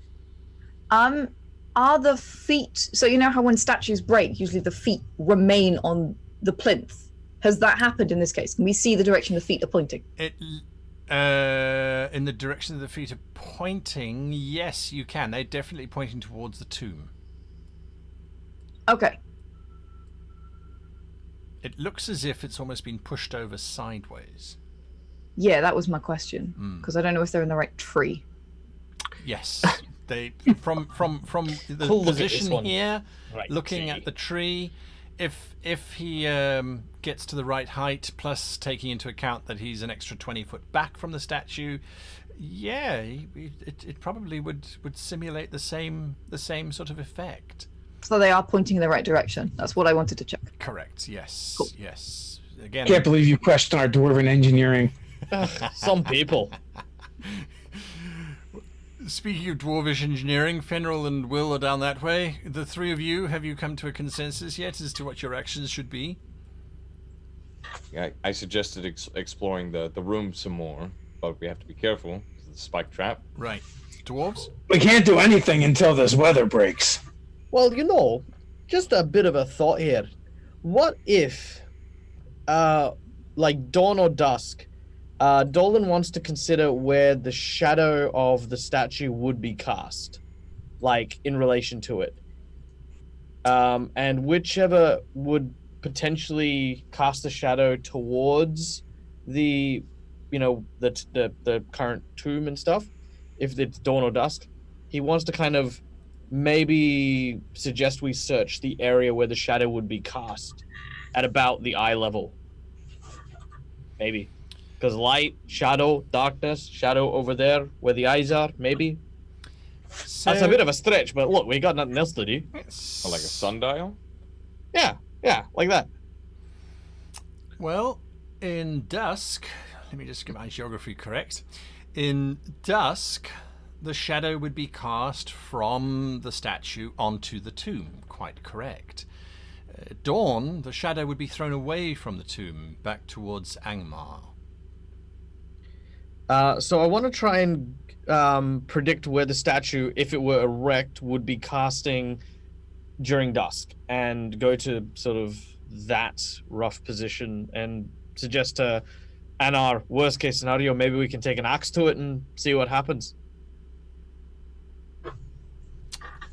Are the feet, so you know how when statues break, usually the feet remain on the plinth? Has that happened in this case? Can we see the direction the feet are pointing? In the direction the feet are pointing, yes, you can. They're definitely pointing towards the tomb. Okay. It looks as if it's almost been pushed over sideways. Yeah, that was my question, because I don't know if they're in the right tree. Yes. They from the Cool, look at this position one. here, Right, looking see. at the tree, if he gets to the right height, plus taking into account that he's an extra 20 foot back from the statue, yeah, it probably would simulate the same sort of effect. So they are pointing in the right direction. That's what I wanted to check. Correct. Yes. Cool. Yes. Again. Can't believe you question our dwarven engineering. Some people. Speaking of dwarvish engineering, Fenrir and Will are down that way. The three of you, have you come to a consensus yet as to what your actions should be? Yeah, I suggested exploring the room some more, but we have to be careful because of the spike trap. Right. Dwarves? We can't do anything until this weather breaks. Well, you know, just a bit of a thought here. What if, like dawn or dusk, Dolan wants to consider where the shadow of the statue would be cast, like in relation to it, and whichever would potentially cast a shadow towards the, you know, the current tomb and stuff. If it's dawn or dusk, he wants to kind of maybe suggest we search the area where the shadow would be cast at about the eye level. Maybe. Because light, shadow, darkness, shadow over there where the eyes are, maybe. So, That's a bit of a stretch, but look, we got nothing else to do. Or like a sundial? Yeah, like that. Well, in dusk, let me just get my geography correct. In dusk, the shadow would be cast from the statue onto the tomb. Quite correct. Dawn, the shadow would be thrown away from the tomb back towards Angmar. So I want to try and predict where the statue, if it were erect, would be casting during dusk, and go to sort of that rough position and suggest to Anar, worst case scenario, maybe we can take an axe to it and see what happens.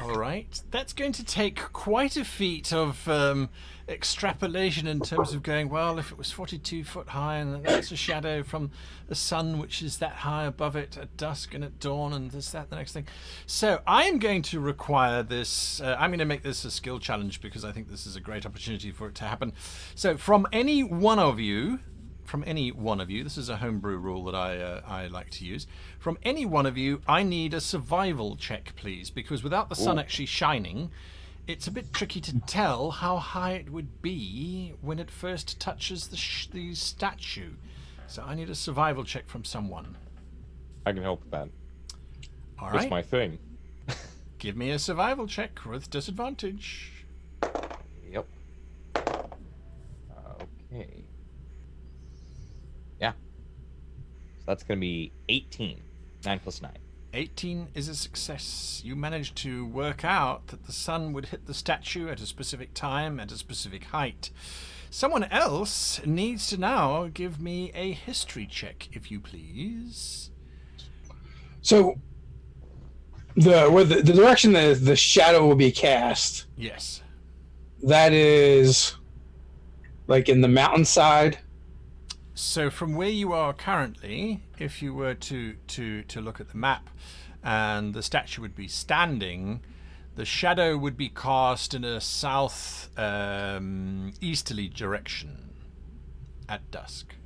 All right, that's going to take quite a feat of extrapolation in terms of going, well, if it was 42 foot high and that's a shadow from the sun, which is that high above it at dusk and at dawn and this, that, the next thing. So I'm going to require this, I'm going to make this a skill challenge because I think this is a great opportunity for it to happen. So from any one of you, this is a homebrew rule that I like to use. From any one of you, I need a survival check, please, because without the sun actually shining, it's a bit tricky to tell how high it would be when it first touches the statue. So I need a survival check from someone. I can help with that. All That's right, my thing. give me a survival check with disadvantage. Yep. Okay. Yeah. So that's going to be 18. 9 plus 9. 18 is a success. You managed to work out that the sun would hit the statue at a specific time, at a specific height. Someone else needs to now give me a history check, if you please. So, the direction that the shadow will be cast, Yes. that is like in the mountainside. So from where you are currently, if you were to look at the map and the statue would be standing, the shadow would be cast in a south easterly direction at dusk.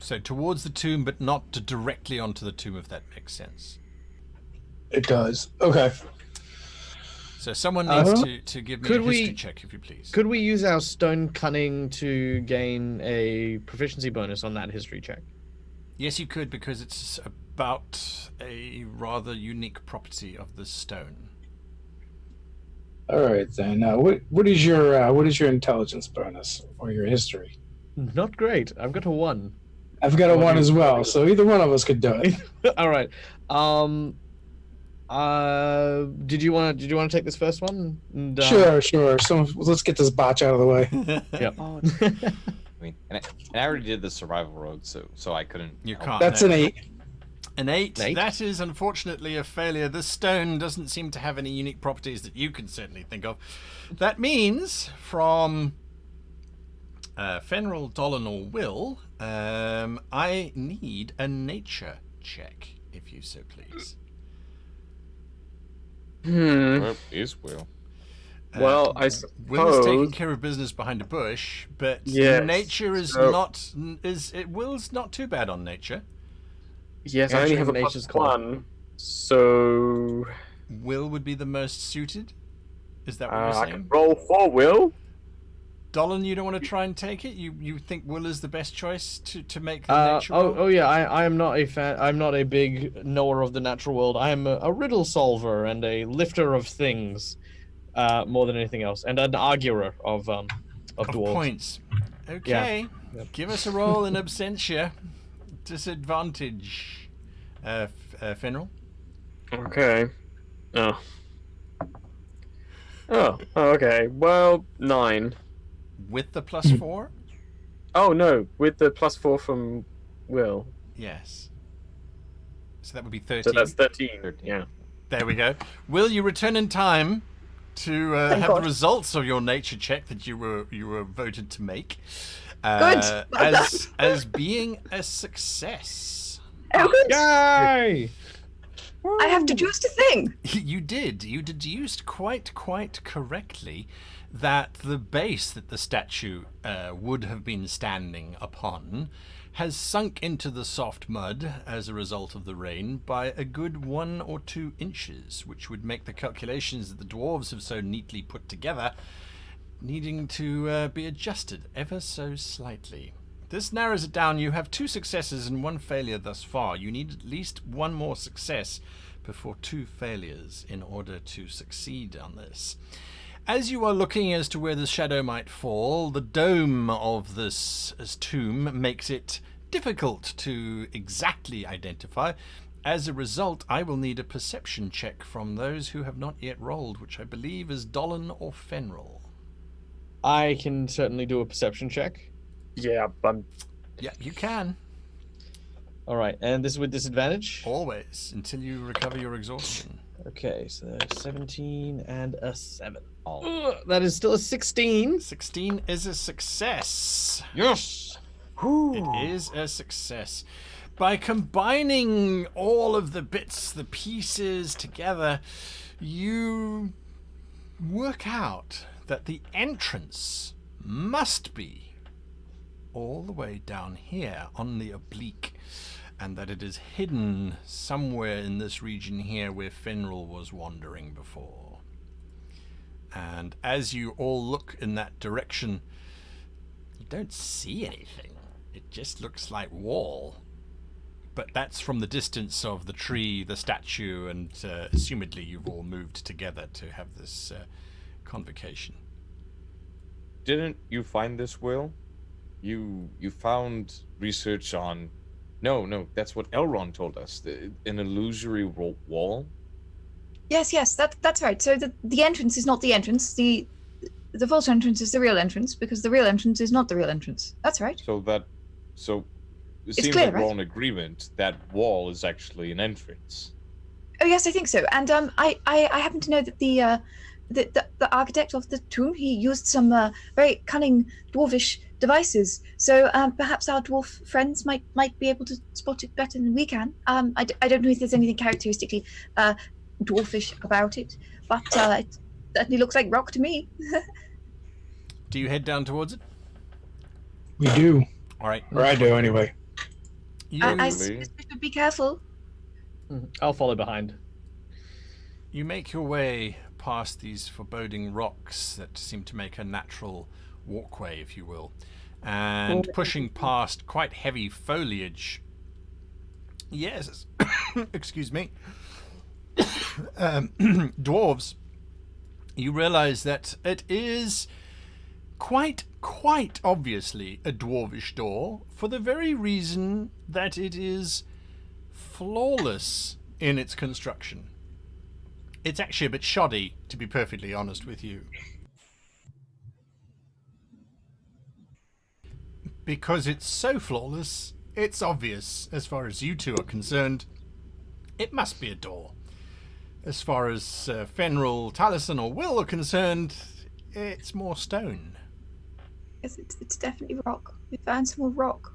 So towards the tomb, but not directly onto the tomb, if that makes sense. It does. Okay. So someone needs to give me a history check, if you please. Could we use our stone cunning to gain a proficiency bonus on that history check? Yes, you could, because it's about a rather unique property of the stone. All right then. What is your intelligence bonus or your history? Not great. I've got a 1. I've got a 1 as well, so either one of us could do it. All right. Did you want to take this first one? And, Sure. So let's get this botch out of the way. Yep. I mean, and I already did the survival road, so I couldn't. You help. can't. That's an 8. An 8. Eight? That is unfortunately a failure. This stone doesn't seem to have any unique properties that you can certainly think of. That means from Fenrir, Dolan, or Will, I need a nature check, if you so please. Where is Will? Well, I Will is taking suppose. care of business behind a bush, but Yes, nature is so- not. Will's not too bad on nature. Yes, Yeah, I only sure, have a nature's +1, so Will would be the most suited. Is that what you're I saying? can roll for Will. Dolan, you don't want to try and take it? You think Will is the best choice to make the nature roll? Oh yeah, I am not a fan. I'm not a big knower of the natural world. I am a riddle solver and a lifter of things, more than anything else, and an arguer of dwarves. Points. Okay. Yep. Give us a roll in absentia. Disadvantage. Fenrir. Okay. Oh. Okay. Well, 9. With the +4? Oh no, with the +4 from Will. Yes. So that would be 13. So that's 13. Yeah. There we go. Will, you return in time to have God. the results of your nature check that you were voted to make. Good. Well As being a success. Oh, good. Yay! I have deduced a thing. You did. You deduced quite correctly that the base that the statue would have been standing upon has sunk into the soft mud as a result of the rain by a good 1 or 2 inches, which would make the calculations that the dwarves have so neatly put together needing to be adjusted ever so slightly. This narrows it down. You have 2 successes and 1 failure thus far. You need at least 1 more success before 2 failures in order to succeed on this. As you are looking as to where the shadow might fall, the dome of this tomb makes it difficult to exactly identify. As a result, I will need a perception check from those who have not yet rolled, which I believe is Dolan or Fenrir. I can certainly do a perception check. Yeah, but Yeah, you can. All right, and this is with disadvantage. Always, until you recover your exhaustion. Okay, so 17 and a 7. That is still a 16. 16 is a success. Yes. It is a success. By combining all of the bits, the pieces together, you work out that the entrance must be all the way down here on the oblique, and that it is hidden somewhere in this region here where Fenrir was wandering before. And as you all look in that direction, you don't see anything. It just looks like wall. But that's from the distance of the tree, the statue, and assumedly you've all moved together to have this convocation. Didn't you find this, Will? You found research on... No, that's what Elrond told us. An illusory wall? Yes, that's right. So the entrance is not the entrance. The false entrance is the real entrance, because the real entrance is not the real entrance. That's right. So it It's seems clear, like we're right? all in agreement that wall is actually an entrance. Oh yes, I think so. And I happen to know that the architect of the tomb, he used some very cunning dwarvish devices. So perhaps our dwarf friends might be able to spot it better than we can. I don't know if there's anything characteristically dwarfish about it, but it certainly looks like rock to me. Do you head down towards it? We do. All right. Or I do, anyway. I Really? suggest we should be careful. I'll follow behind. You make your way past these foreboding rocks that seem to make a natural walkway, if you will, and pushing past quite heavy foliage. Yes, excuse me. Dwarves, you realize that it is quite obviously a dwarvish door for the very reason that it is flawless in its construction. It's actually a bit shoddy, to be perfectly honest with you. Because it's so flawless, it's obvious, as far as you two are concerned, it must be a door. As far as Fenrir, Taliesin, or Will are concerned, it's more stone. Yes, it's definitely rock. We found some more rock.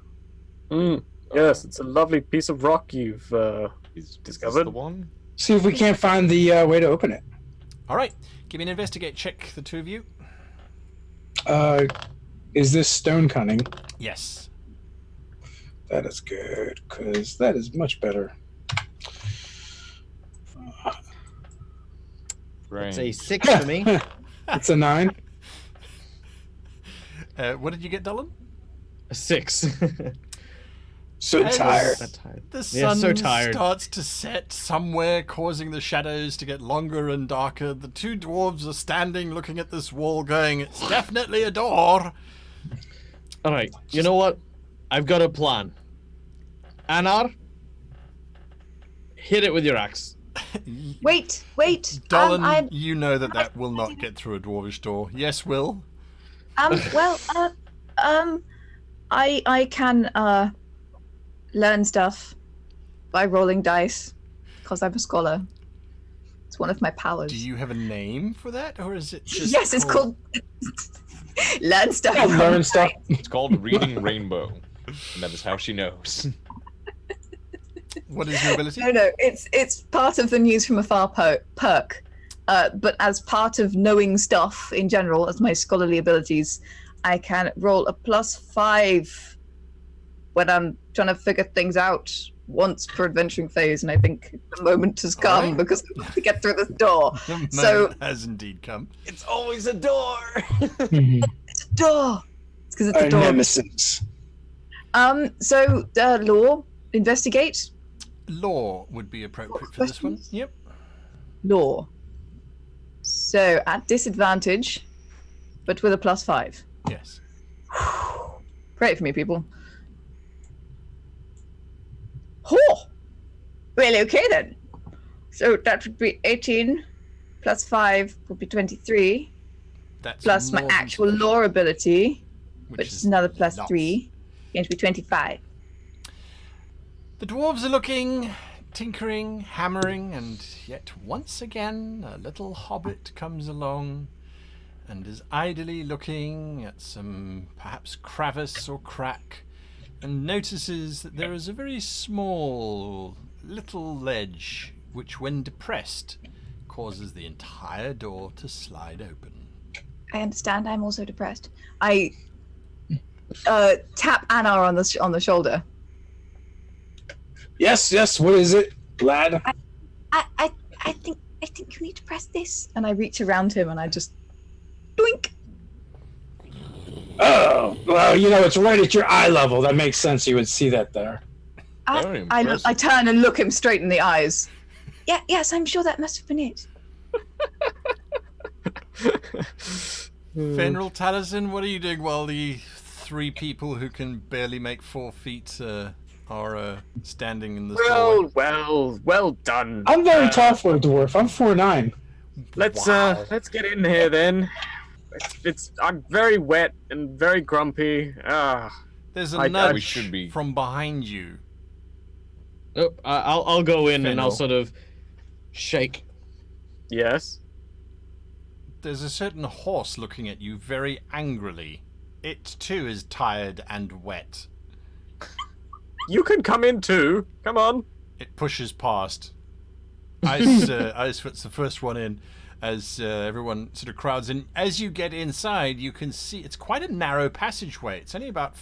Yes, it's a lovely piece of rock you've Is this discovered. the one? See if we can't find the way to open it. All right, give me an investigate check, the two of you. Is this stone cunning? Yes. That is good, because that is much better. It's Right. a 6 for me. It's a 9. What did you get, Dolan? A 6. So Yes. tired. That tired. The Yeah, sun so tired. starts to set somewhere, causing the shadows to get longer and darker. The two dwarves are standing looking at this wall going, it's definitely a door. All right. You know what? I've got a plan. Anar, hit it with your axe. Wait. Dolan, you know that will not get through a dwarvish door. Yes, Will? Well, I can learn stuff by rolling dice because I'm a scholar. It's one of my powers. Do you have a name for that, or is it just Yes, it's called learn stuff. I'll learn stuff. It's called Reading Rainbow, and that is how she knows. What is your ability? No, it's part of the news from afar perk. But as part of knowing stuff in general, as my scholarly abilities, I can roll a +5 when I'm trying to figure things out once per adventuring phase, and I think the moment has come Alright. because I want to get through this door. The So- moment has indeed come. It's always a door. It's a door. It's because it's a Our door. nemesis. So law, investigate, Law would be appropriate for this one. Questions? Yep. law. So at disadvantage, but with a +5. Yes. Great for me, people. Oh, really? Okay then. So that would be 18 +5 would be 23, That's plus my more than actual sufficient, lore ability, which is another +3, lots. going to be 25. The dwarves are looking, tinkering, hammering, and yet once again a little hobbit comes along and is idly looking at some perhaps crevice or crack and notices that there is a very small little ledge which, when depressed, causes the entire door to slide open. I understand. I'm also depressed. I tap Anar on the shoulder. Yes, what is it, lad? I think you need to press this. And I reach around him and I just doink. Oh, well, it's right at your eye level. That makes sense. You would see that there. Very I impressive. turn and look him straight in the eyes. Yes, I'm sure that must have been it. Fenrir, Taliesin, what are you doing while the three people who can barely make 4 feet are standing in the doorway? Well done. I'm very tall for a dwarf. I'm 4'9". Let's get in here then. I'm very wet and very grumpy. There's a I- nudge we should be- from behind you. Oh, I'll go in and I'll Fennel. sort of shake. Yes. There's a certain horse looking at you very angrily. It too is tired and wet. You can come in too. Come on. It pushes past. Icefoot's the first one in. as everyone sort of crowds in. As you get inside, you can see it's quite a narrow passageway. It's only about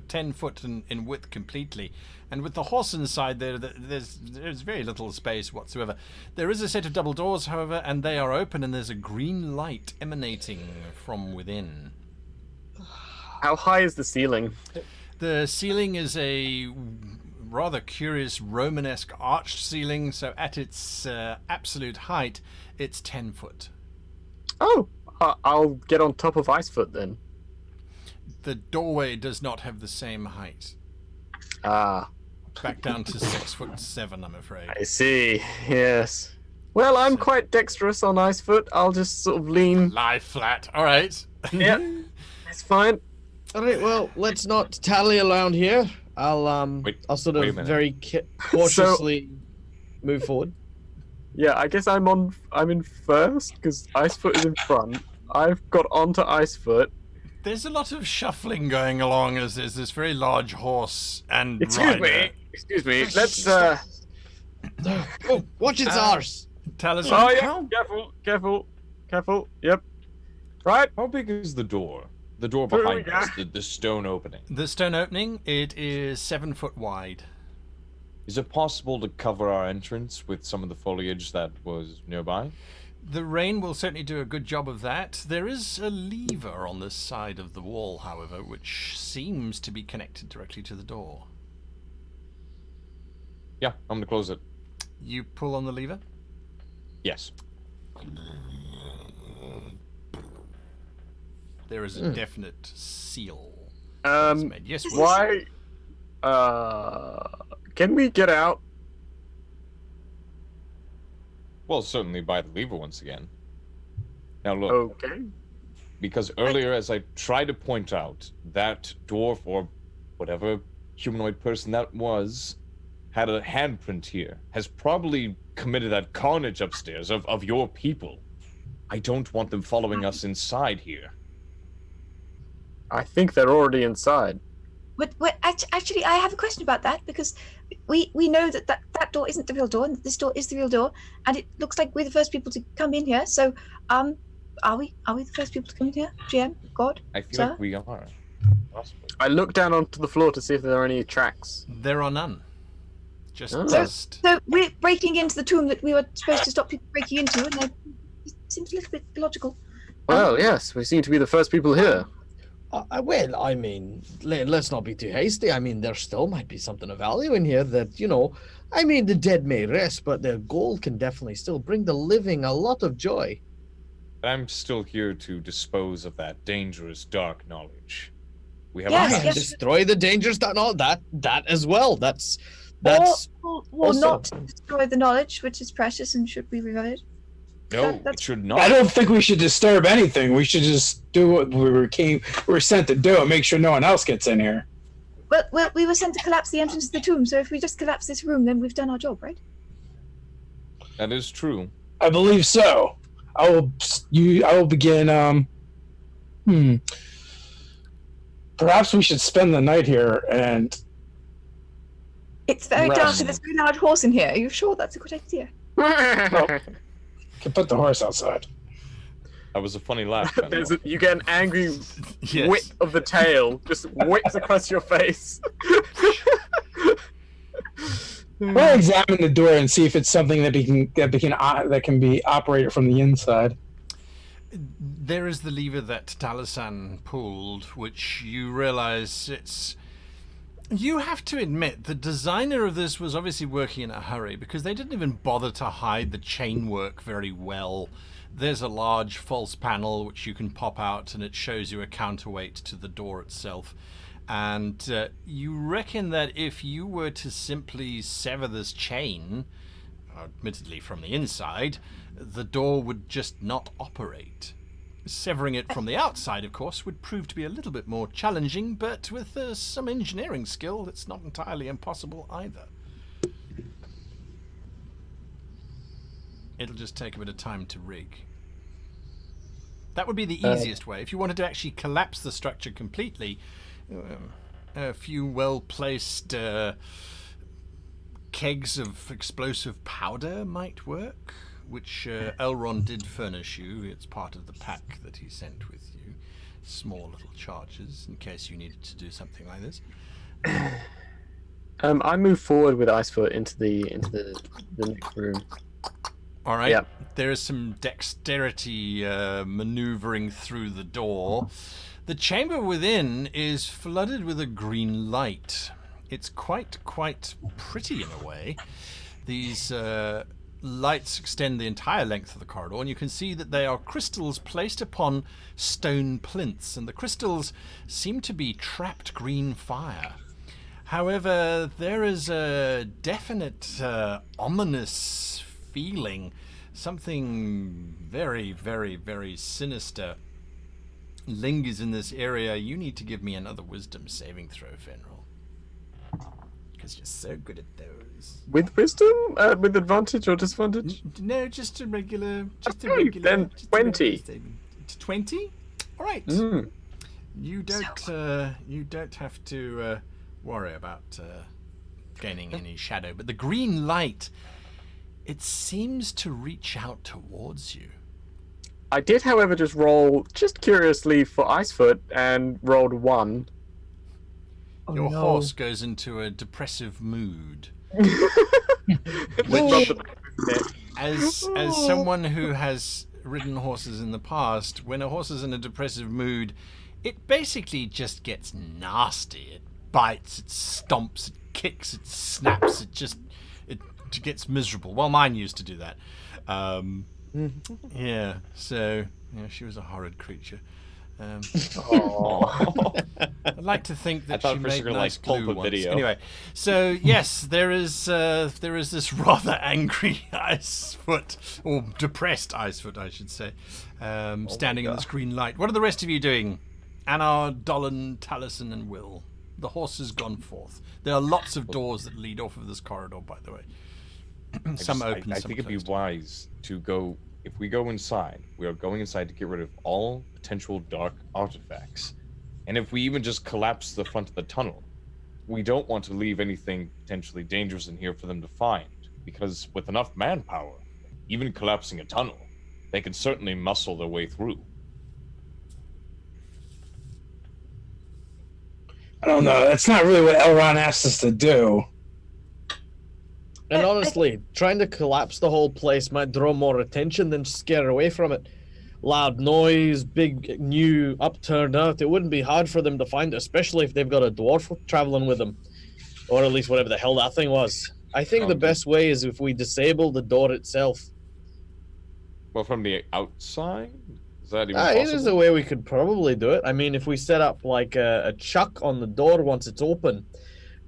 10 foot in width completely. And with the horse inside there, there's very little space whatsoever. There is a set of double doors, however, and they are open, and there's a green light emanating from within. How high is the ceiling? The ceiling is a rather curious Romanesque arched ceiling, so at its absolute height, it's 10 foot. Oh, I'll get on top of Icefoot then. The doorway does not have the same height. Ah, Back down to 6'7", I'm afraid. I see. Yes. Well, I'm quite dexterous on Icefoot. I'll just sort of lean. Lie flat. All right. Yep, it's fine. All right, well, let's not tally around here. I'll sort wait a of minute. very cautiously move forward. Yeah, I guess I'm in first because Icefoot is in front. I've got onto Icefoot. There's a lot of shuffling going along as there's this very large horse and rider. Excuse me. Let's. Oh, watch its arse. Talisman. Oh yeah, careful. Yep. Right. How big is the door? The door Through behind we us, go. the stone opening. The stone opening, it is 7 foot wide. Is it possible to cover our entrance with some of the foliage that was nearby? The rain will certainly do a good job of that. There is a lever on this side of the wall, however, which seems to be connected directly to the door. Yeah, I'm gonna close it. You pull on the lever? Yes. There is a definite seal. Made. Yes, Why? Can we get out? Well, certainly by the lever once again. Now look, Okay. because earlier, as I tried to point out, that dwarf or whatever humanoid person that was had a handprint here, has probably committed that carnage upstairs of your people. I don't want them following us inside here. I think they're already inside. But actually, I have a question about that because we know that door isn't the real door, and this door is the real door, and it looks like we're the first people to come in here. So, are we the first people to come in here? GM, God, I feel Sir? like we are. Possibly. I look down onto the floor to see if there are any tracks. There are none. Just Oh. dust. So we're breaking into the tomb that we were supposed to stop people breaking into, and it seems a little bit illogical. Well, yes, we seem to be the first people here. Well, I mean, let's not be too hasty. I mean, there still might be something of value in here that, you know, I mean, the dead may rest, but their gold can definitely still bring the living a lot of joy. I'm still here to dispose of that dangerous dark knowledge. We have Yes, And yes. destroy the dangers that all that as well. That's Or also- not destroy the knowledge, which is precious and should be revered. No, it that's- should I not. don't think we should disturb anything. We should just do what we were sent to do and make sure no one else gets in here. Well, we were sent to collapse the entrance to the tomb, so if we just collapse this room, then we've done our job, right? That is true. I believe so. I will begin. Perhaps we should spend the night here and. It's very dark Rest. and there's a very large horse in here. Are you sure that's a good idea? Can put the horse outside. That was a funny laugh. by the way. You get an angry Yes. whip of the tail, just whips across your face. We'll examine the door and see if it's something that can be operated from the inside. There is the lever that Talasan pulled, which you realize it's... You have to admit, the designer of this was obviously working in a hurry because they didn't even bother to hide the chain work very well. There's a large false panel which you can pop out and it shows you a counterweight to the door itself. And you reckon that if you were to simply sever this chain, admittedly from the inside, the door would just not operate. Severing it from the outside, of course, would prove to be a little bit more challenging, but with some engineering skill, it's not entirely impossible either. It'll just take a bit of time to rig. That would be the easiest way. If you wanted to actually collapse the structure completely, a few well-placed kegs of explosive powder might work. which Elrond did furnish you. It's part of the pack that he sent with you. Small little charges in case you needed to do something like this. I move forward with Icefoot into the next room. All right. Yep. There is some dexterity maneuvering through the door. The chamber within is flooded with a green light. It's quite pretty in a way. These lights extend the entire length of the corridor, and you can see that they are crystals placed upon stone plinths, and the crystals seem to be trapped green fire. However, there is a definite ominous feeling, something very, very, very sinister lingers in this area. You need to give me another wisdom saving throw, Finral, because you're so good at those. With wisdom? With advantage or disadvantage? No, just a regular. Then 20. 20? All right. Mm. You don't have to worry about gaining any shadow, but the green light, it seems to reach out towards you. I did, however, just roll, just curiously, for Icefoot and rolled 1. Your horse goes into a depressive mood. Which, As someone who has ridden horses in the past, when a horse is in a depressive mood, it basically just gets nasty. It bites, it stomps, it kicks, it snaps, it gets miserable. Well, mine used to do that. Yeah, so she was a horrid creature. I'd like to think that she made nice glue once. Video. Anyway, so yes, there is this rather angry Icefoot, or depressed Icefoot, I should say, standing in this green light. What are the rest of you doing? Anar, Dolan, Taliesin, and Will. The horse has gone forth. There are lots of doors that lead off of this corridor, by the way. Some open, I some think it'd be closed. wise to go. If we go inside, we are going inside to get rid of all potential dark artifacts. And if we even just collapse the front of the tunnel, we don't want to leave anything potentially dangerous in here for them to find. Because with enough manpower, even collapsing a tunnel, they can certainly muscle their way through. I don't know. That's not really what Elrond asked us to do. And honestly, trying to collapse the whole place might draw more attention than scare away from it. Loud noise, big new upturned earth. It wouldn't be hard for them to find, especially if they've got a dwarf traveling with them. Or at least whatever the hell that thing was. I think the best way is if we disable the door itself. Well, from the outside? Is that even It possible? is a way we could probably do it. I mean, if we set up like a chuck on the door once it's open,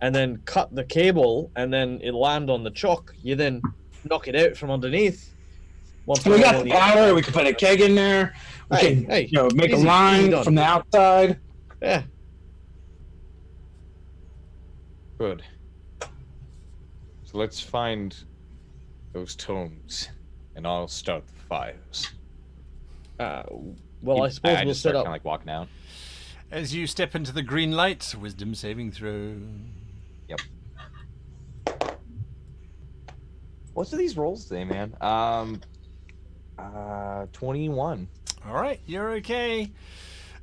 and then cut the cable, and then it land on the chuck, you then knock it out from underneath. Once We got the powder. We can put a keg in there. We can, make a easy line done. from the outside. Yeah. Good. So let's find those tomes, and I'll start the fires. Well, I suppose I we'll just set start up. kind of like walking out. As you step into the green light, wisdom saving throw. Yep. What are these rolls today, man? 21. All right, you're okay.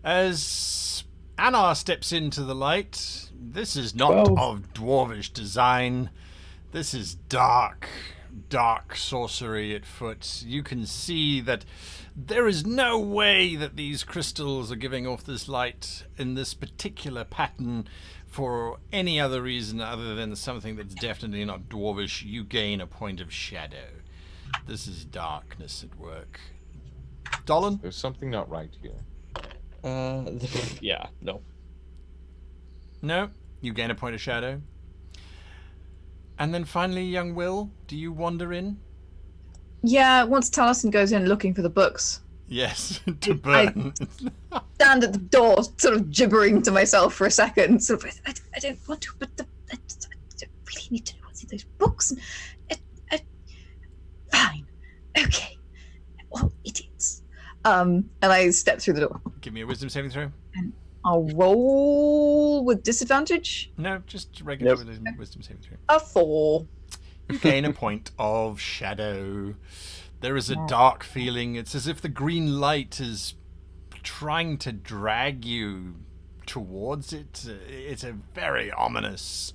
As Anar steps into the light, this is not of dwarvish design. This is dark sorcery at foot. You can see that there is no way that these crystals are giving off this light in this particular pattern for any other reason other than something that's definitely not dwarvish. You gain a point of shadow. This is darkness at work. Dolan? There's something not right here. Yeah, no. No? You gain a point of shadow. And then finally, young Will, do you wander in? Yeah, once Taliesin goes in looking for the books, Yes, to burn. stand at the door, sort of gibbering to myself for a second. Sort of, I don't want to, but I really need to see those books. Fine, okay. Well, idiots. And I step through the door. Give me a wisdom saving throw. I'll roll with disadvantage. No, just regular wisdom saving throw. A 4. You gain a point of shadow. There is a dark feeling. It's as if the green light is trying to drag you towards it. It's a very ominous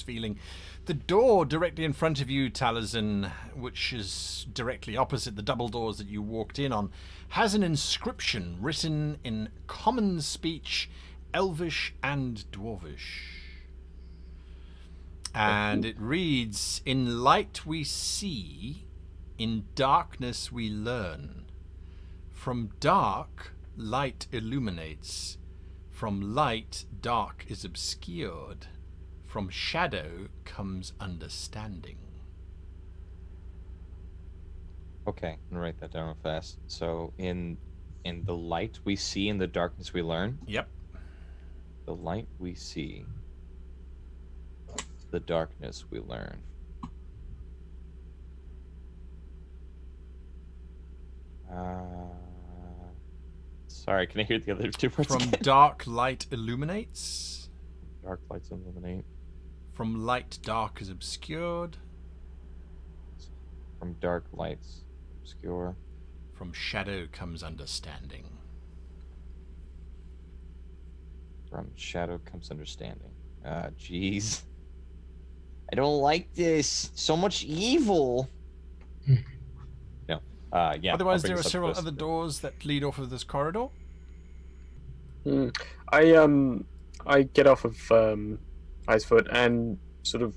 feeling. The door directly in front of you, Taliesin, which is directly opposite the double doors that you walked in on, has an inscription written in common speech, Elvish and Dwarvish. And it reads, "In light we see, in darkness we learn. From dark, light illuminates. From light, dark is obscured. From shadow comes understanding." Okay, I'm gonna write that down real fast. So in the light we see, in the darkness we learn. Yep. The light we see, the darkness we learn. Sorry, can I hear the other two parts From again? dark, light illuminates. Dark lights illuminate. From light, dark is obscured. From dark lights obscure. From shadow comes understanding. From shadow comes understanding. Jeez. I don't like this. So much evil. No. Yeah. Otherwise, I'll bring there are this up several first. other doors that lead off of this corridor. I get off of Icefoot and sort of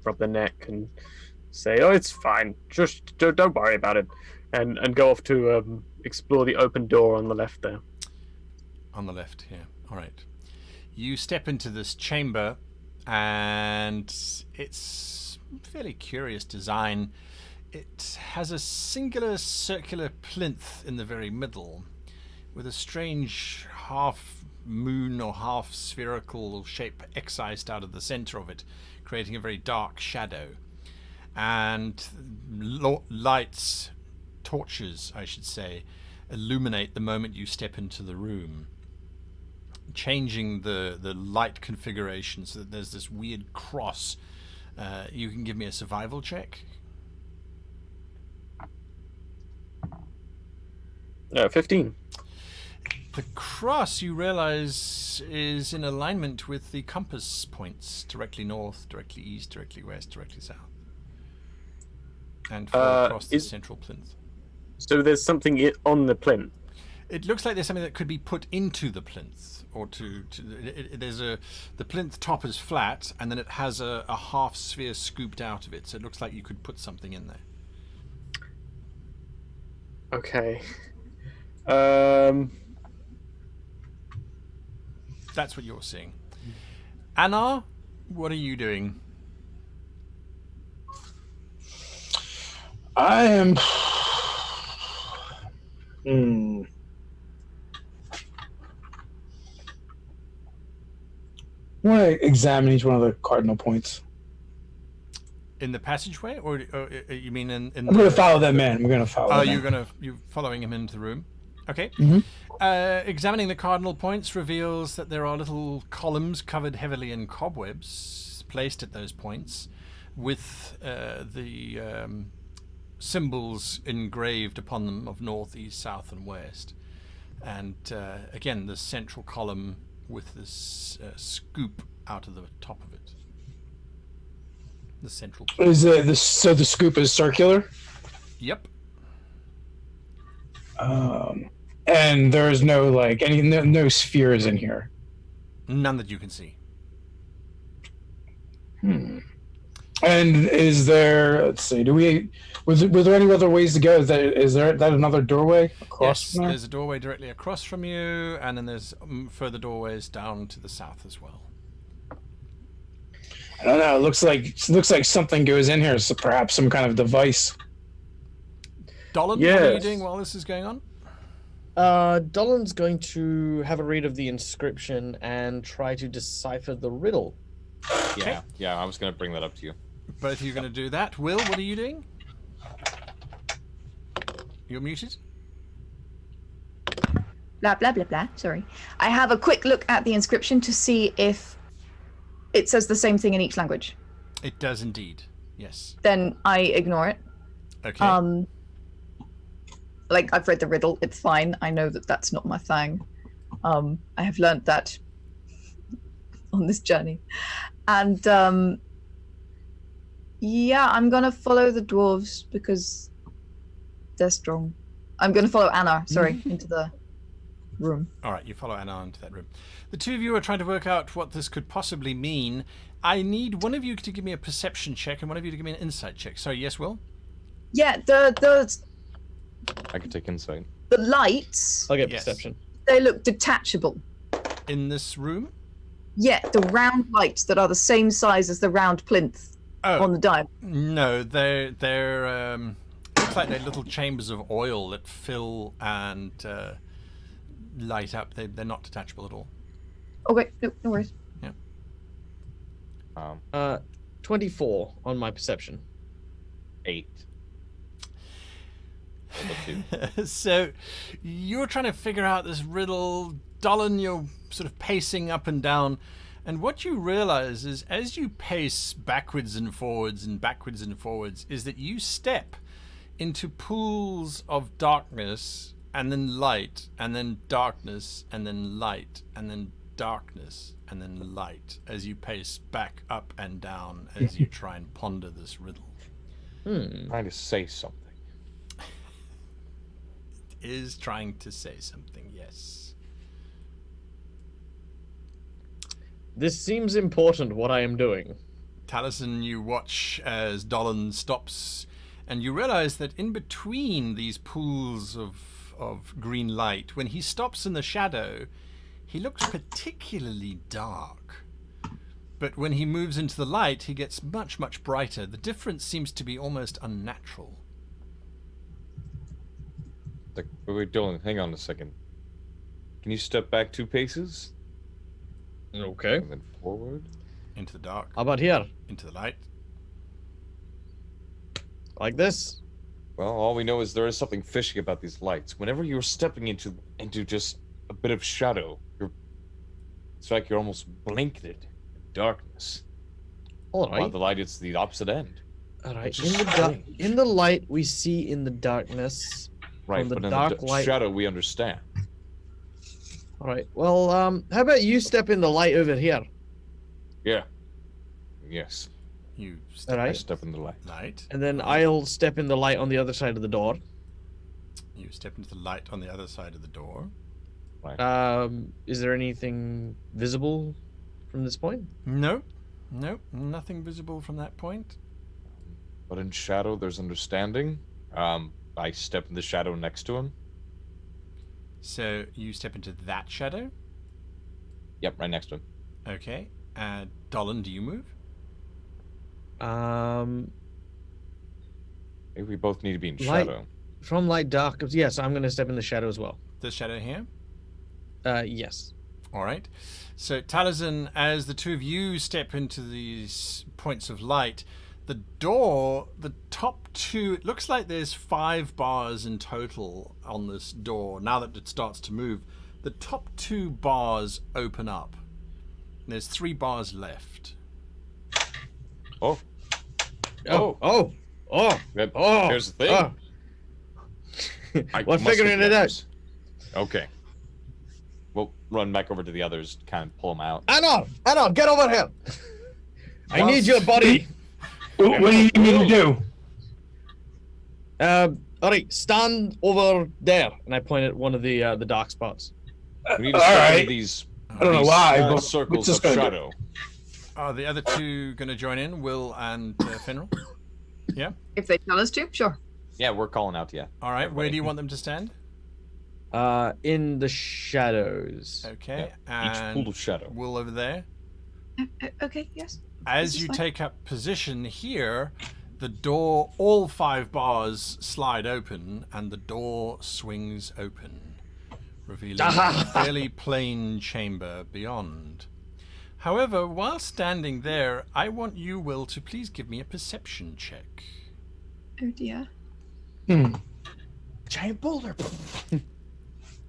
rub the neck and say, "Oh, it's fine. Just don't worry about it," and go off to explore the open door on the left there. On the left here. All right. You step into this chamber, and it's fairly curious design. It has a singular circular plinth in the very middle, with a strange half moon or half spherical shape excised out of the center of it, creating a very dark shadow. And lights, torches, I should say, illuminate the moment you step into the room, changing the light configuration so that there's this weird cross. You can give me a survival check. 15. The cross, you realize, is in alignment with the compass points, directly north, directly east, directly west, directly south, and across the central plinth. So there's something on the plinth. It looks like there's something that could be put into the plinth, or the plinth top is flat, and then it has a half sphere scooped out of it. So it looks like you could put something in there. Okay. That's what you're seeing. Anna, what are you doing? I am. I want to examine each one of the cardinal points. In the passageway, or you mean in I'm going to follow them in. I'm going to follow Oh, them you're following him into the room. Okay. Mhm. Examining the cardinal points reveals that there are little columns covered heavily in cobwebs placed at those points, with the symbols engraved upon them of north, east, south, and west. And again, the central column with this scoop out of the top of it. The central. Is so the scoop is circular? Yep. And there's no no spheres in here. None that you can see. And is there? Let's see. Were there any other ways to go? Is there another doorway across Yes, from there? there's a doorway directly across from you, and then there's further doorways down to the south as well. I don't know. It looks like something goes in here. So perhaps some kind of device. Dolan, what are you Yes. doing while this is going on? Dolan's going to have a read of the inscription and try to decipher the riddle. Yeah, I was gonna bring that up to you. Both of you are going to do that. Will, what are you doing? You're muted. Blah, blah, blah, blah. Sorry. I have a quick look at the inscription to see if it says the same thing in each language. It does indeed. Yes. Then I ignore it. Okay. Like I've read the riddle. It's fine. I know that that's not my thing. I have learned that on this journey, and yeah, I'm gonna follow the dwarves because they're strong. I'm gonna follow Anna. Sorry, into the room. All right, you follow Anna into that room. The two of you are trying to work out what this could possibly mean. I need one of you to give me a perception check and one of you to give me an insight check. Sorry, yes, Will? Yeah, the I could take insight. lights. I'll get Yes. perception. They look detachable. In this room? Yeah, the round lights that are the same size as the round plinth on the dial. No, they're looks like they're little chambers of oil that fill and light up. They're not detachable at all. Okay, no worries. 24 on my perception. 8. So you're trying to figure out this riddle. Dolan, you're sort of pacing up and down. And what you realize is as you pace backwards and forwards, is that you step into pools of darkness and then light and then darkness and then light and then darkness and then light as you pace back up and down as you try and ponder this riddle. Trying to say something. Is trying to say something, yes. This seems important, what I am doing. Taliesin, you watch as Dolan stops, and you realize that in between these pools of green light, when he stops in the shadow, he looks particularly dark. But when he moves into the light, he gets much, much brighter. The difference seems to be almost unnatural. Like, wait, Dylan, hang on a second. Can you step back 2 paces? Okay. And then forward? Into the dark, How about here? into the light. Like this? Well, all we know is there is something fishy about these lights. Whenever you're stepping into just a bit of shadow, it's like you're almost blanketed in darkness. All While right. the light is the opposite end. All right. Which In is the strange. in the light we see in the darkness. Right, the but in dark the light- shadow we understand. All right. Well, how about you step in the light over here? Yeah. Yes. You All step I right. step in the light. light. And then I'll step in the light on the other side of the door. You step into the light on the other side of the door. Is there anything visible from this point? No, nothing visible from that point. But in shadow there's understanding. I step in the shadow next to him. So you step into that shadow. Yep, right next to him. Okay. Dolan, do you move? Maybe we both need to be in Light. shadow. From light dark. Yes, I'm going to step in the shadow as well. This shadow here? Yes. All right. So, Taliesin, as the two of you step into these points of light, the door, the top two, it looks like there's 5 bars in total on this door. Now that it starts to move, the top 2 bars open up. There's 3 bars left. Oh. Oh. That- Oh. Here's the thing. Oh. I We're must figuring look it out. others. Okay. We'll run back over to the others, kind of pull them out. Anna, get over here. I need your body. What do you need me to do? All right, stand over there, and I point at one of the dark spots. We need to All step right. into these, I don't know these why, small but circles we're just of gonna do shadow. Are the other 2 going to join in, Will and Finral? Yeah? If they tell us to, sure. Yeah, we're calling out to you. All right. Where Everybody. do you want them to stand? In the shadows. Okay. Each And pool of shadow. Will over there. Okay, yes. As This is you fine. take up position here, the door, all 5 bars slide open, and the door swings open, revealing a fairly plain chamber beyond. However, while standing there, I want you, Will, to please give me a perception check. Oh dear. Giant boulder.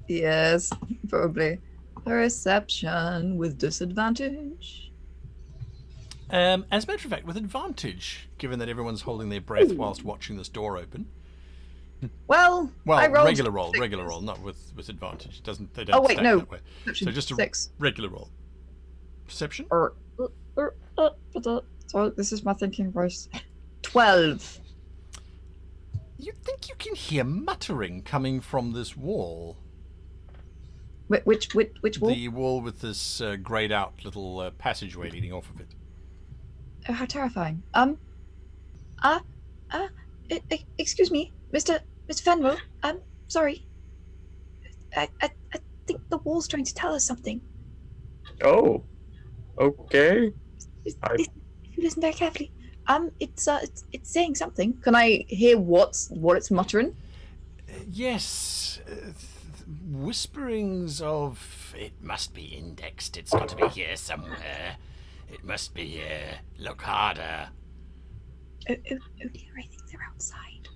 Yes, probably. Perception with disadvantage. As a matter of fact, with advantage, given that everyone's holding their breath whilst watching this door open. Well, I Well, rolled regular roll, not with advantage. They don't Oh, wait, stack no. that way. So just a 6. regular roll. Perception? So this is my thinking voice. 12. You think you can hear muttering coming from this wall? Which wall? The wall with this grayed out little passageway leading off of it. Oh, how terrifying. Excuse me, Mr. Fenwell. Sorry. I think the wall's trying to tell us something. Oh, okay. If you listen very carefully, it's saying something. Can I hear what it's muttering? Yes, whisperings of it must be indexed. It's got to be here somewhere. It must be here. Look harder. Oh dear, I think they're outside.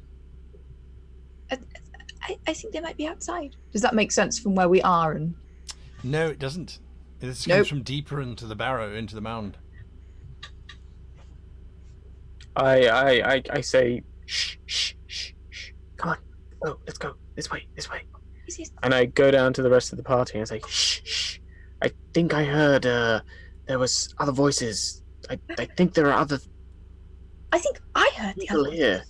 I think they might be outside. Does that make sense from where we are? And No, it doesn't. This Nope. comes from deeper into the barrow, into the mound. I say, shh, shh, shh, shh. Come on. Oh, let's go. This way, this way. Yes. And I go down to the rest of the party and I say, shh, shh. I think I heard there was other voices. I think there are other I think I heard the people other here.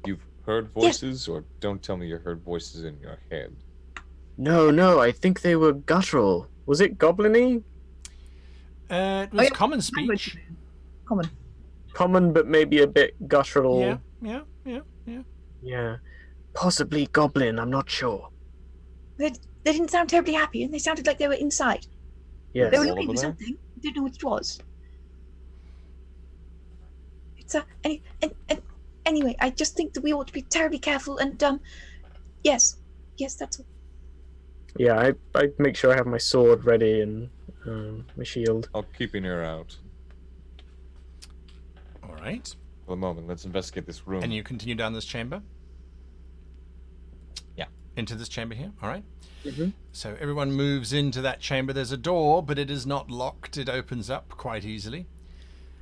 You've heard voices, or don't tell me you heard voices in your head. No, I think they were guttural. Was it goblin-y? It was yeah, common speech. Common. Common, but maybe a bit guttural. Yeah. Yeah. Possibly goblin, I'm not sure. They didn't sound terribly happy, and they sounded like they were inside. Yes. They were all looking over for there? something. I didn't know what it was. It's anyway, I just think that we ought to be terribly careful. And yes, that's all. Yeah, I make sure I have my sword ready and my shield. I'll keep an ear out. All right. For the moment, let's investigate this room. And you continue down this chamber? Yeah. Into this chamber here? All right. Mhm. So everyone moves into that chamber. There's a door, but it is not locked. It opens up quite easily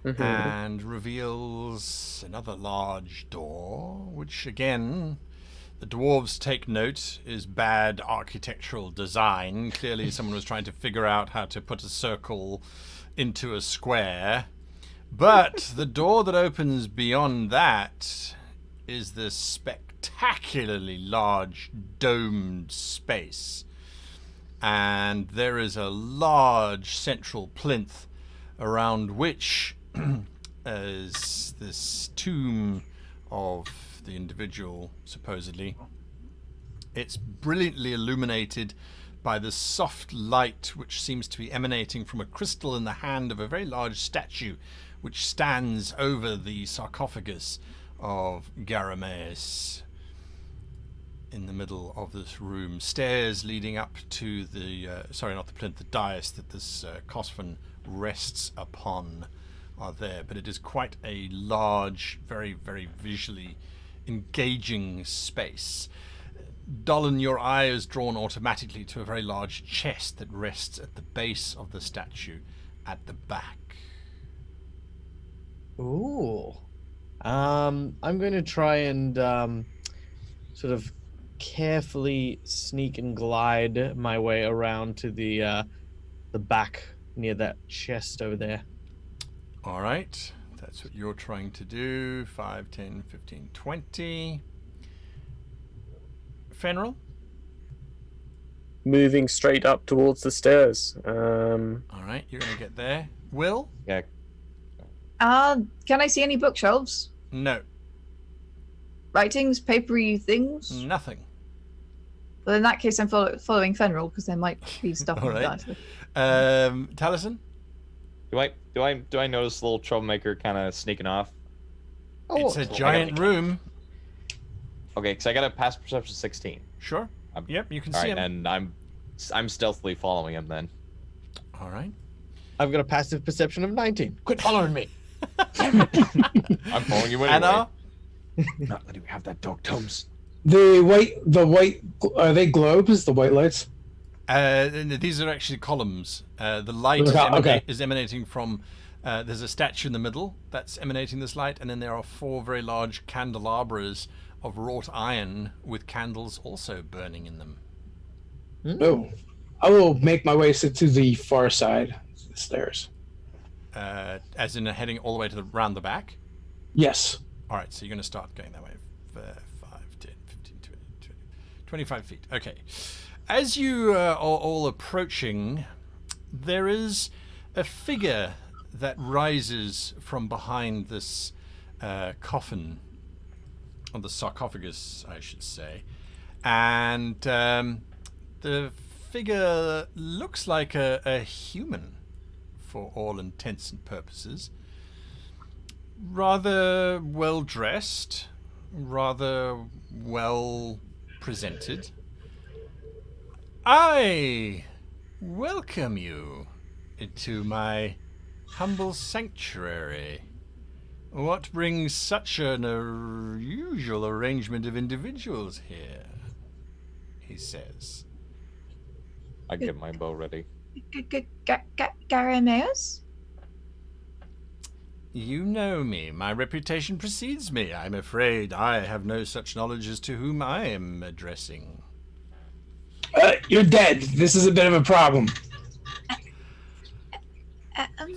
Mhm. and reveals another large door, which again, the dwarves take note is bad architectural design. Clearly someone was trying to figure out how to put a circle into a square. But the door that opens beyond that is this spectacularly large domed space. And there is a large central plinth around which is this tomb of the individual, supposedly. It's brilliantly illuminated by the soft light which seems to be emanating from a crystal in the hand of a very large statue which stands over the sarcophagus of Garames in the middle of this room. Stairs leading up to the, not the plinth, the dais that this coffin rests upon are there. But it is quite a large, very, very visually engaging space. Dolan, your eye is drawn automatically to a very large chest that rests at the base of the statue at the back. Ooh. I'm going to try and sort of carefully sneak and glide my way around to the back near that chest over there. All right. That's what you're trying to do. 5, 10, 15, 20. Fenrir? Moving straight up towards the stairs. All right, you're going to get there. Will? Yeah. Can I see any bookshelves? No. Writings, papery things? Nothing. Well, in that case, I'm following Fenrir because there might be stuff All on right. that. Taliesin? Do I notice the little troublemaker kind of sneaking off? It's a giant room. Okay, because I got a pass perception 16. Sure. Yep, you can All see right, him. and I'm stealthily following him then. All right. I've got a passive perception of 19. Quit following me. I'm following you anyway. Anna? Not letting me have that dog tomes. The white, are they globes? The white lights? These are actually columns. The light is emanating from. There's a statue in the middle that's emanating this light, and then there are 4 very large candelabras of wrought iron with candles also burning in them. Oh, I will make my way to the far side of the stairs. As in heading all the way to round the back? Yes. All right, so you're going to start going that way. 5, 10, 15, 20, 25 feet. Okay. As you are all approaching, there is a figure that rises from behind this coffin, or the sarcophagus, I should say. And the figure looks like a human for all intents and purposes. Rather well dressed, rather well presented. I welcome you to my humble sanctuary. What brings such an unusual arrangement of individuals here? He says. I get my bow ready. Garameus? You know me. My reputation precedes me. I'm afraid I have no such knowledge as to whom I am addressing. You're dead. This is a bit of a problem.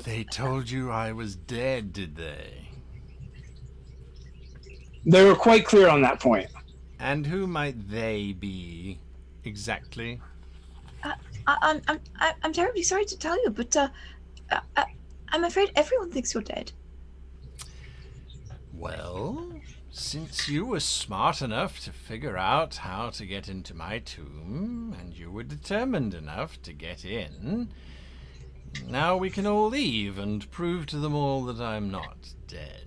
They told you I was dead, did they? They were quite clear on that point. And who might they be, exactly? I'm terribly sorry to tell you, but I'm afraid everyone thinks you're dead. Well, since you were smart enough to figure out how to get into my tomb, and you were determined enough to get in, now we can all leave and prove to them all that I'm not dead.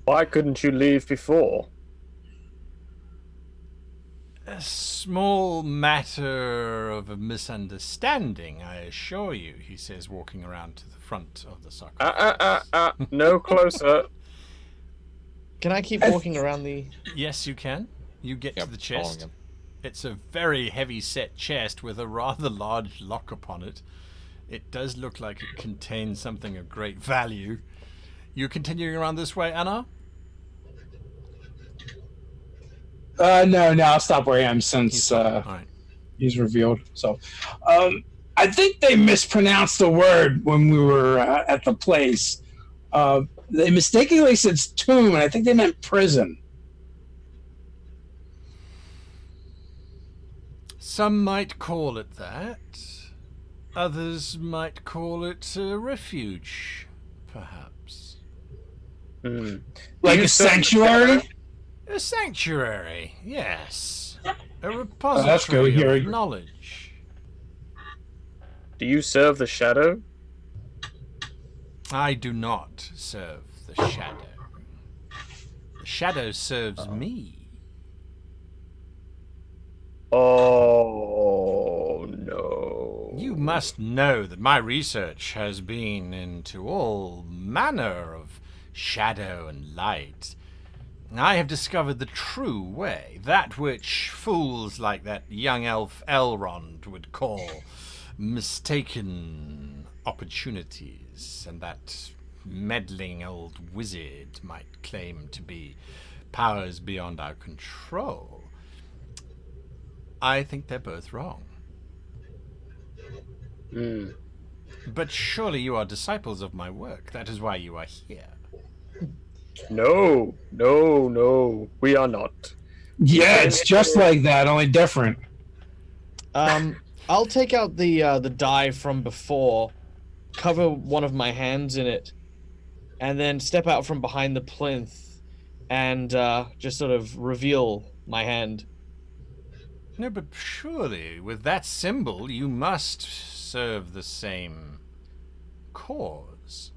Why couldn't you leave before? A small matter of a misunderstanding, I assure you, he says, walking around to the front of the sarcophagus. No closer. Can I keep walking around the... Yes, you can. You get to the following chest. him. It's a very heavy-set chest with a rather large lock upon it. It does look like it contains something of great value. You continuing around this way, Anna? No, I'll stop where I am since All right. he's revealed. So, I think they mispronounced a word when we were at the place. They mistakenly said tomb, and I think they meant prison. Some might call it that. Others might call it a refuge, perhaps. Like a sanctuary? A sanctuary, yes. A let's go repository here. of knowledge. Do you serve the shadow? I do not serve the shadow. The shadow serves me. Oh, no. You must know that my research has been into all manner of shadow and light. I have discovered the true way, that which fools like that young elf Elrond would call mistaken opportunities, and that meddling old wizard might claim to be powers beyond our control. I think they're both wrong. But surely you are disciples of my work. That is why you are here. No. We are not. Yeah, it's just like that, only different. I'll take out the die from before, cover one of my hands in it, and then step out from behind the plinth and just sort of reveal my hand. No, but surely, with that symbol, you must serve the same cause.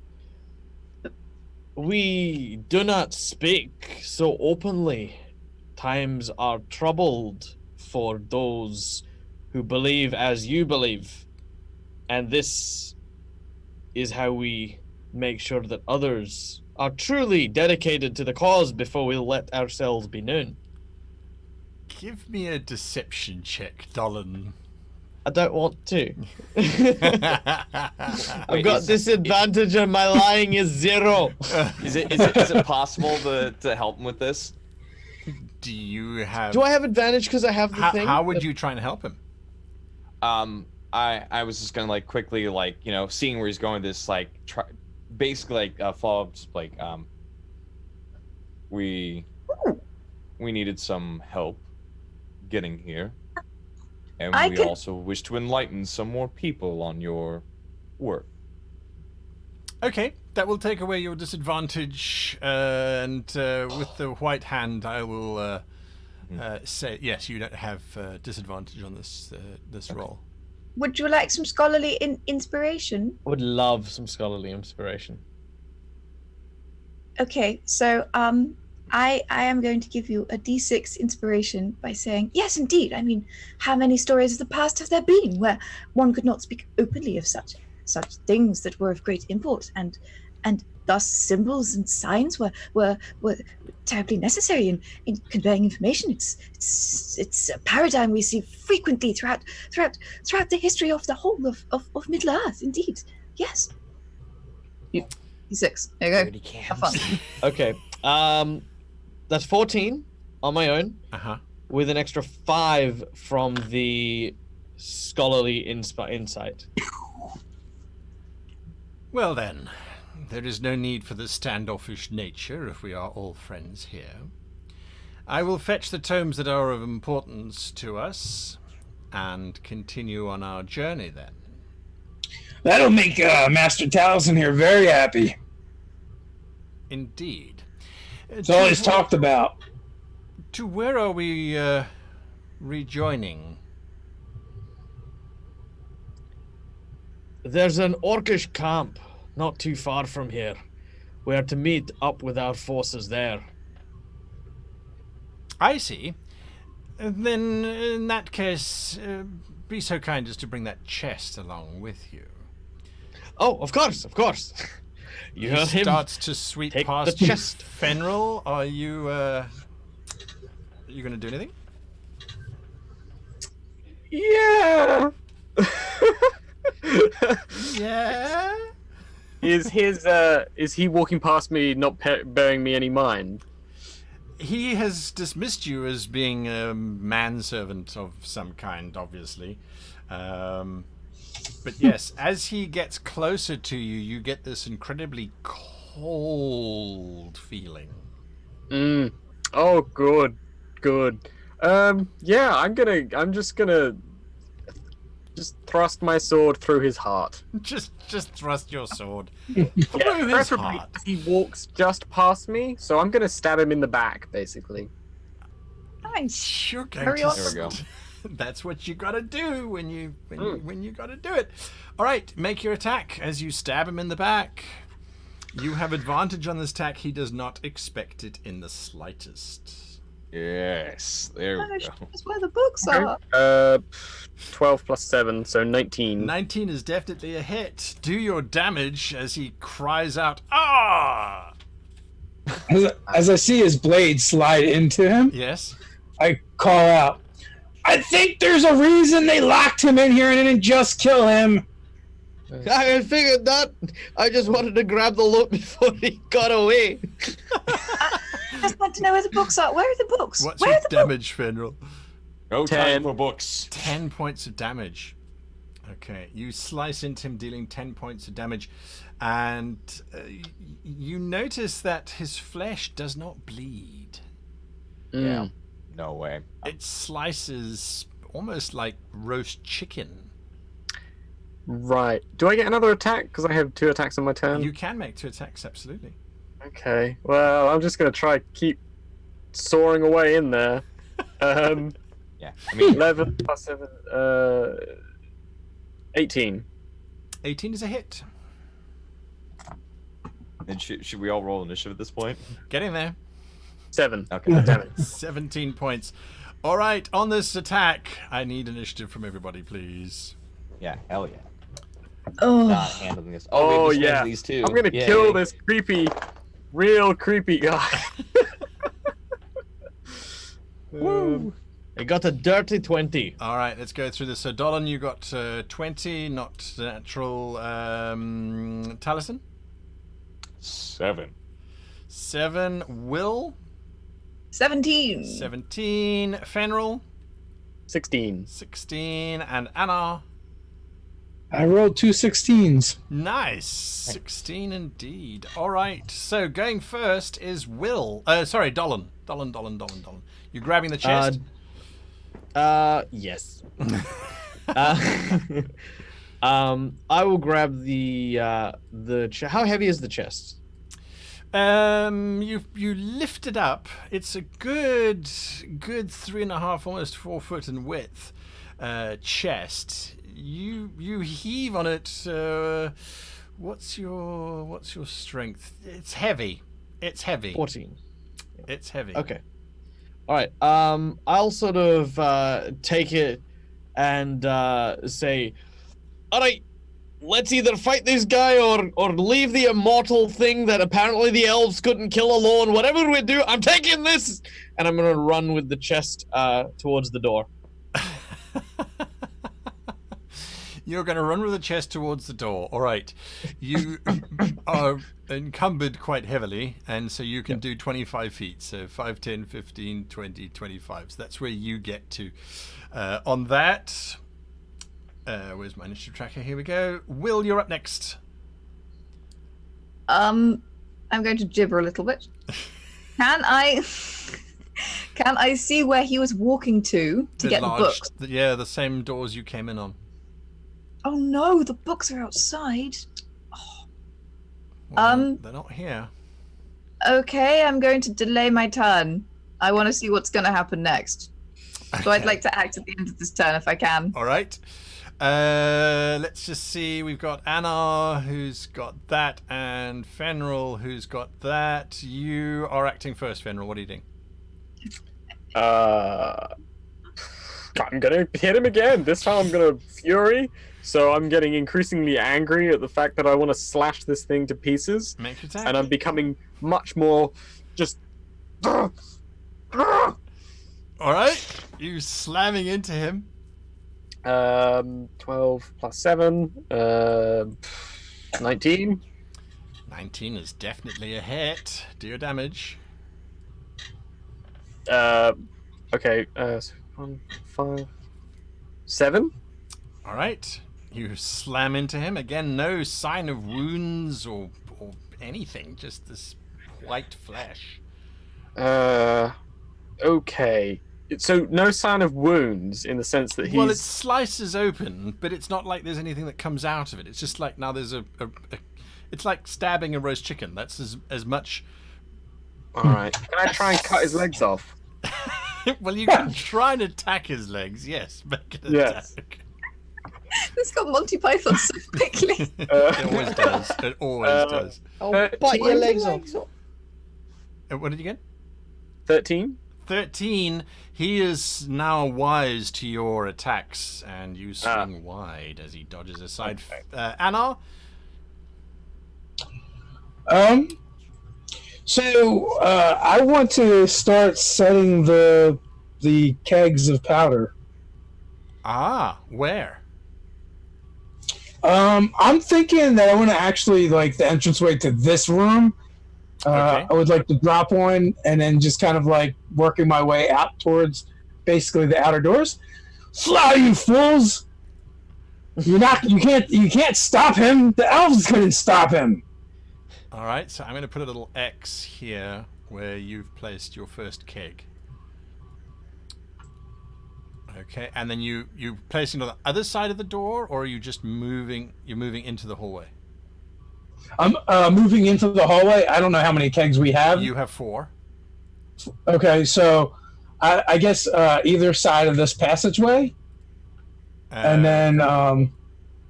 We do not speak so openly. Times are troubled for those who believe as you believe. And this is how we make sure that others are truly dedicated to the cause before we let ourselves be known. Give me a deception check, Dolan. I don't want to. I've Wait, got disadvantage and my lying is 0. Is it possible to help him with this? Do you have... Do I have advantage because I have the thing? How would you try and help him? I was just gonna like quickly like seeing where he's going with this like basically like follow up like we needed some help getting here, and we also wish to enlighten some more people on your work. Okay, that will take away your disadvantage, and with the white hand, I will say yes. You don't have disadvantage on this roll. Would you like some scholarly inspiration? I would love some scholarly inspiration. Okay, so I am going to give you a D6 inspiration by saying, yes, indeed. I mean, how many stories of the past have there been where one could not speak openly of such things that were of great import, and thus symbols and signs were terribly necessary in conveying information. It's a paradigm we see frequently throughout the history of the whole of Middle Earth. Indeed, yes. D6. There you go. Have fun. Okay. That's 14 on my own. With an extra 5 from the scholarly insight. Well then, there is no need for the standoffish nature if we are all friends here. I will fetch the tomes that are of importance to us and continue on our journey then. That'll make Master Taliesin here very happy. Indeed. It's always talked about. To where are we rejoining? There's an orcish camp not too far from here. We are to meet up with our forces there. I see. Then, in that case, be so kind as to bring that chest along with you. Oh, of course, of course. You heard him. Starts to sweep Take past the you. chest. Fenril, are you going to do anything? Yeah. Yeah. Is he walking past me, not bearing me any mind? He has dismissed you as being a manservant of some kind, obviously. But yes, as he gets closer to you, you get this incredibly cold feeling. Oh, good. Yeah, I'm just gonna thrust my sword through his heart. Just thrust your sword Yeah, through his preferably heart. he walks just past me, so I'm gonna stab him in the back, basically. Nice. You're going Very to. awesome. There we go. That's what you gotta do when you gotta do it. All right, make your attack as you stab him in the back. You have advantage on this attack. He does not expect it in the slightest. Yes, there we go. That's where the books are. 12 plus 7, so 19. 19 is definitely a hit. Do your damage as he cries out, "Ah!" As I see his blade slide into him, Yes. I call out, I think there's a reason they locked him in here and didn't just kill him. I figured that. I just wanted to grab the loot before he got away. I just want to know where the books are. Where are the books? What's where your are the damage, Fenril? No 10. time for books. 10 points of damage. Okay, you slice into him, dealing 10 points of damage, and you notice that his flesh does not bleed. Yeah. No way. It slices almost like roast chicken. Right. Do I get another attack? Because I have 2 attacks on my turn. You can make 2 attacks, absolutely. Okay. Well, I'm just gonna try keep soaring away in there. Yeah. I mean, 11 plus 7, 18. 18 is a hit. and should we all roll initiative at this point? Getting there. 7. Okay. Damn it. 17 points. All right, on this attack, I need initiative from everybody, please. Yeah. Hell yeah. Oh, Not handling this. Oh, we have to yeah. spend these two. I'm gonna Yay. kill this real creepy guy. Woo. I got a dirty 20. All right, let's go through this. So, Dolan, you got 20, not natural. Taliesin? 7. 7. Will? 17. 17. Fenril? 16. 16. And Anna? I rolled 2 16s. Nice. 16 indeed. All right, so going first is Will. Sorry, Dolan. Dolan. You're grabbing the chest? Yes. I will grab the how heavy is the chest? You lift it up. It's a good 3.5, almost 4 foot in width chest. You heave on it. What's your strength? It's heavy. 14. It's heavy. Okay. All right. I'll sort of take it and say, all right, let's either fight this guy or leave the immortal thing that apparently the elves couldn't kill alone. Whatever we do, I'm taking this, and I'm gonna run with the chest towards the door. You're going to run with the chest towards the door. All right. You are encumbered quite heavily, and so you can do 25 feet. So 5, 10, 15, 20, 25. So that's where you get to. On that, where's my initiative tracker? Here we go. Will, you're up next. I'm going to gibber a little bit. Can I see where he was walking to get the books? Yeah, the same doors you came in on. Oh no, the books are outside. Well, they're not here. Okay, I'm going to delay my turn. I want to see what's going to happen next. So I'd like to act at the end of this turn if I can. All right. Let's just see. We've got Anna, who's got that, and Fenril, who's got that. You are acting first, Fenril. What are you doing? I'm gonna hit him again. This time I'm gonna fury. So I'm getting increasingly angry at the fact that I want to slash this thing to pieces. Make your attack. And I'm becoming much more just... All right. You slamming into him. 12 plus 7, 19. 19 is definitely a hit. Do your damage. Okay, 1, 5, 7. All right. You slam into him. Again, no sign of wounds or anything. Just this white flesh. Okay. So no sign of wounds in the sense that he's... Well, it slices open, but it's not like there's anything that comes out of it. It's just like now there's it's like stabbing a roast chicken. That's as much... Alright. Can I try and cut his legs off? Well, you can try and attack his legs. Yes, make an attack. This got Monty Python so quickly. It always does. It always does. Oh, bite your legs off. What did you get? 13. 13. He is now wise to your attacks, and you swing wide as he dodges aside. Okay. Anna? So I want to start setting the kegs of powder. Ah, where? I'm thinking that I want to actually like the entranceway to this room. Okay. I would like to drop one and then just kind of like working my way out towards basically the outer doors. Fly, you fools! You can't stop him. The elves couldn't stop him. All right, so I'm going to put a little X here where you've placed your first keg. Okay, and then you placing it on the other side of the door, or are you just moving? You're moving into the hallway. I'm moving into the hallway. I don't know how many kegs we have. You have 4. Okay, so I guess either side of this passageway, and then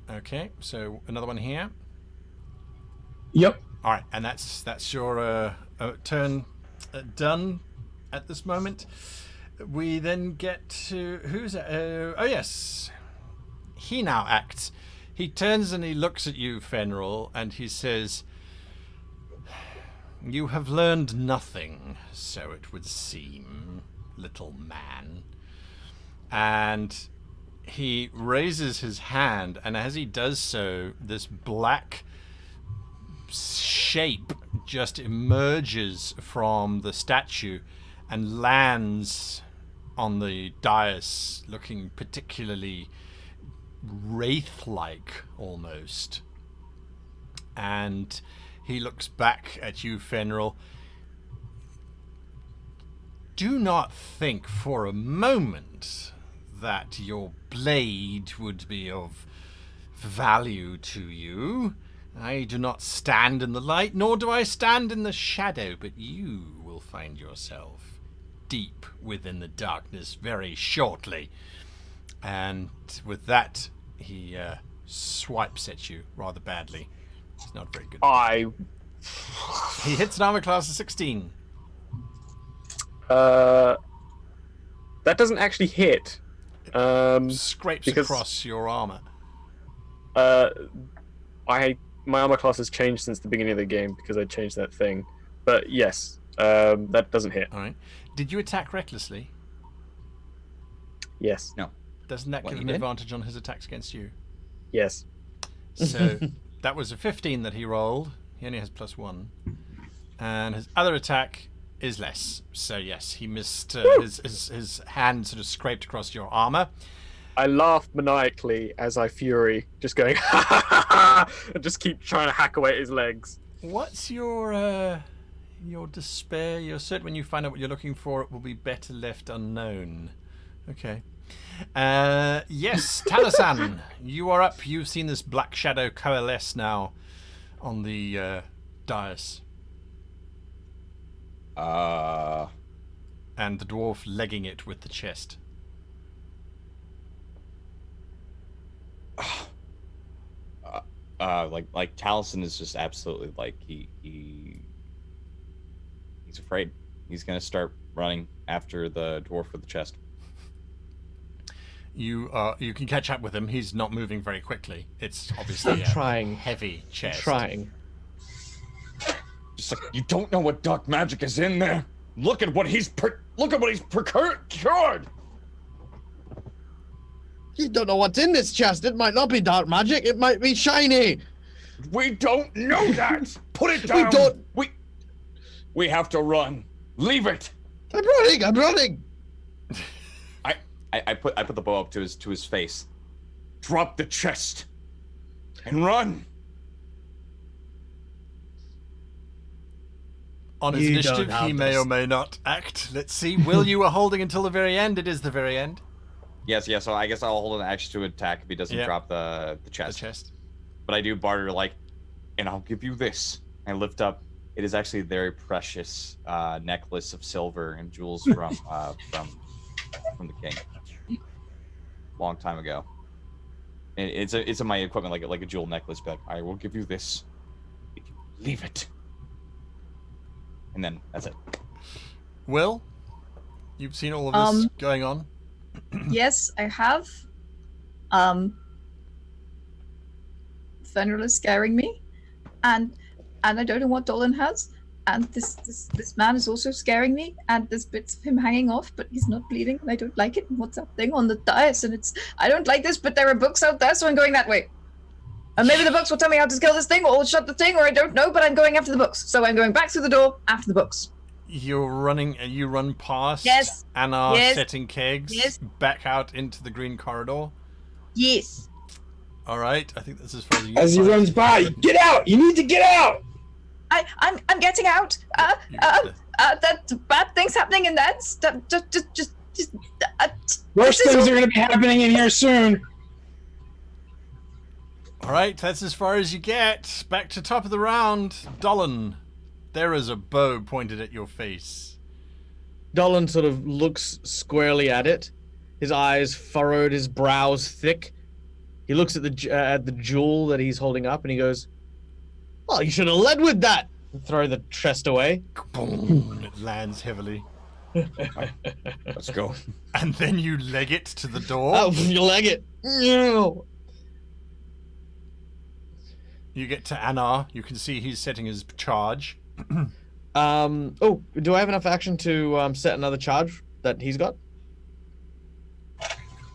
okay, so another one here. Yep. All right, and that's your turn done at this moment. We then get to who's it? Oh yes, he now acts. He turns and he looks at you, Fenril, and he says, "You have learned nothing, so it would seem, little man. and he raises his hand, and as he does so, this black shape just emerges from the statue and lands on the dais, looking particularly wraith-like almost. And he looks back at you, Fenrir. Do not think for a moment that your blade would be of value to you. I do not stand in the light, nor do I stand in the shadow, but you will find yourself deep within the darkness very shortly. And with that, he swipes at you rather badly. It's not very good. He hits an armor class of 16. That doesn't actually hit. Scrapes because, across your armor. My armor class has changed since the beginning of the game because I changed that thing. But yes, that doesn't hit. All right. Did you attack recklessly? Yes. No. Doesn't that give him advantage on his attacks against you? Yes. So that was a 15 that he rolled. He only has +1. And his other attack is less. So yes, he missed. His hand sort of scraped across your armor. I laugh maniacally as I fury, just going ha ha ha ha, and just keep trying to hack away at his legs. What's your despair? You're certain when you find out what you're looking for, it will be better left unknown. Okay. Yes, Talasan, you are up. You've seen this black shadow coalesce now on the dais. And the dwarf legging it with the chest. Like Taliesin is just absolutely like he's afraid. He's gonna start running after the dwarf with the chest. You can catch up with him. He's not moving very quickly. It's obviously trying. Heavy chest. Trying. Just like, you don't know what dark magic is in there. Look at what he's procured. You don't know what's in this chest. It might not be dark magic. It might be shiny. We don't know that. Put it down. We have to run. Leave it. I'm running. I put the bow up to his face. Drop the chest and run. On his initiative, he may or may not act. Let's see. Will, you are holding until the very end. It is the very end. Yes. So I guess I'll hold an action to attack if he doesn't drop the chest. The chest. But I do barter and I'll give you this. I lift up. It is actually a very precious necklace of silver and jewels from the king. Long time ago. And it's in my equipment like a jewel necklace. But I will give you this if you leave it. And then that's it. Will, you've seen all of this going on? Yes, I have. Fenrir is scaring me, and I don't know what Dolan has, and this man is also scaring me, and there's bits of him hanging off, but he's not bleeding, and I don't like it. And what's that thing on the dais? And I don't like this, but there are books out there, so I'm going that way. And maybe the books will tell me how to kill this thing, or shut the thing, or I don't know, but I'm going after the books. So I'm going back through the door after the books. You're running, and you run past Anna setting kegs back out into the green corridor. Yes. All right, I think that's as far as you get. As he runs by, get out! You need to get out! I'm getting out. That bad things happening, and that's just Worse things are going to be happening in here soon. All right, that's as far as you get. Back to top of the round. Dolan, there is a bow pointed at your face. Dolan sort of looks squarely at it. His eyes furrowed, his brows thick. He looks at the jewel that he's holding up, and he goes, "Well, you should have led with that." And throw the chest away. Boom! It lands heavily. Let's go. And then you leg it to the door. Oh, you leg it. No. You get to Anar. You can see he's setting his charge. Oh, do I have enough action to set another charge that he's got?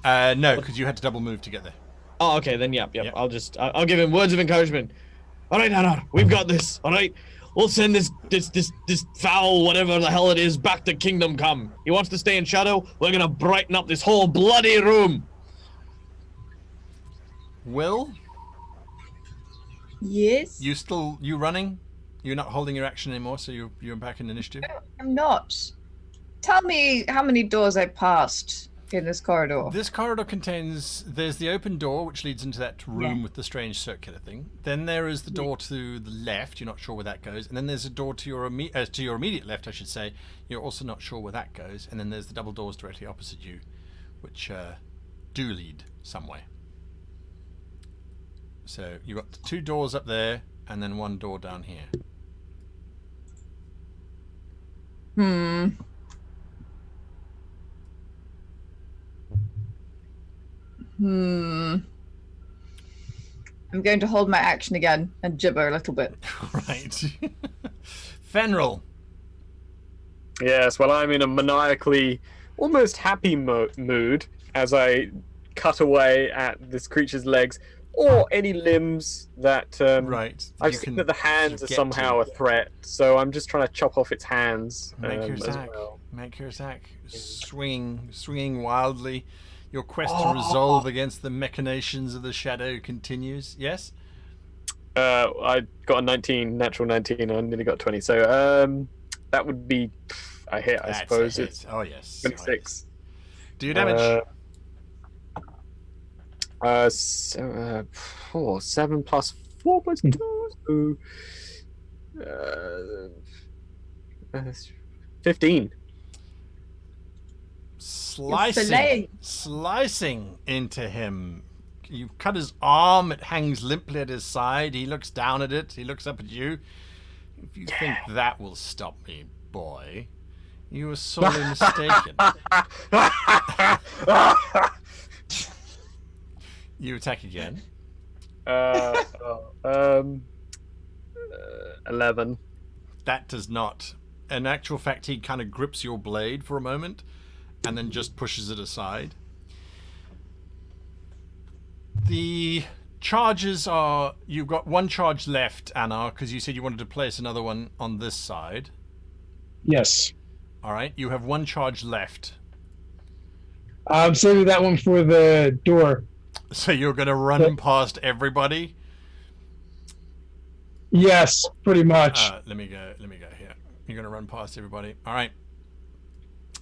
No, because you had to double move to get there. Oh, okay, then yep. Yep. I'll give him words of encouragement. All right, Anna, we've got this. All right, we'll send this foul, whatever the hell it is, back to Kingdom Come. He wants to stay in shadow. We're gonna brighten up this whole bloody room. Will, Yes. you running? You're not holding your action anymore, so you're back in initiative. I'm not. Tell me how many doors I passed in this corridor. This corridor contains, there's the open door which leads into that room with the strange circular thing. Then there is the door to the left. You're not sure where that goes. And then there's a door to your immediate left, I should say. You're also not sure where that goes. And then there's the double doors directly opposite you, which do lead somewhere. So you've got 2 doors up there, and then 1 door down here. I'm going to hold my action again and gibber a little bit. Right. Fenril. Yes, well, I'm in a maniacally, almost happy mood as I cut away at this creature's legs or any limbs that. Right. I've seen that the hands are somehow a threat, so I'm just trying to chop off its hands. Make your as attack. well. Make your attack. Swinging wildly. Your quest to resolve against the machinations of the shadow continues. Yes? I got a 19, natural 19. I nearly got 20. So that would be a hit, I suppose. It's oh, yes. 26. Oh, yes. Do your damage. 7 plus 4 plus 2. So, 15. Slicing into him. You cut his arm, it hangs limply at his side. He looks down at it, he looks up at you. If you think that will stop me, boy, you are sorely mistaken. You attack again. 11. That does not. In actual fact, he kind of grips your blade for a moment and then just pushes it aside. The charges are... You've got 1 charge left, Anna, because you said you wanted to place another one on this side. Yes. All right, you have 1 charge left. I'm saving that one for the door. So you're going to run past everybody? Yes, pretty much. Let me go here. You're going to run past everybody. All right.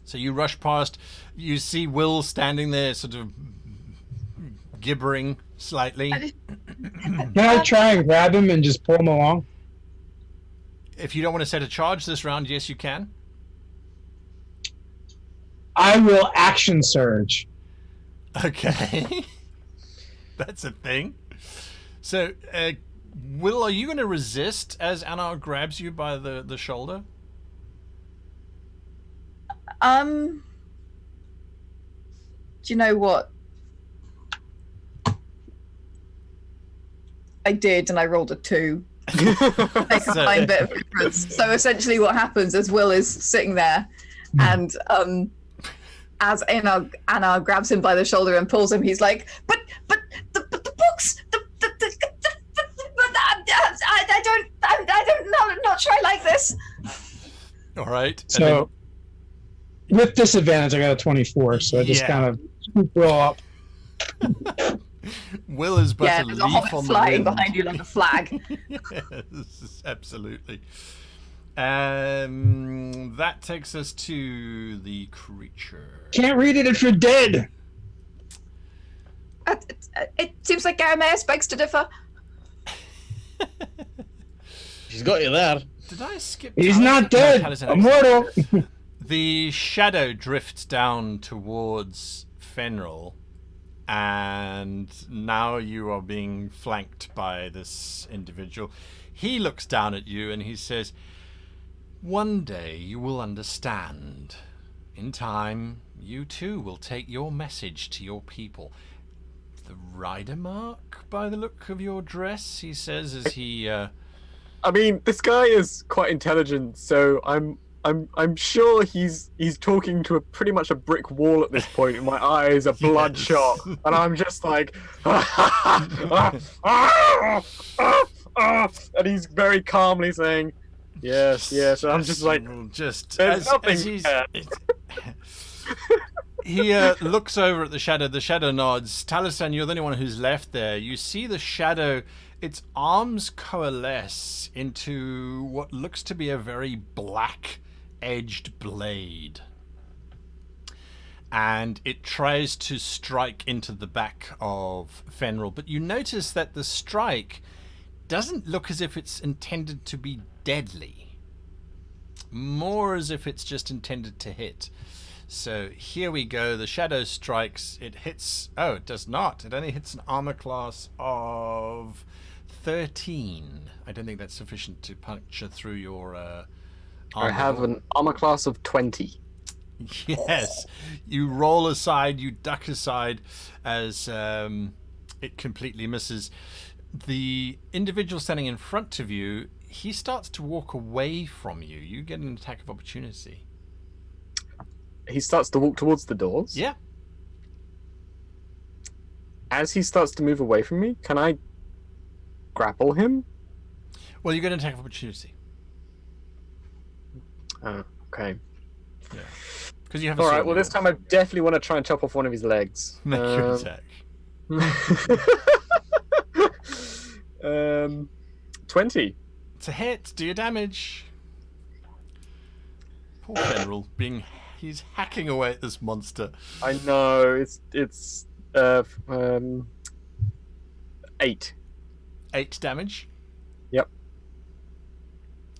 So you rush past. You see Will standing there sort of gibbering slightly. Can I try and grab him and just pull him along? If you don't want to set a charge this round, yes, you can. I will action surge. Okay. That's a thing. So, Will, are you going to resist as Anna grabs you by the shoulder? Do you know what? I did, and I rolled a 2. A combined bit of difference. So essentially what happens is Will is sitting there, and as Anna grabs him by the shoulder and pulls him, he's like, but the books, I don't know, I'm not sure I like this. All right. So, with disadvantage, I got a 24, so I just kind of scoop Will up. Will is but a there's leaf a hobbit on the flying wind. behind you like a flag. Yes, absolutely. That takes us to the creature. Can't read it if you're dead. It seems like Garameus begs to differ. She's got you there. Did I skip? He's time? not No, dead. Tal is an Immortal. The shadow drifts down towards Fenril, and now you are being flanked by this individual. He looks down at you and he says, "One day you will understand. In time, you too will take your message to your people." The rider mark, by the look of your dress, he says as he... I mean, this guy is quite intelligent, so I'm I'm sure he's talking to pretty much a brick wall at this point. My eyes are bloodshot, and I'm just like, and he's very calmly saying, "Yes, yes." And I'm just like, "There's nothing there." He looks over at the shadow. The shadow nods. Talisan, you're the only one who's left there. You see the shadow. Its arms coalesce into what looks to be a very black-edged blade. And it tries to strike into the back of Fenril. But you notice that the strike doesn't look as if it's intended to be deadly. More as if it's just intended to hit. So here we go. The shadow strikes. It hits. Oh, it does not. It only hits an armor class of 13. I don't think that's sufficient to puncture through your armor. I have an armor class of 20. Yes. You roll aside. You duck aside as it completely misses. The individual standing in front of you, he starts to walk away from you. You get an attack of opportunity. He starts to walk towards the doors. Yeah. As he starts to move away from me, can I grapple him? Well, you get an attack of opportunity. Okay. Yeah. Because you have a All sword right. Well, in this your time I definitely want to try and chop off one of his legs. Make your attack. 20. It's a hit. Do your damage. Poor Fenril, he's hacking away at this monster. I know. It's 8. 8 damage. Yep.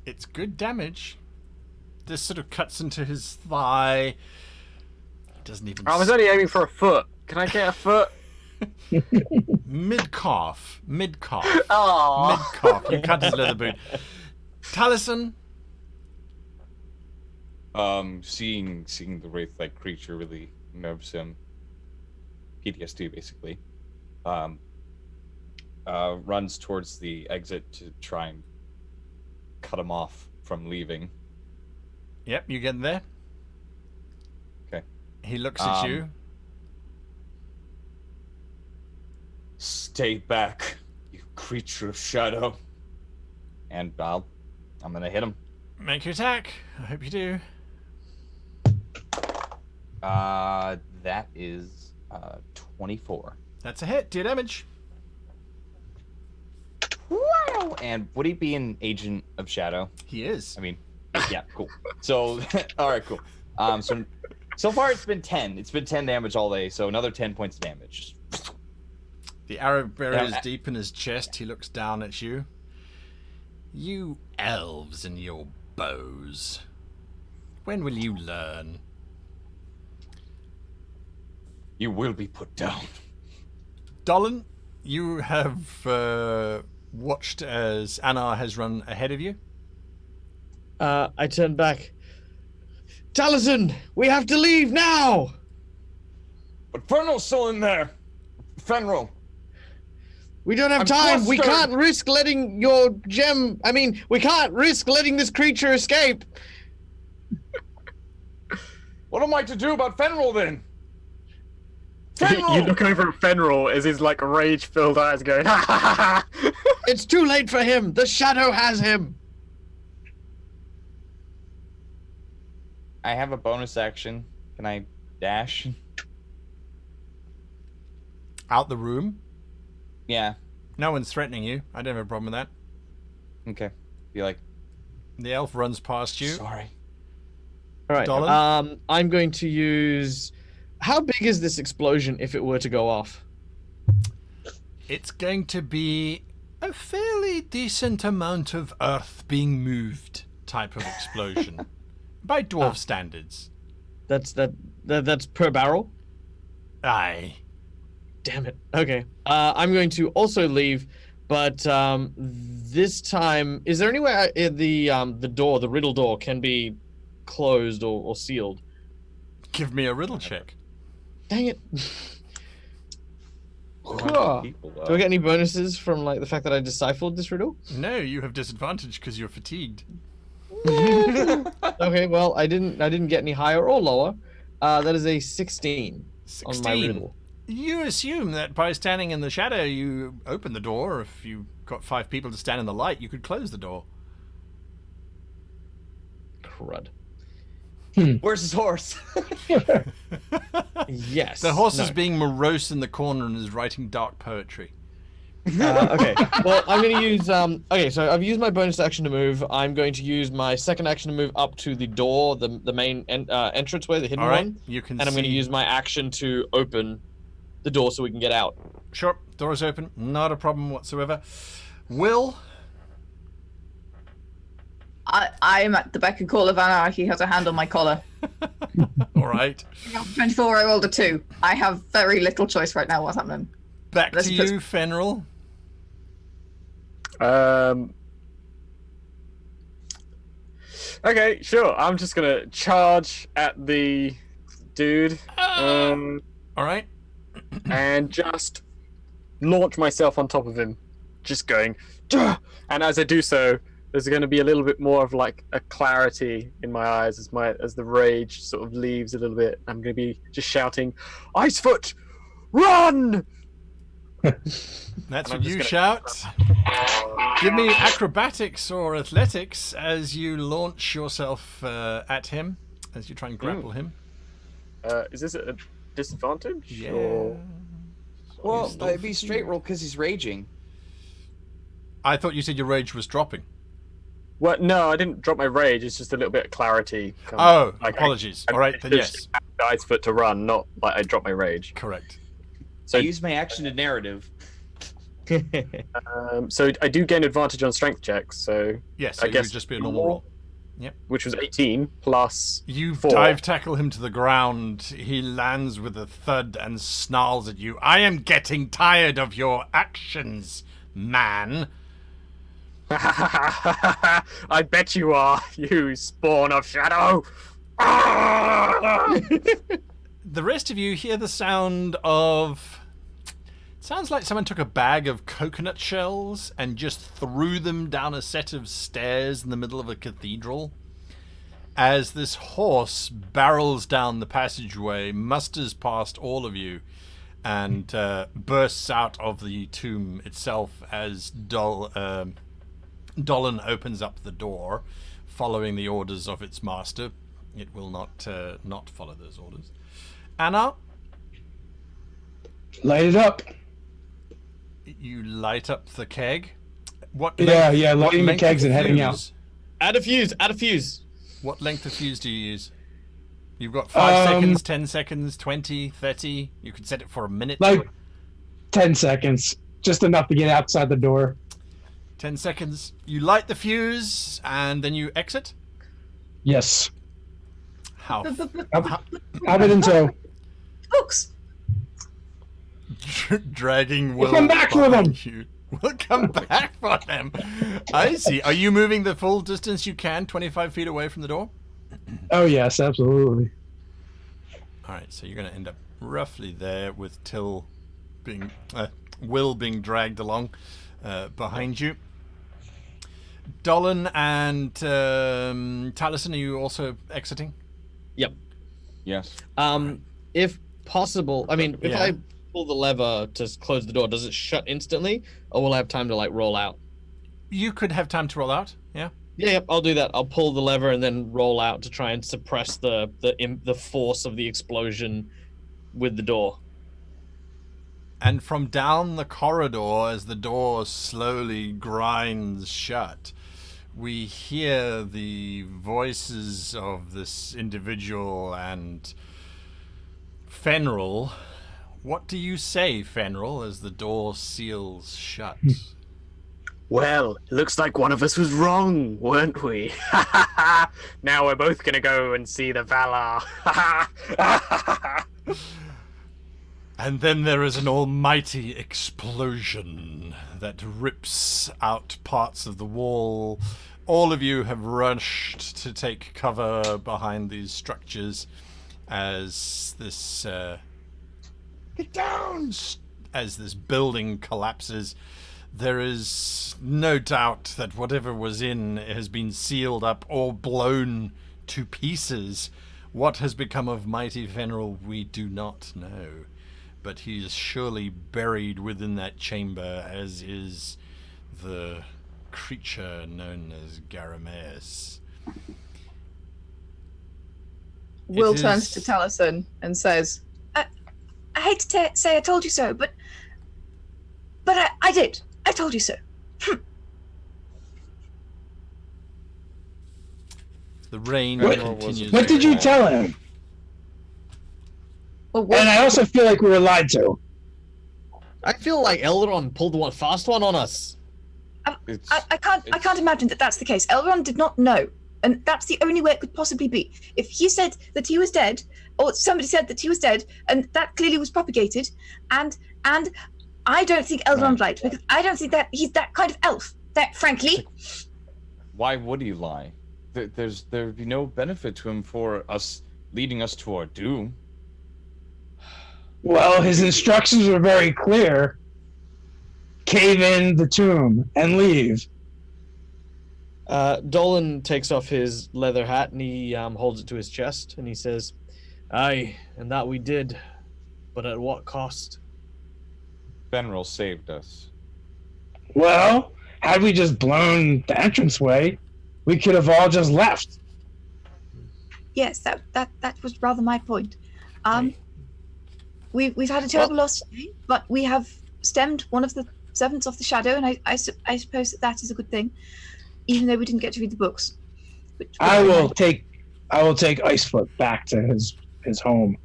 It's good damage. This sort of cuts into his thigh. He doesn't even. I was only aiming for a foot. Can I get a foot? Mid calf. Aww. Mid calf. You cut his leather boot. Taliesin. Seeing the wraith-like creature really nerves him. PTSD, basically. Runs towards the exit to try and cut him off from leaving. Yep, you get there. Okay. He looks at you. Stay back, you creature of shadow. And I'm gonna hit him. Make your attack. I hope you do. That is 24. That's a hit. Do your damage. Wow! And would he be an agent of shadow? He is. I mean, yeah, cool. So, all right, cool. So far it's been 10. It's been 10 damage all day. So another 10 points of damage. The arrow buries deep in his chest. He looks down at you. You elves and your bows. When will you learn? You will be put down. Dolan, you have watched as Anar has run ahead of you. I turn back. Taliesin, we have to leave now! But Fenril's still in there. Fenril. We don't have I'm time. We flustered. can't risk letting your gem... we can't risk letting this creature escape. What am I to do about Fenril then? You look over at Fenril as his rage-filled eyes going, ha ha ha ha! It's too late for him. The shadow has him. I have a bonus action. Can I dash? Out the room. Yeah. No one's threatening you. I don't have a problem with that. Okay. Be like, The elf runs past you. sorry. All right. Dolan? I'm going to use... How big is this explosion if it were to go off? It's going to be a fairly decent amount of earth being moved type of explosion. By dwarf standards. That's per barrel? Aye. Damn it. Okay. I'm going to also leave, but this time, is there anywhere the door, the riddle door, can be closed or sealed? Give me a riddle check. Dang it. People, Do I get any bonuses from the fact that I deciphered this riddle? No, you have disadvantage because you're fatigued. Okay, well, I didn't get any higher or lower. That is a 16 on my 16. riddle. You assume that by standing in the shadow, you open the door. If you got 5 people to stand in the light, you could close the door. Crud. Where's his horse? Yes. The horse no. is being morose in the corner and is writing dark poetry. Okay. Well, I'm going to use. Okay, so I've used my bonus action to move. I'm going to use my second action to move up to the door, the main entranceway, the hidden All right, one. you can. And I'm going to see- use my action to open the door so we can get out. Sure, door is open. Not a problem whatsoever. Will, I am at the beck and call of anarchy. How to handle my collar. all right. 24. I rolled a 2. I have very little choice right now. What's happening? Back Let's to put- you, Fenrir. Okay, sure. I'm just gonna charge at the dude, All right. and just launch myself on top of him, just going. "Duh!" And as I do so, there's going to be a little bit more of like a clarity in my eyes as the rage sort of leaves a little bit. I'm going to be just shouting, "Icefoot, run!" That's And what I'm just you gonna- shout. Give me acrobatics or athletics as you launch yourself at him, as you try and grapple him. Is this a disadvantage? Yeah. Or... Well, Still it'd be straight roll because he's raging. I thought you said your rage was dropping. Well, no, I didn't drop my rage. It's just a little bit of clarity. Oh, Like, apologies. I All right, then yes. just asked Icefoot to run, not like I dropped my rage. Correct. So I use my action to narrative. So I do gain advantage on strength checks. So Yes, I so it guess would just be a normal roll. which was 18 plus. You 4. dive tackle him to the ground. He lands with a thud and snarls at you. I am getting tired of your actions, man. I bet you are, you spawn of shadow. The rest of you hear the sound of... It sounds like someone took a bag of coconut shells and just threw them down a set of stairs in the middle of a cathedral. As this horse barrels down the passageway, musters past all of you, and bursts out of the tomb itself as Dolan opens up the door, following the orders of its master. It will not follow those orders. Anna, Light it up. you light up the keg. What? Yeah, what lighting the length kegs of and heading fuse? out. Add a fuse. Add a fuse. What length of fuse do you use? You've got 5 Um, seconds, 10 seconds, 20, 30. You could set it for a minute. Like 10 seconds. Just enough to get outside the door. 10 seconds. You light the fuse and then you exit. Yes. How? Have it in tow. Books. Dragging We'll Will come back for behind them. you. We'll come back for them. I see. Are you moving the full distance you can, 25 feet away from the door? Oh, yes, absolutely. All right, so you're going to end up roughly there with Will being dragged along behind you. Dolan and Taliesin, are you also exiting? Yep. Yes. If possible, I mean, if Yeah. I pull the lever to close the door, does it shut instantly, or will I have time to like roll out? You could have time to roll out, yeah? Yeah, yep, I'll do that. I'll pull the lever and then roll out to try and suppress the force of the explosion with the door. And from down the corridor, as the door slowly grinds shut, we hear the voices of this individual and Fenrir. What do you say, Fenrir, as the door seals shut? Well, it looks like one of us was wrong, weren't we? Now we're both gonna go and see the Valar. And then there is an almighty explosion that rips out parts of the wall. All of you have rushed to take cover behind these structures as this get down as this building collapses. There is no doubt that whatever was in has been sealed up or blown to pieces. What has become of mighty Fenril, we do not know. But he is surely buried within that chamber, as is the creature known as Garameus. Will turns to Taliesin and says, I hate to say I told you so, but I did. I told you so. The rain What- continues. What did you tell him? Well, And I also feel like we were lied to. I feel like Elrond pulled one fast one on us. It's, I can't imagine that that's the case. Elrond did not know, and that's the only way it could possibly be. If he said that he was dead, or somebody said that he was dead, and that clearly was propagated, and I don't think Elrond lied, because I don't think that he's that kind of elf. That, frankly, why would he lie? There'd be no benefit to him for us leading us to our doom. Well, his instructions were very clear. Cave in the tomb and leave. Dolan takes off his leather hat and he holds it to his chest and he says, "Aye, and that we did, but at what cost?" Fenril saved us. Well, had we just blown the entranceway, we could have all just left. yes, that was rather my point. We've had a terrible loss today, but we have stemmed one of the servants of the shadow, and I suppose that is a good thing, even though we didn't get to read the books. I will take Icefoot back to his home.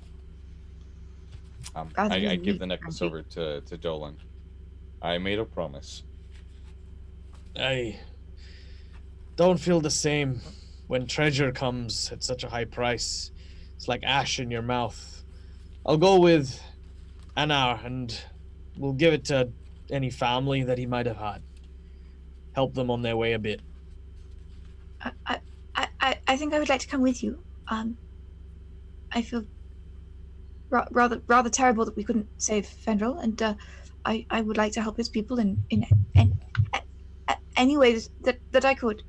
I give the necklace over to Dolan. I made a promise. I don't feel the same when treasure comes at such a high price. It's like ash in your mouth. I'll go with Anar and we'll give it to any family that he might have had. Help them on their way a bit. I think I would like to come with you. I feel rather terrible that we couldn't save Fenril, and I would like to help his people in any way that I could.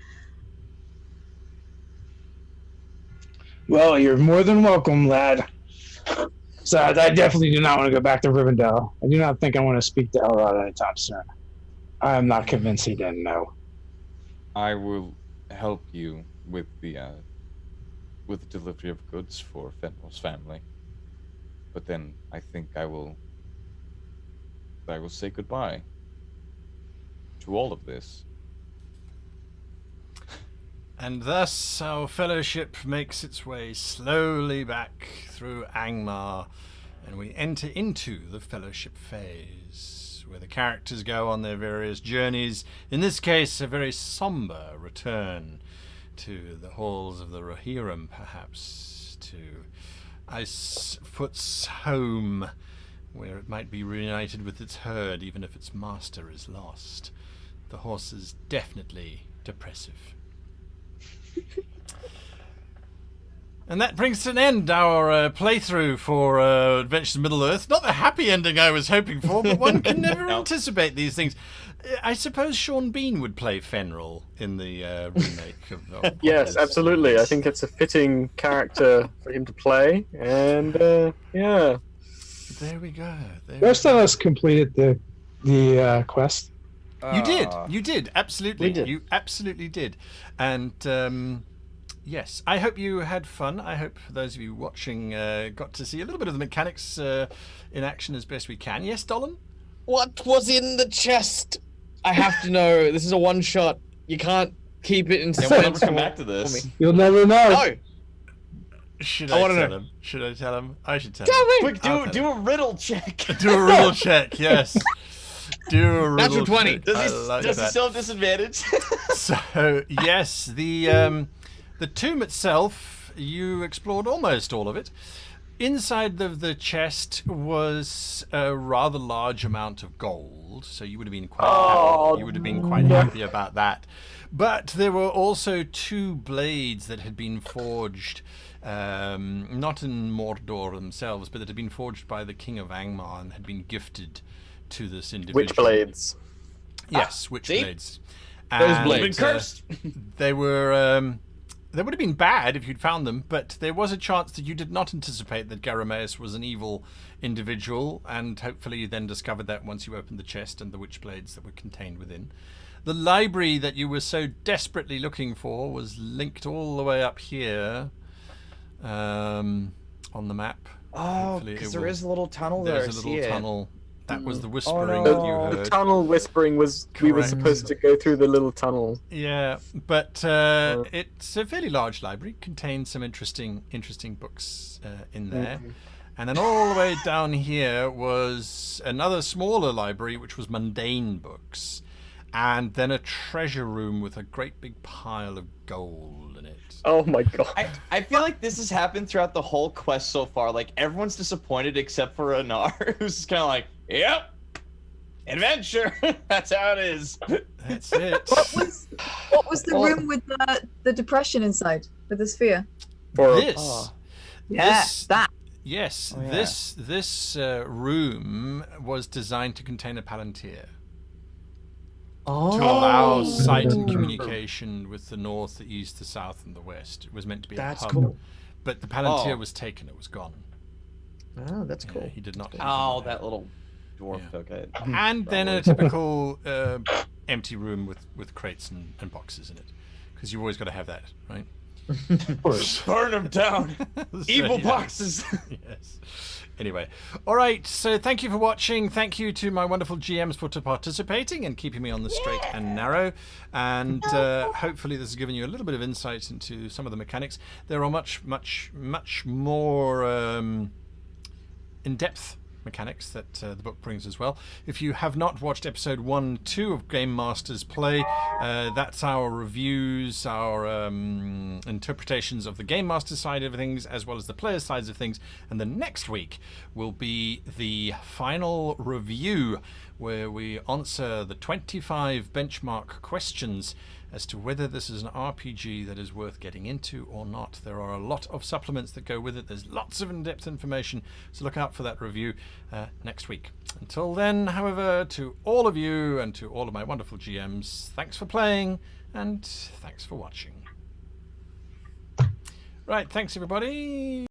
Well, you're more than welcome, lad. So I definitely do not want to go back to Rivendell. I do not think I want to speak to Elrond anytime soon. I am not convinced he didn't know. I will help you with the delivery of goods for Fenril's family. But then I think I will say goodbye to all of this. And thus our fellowship makes its way slowly back through Angmar, and we enter into the fellowship phase, where the characters go on their various journeys. In this case, a very somber return to the halls of the Rohirrim, perhaps, to Icefoot's home, where it might be reunited with its herd, even if its master is lost. The horse is definitely depressive. And that brings to an end our playthrough for Adventures in Middle-earth. Not the happy ending I was hoping for, but one can never anticipate these things. I suppose Sean Bean would play Fenril in the remake of Yes, absolutely. I think it's a fitting character for him to play, and yeah. There we go. Most of us completed the quest. You did, absolutely. We did. You absolutely did. And yes, I hope you had fun. I hope those of you watching got to see a little bit of the mechanics in action as best we can. Yes, Dolan? What was in the chest? I have to know. This is a one shot. You can't keep it in And we'll suspense. never come back to this. You'll never know. No. Should I I wanna tell know. him? Should I tell him? I should tell Tell him. me. Quick, I'll do a riddle check. Do a riddle check, yes. Do a riddle Natural 20. check. Does I he like does he that. still have disadvantage? So yes, the tomb itself, you explored almost all of it. Inside the chest was a rather large amount of gold, so you would have been quite happy. You would have been quite happy about that. But there were also 2 blades that had been forged, not in Mordor themselves, but that had been forged by the King of Angmar and had been gifted to this individual. Which blades? Yes, witch see? blades. Those And, blades. Been cursed. they were They would have been bad if you'd found them, but there was a chance that you did not anticipate that Garameus was an evil individual, and hopefully you then discovered that once you opened the chest and the witchblades that were contained within. The library that you were so desperately looking for was linked all the way up here on the map. Oh, Hopefully because it there will- is a little tunnel there. There's a little tunnel. That was the Oh, whispering no. that you The heard. tunnel whispering was we were Correct. supposed to go through the little tunnel. Yeah, but it's a fairly large library, contains some interesting books in there. And then all the way down here was another smaller library, which was mundane books. And then a treasure room with a great big pile of gold in it. Oh my god. I feel like this has happened throughout the whole quest so far. Like, everyone's disappointed except for Anar, who's just kind of like, yep, adventure. That's how it is. That's it. What was the room with the depression inside, with the sphere? This. Yeah, This- that. Yes, Oh, yeah. this room was designed to contain a palantir. To allow sight and communication with the north, the east, the south, and the west. It was meant to be That's a hub. cool. But the palantir Oh. was taken, it was gone. Oh, that's Yeah, cool. he did not. Oh, that little dwarf Yeah. took it. And then a typical empty room with crates and boxes in it. Because you've always got to have that, right? Burn them down. So, Evil yeah. boxes. Yes. Anyway, all right. So thank you for watching. Thank you to my wonderful GMs for participating and keeping me on the straight and narrow. And hopefully this has given you a little bit of insight into some of the mechanics. There are much more in-depth mechanics that the book brings as well. If you have not watched episode 1 and 2 of Game Masters Play, that's our reviews, our interpretations of the Game Master side of things as well as the player sides of things. And the next week will be the final review where we answer the 25 benchmark questions as to whether this is an RPG that is worth getting into or not. There are a lot of supplements that go with it. There's lots of in-depth information, so look out for that review next week. Until then, however, to all of you and to all of my wonderful GMs, thanks for playing and thanks for watching. Right, thanks everybody.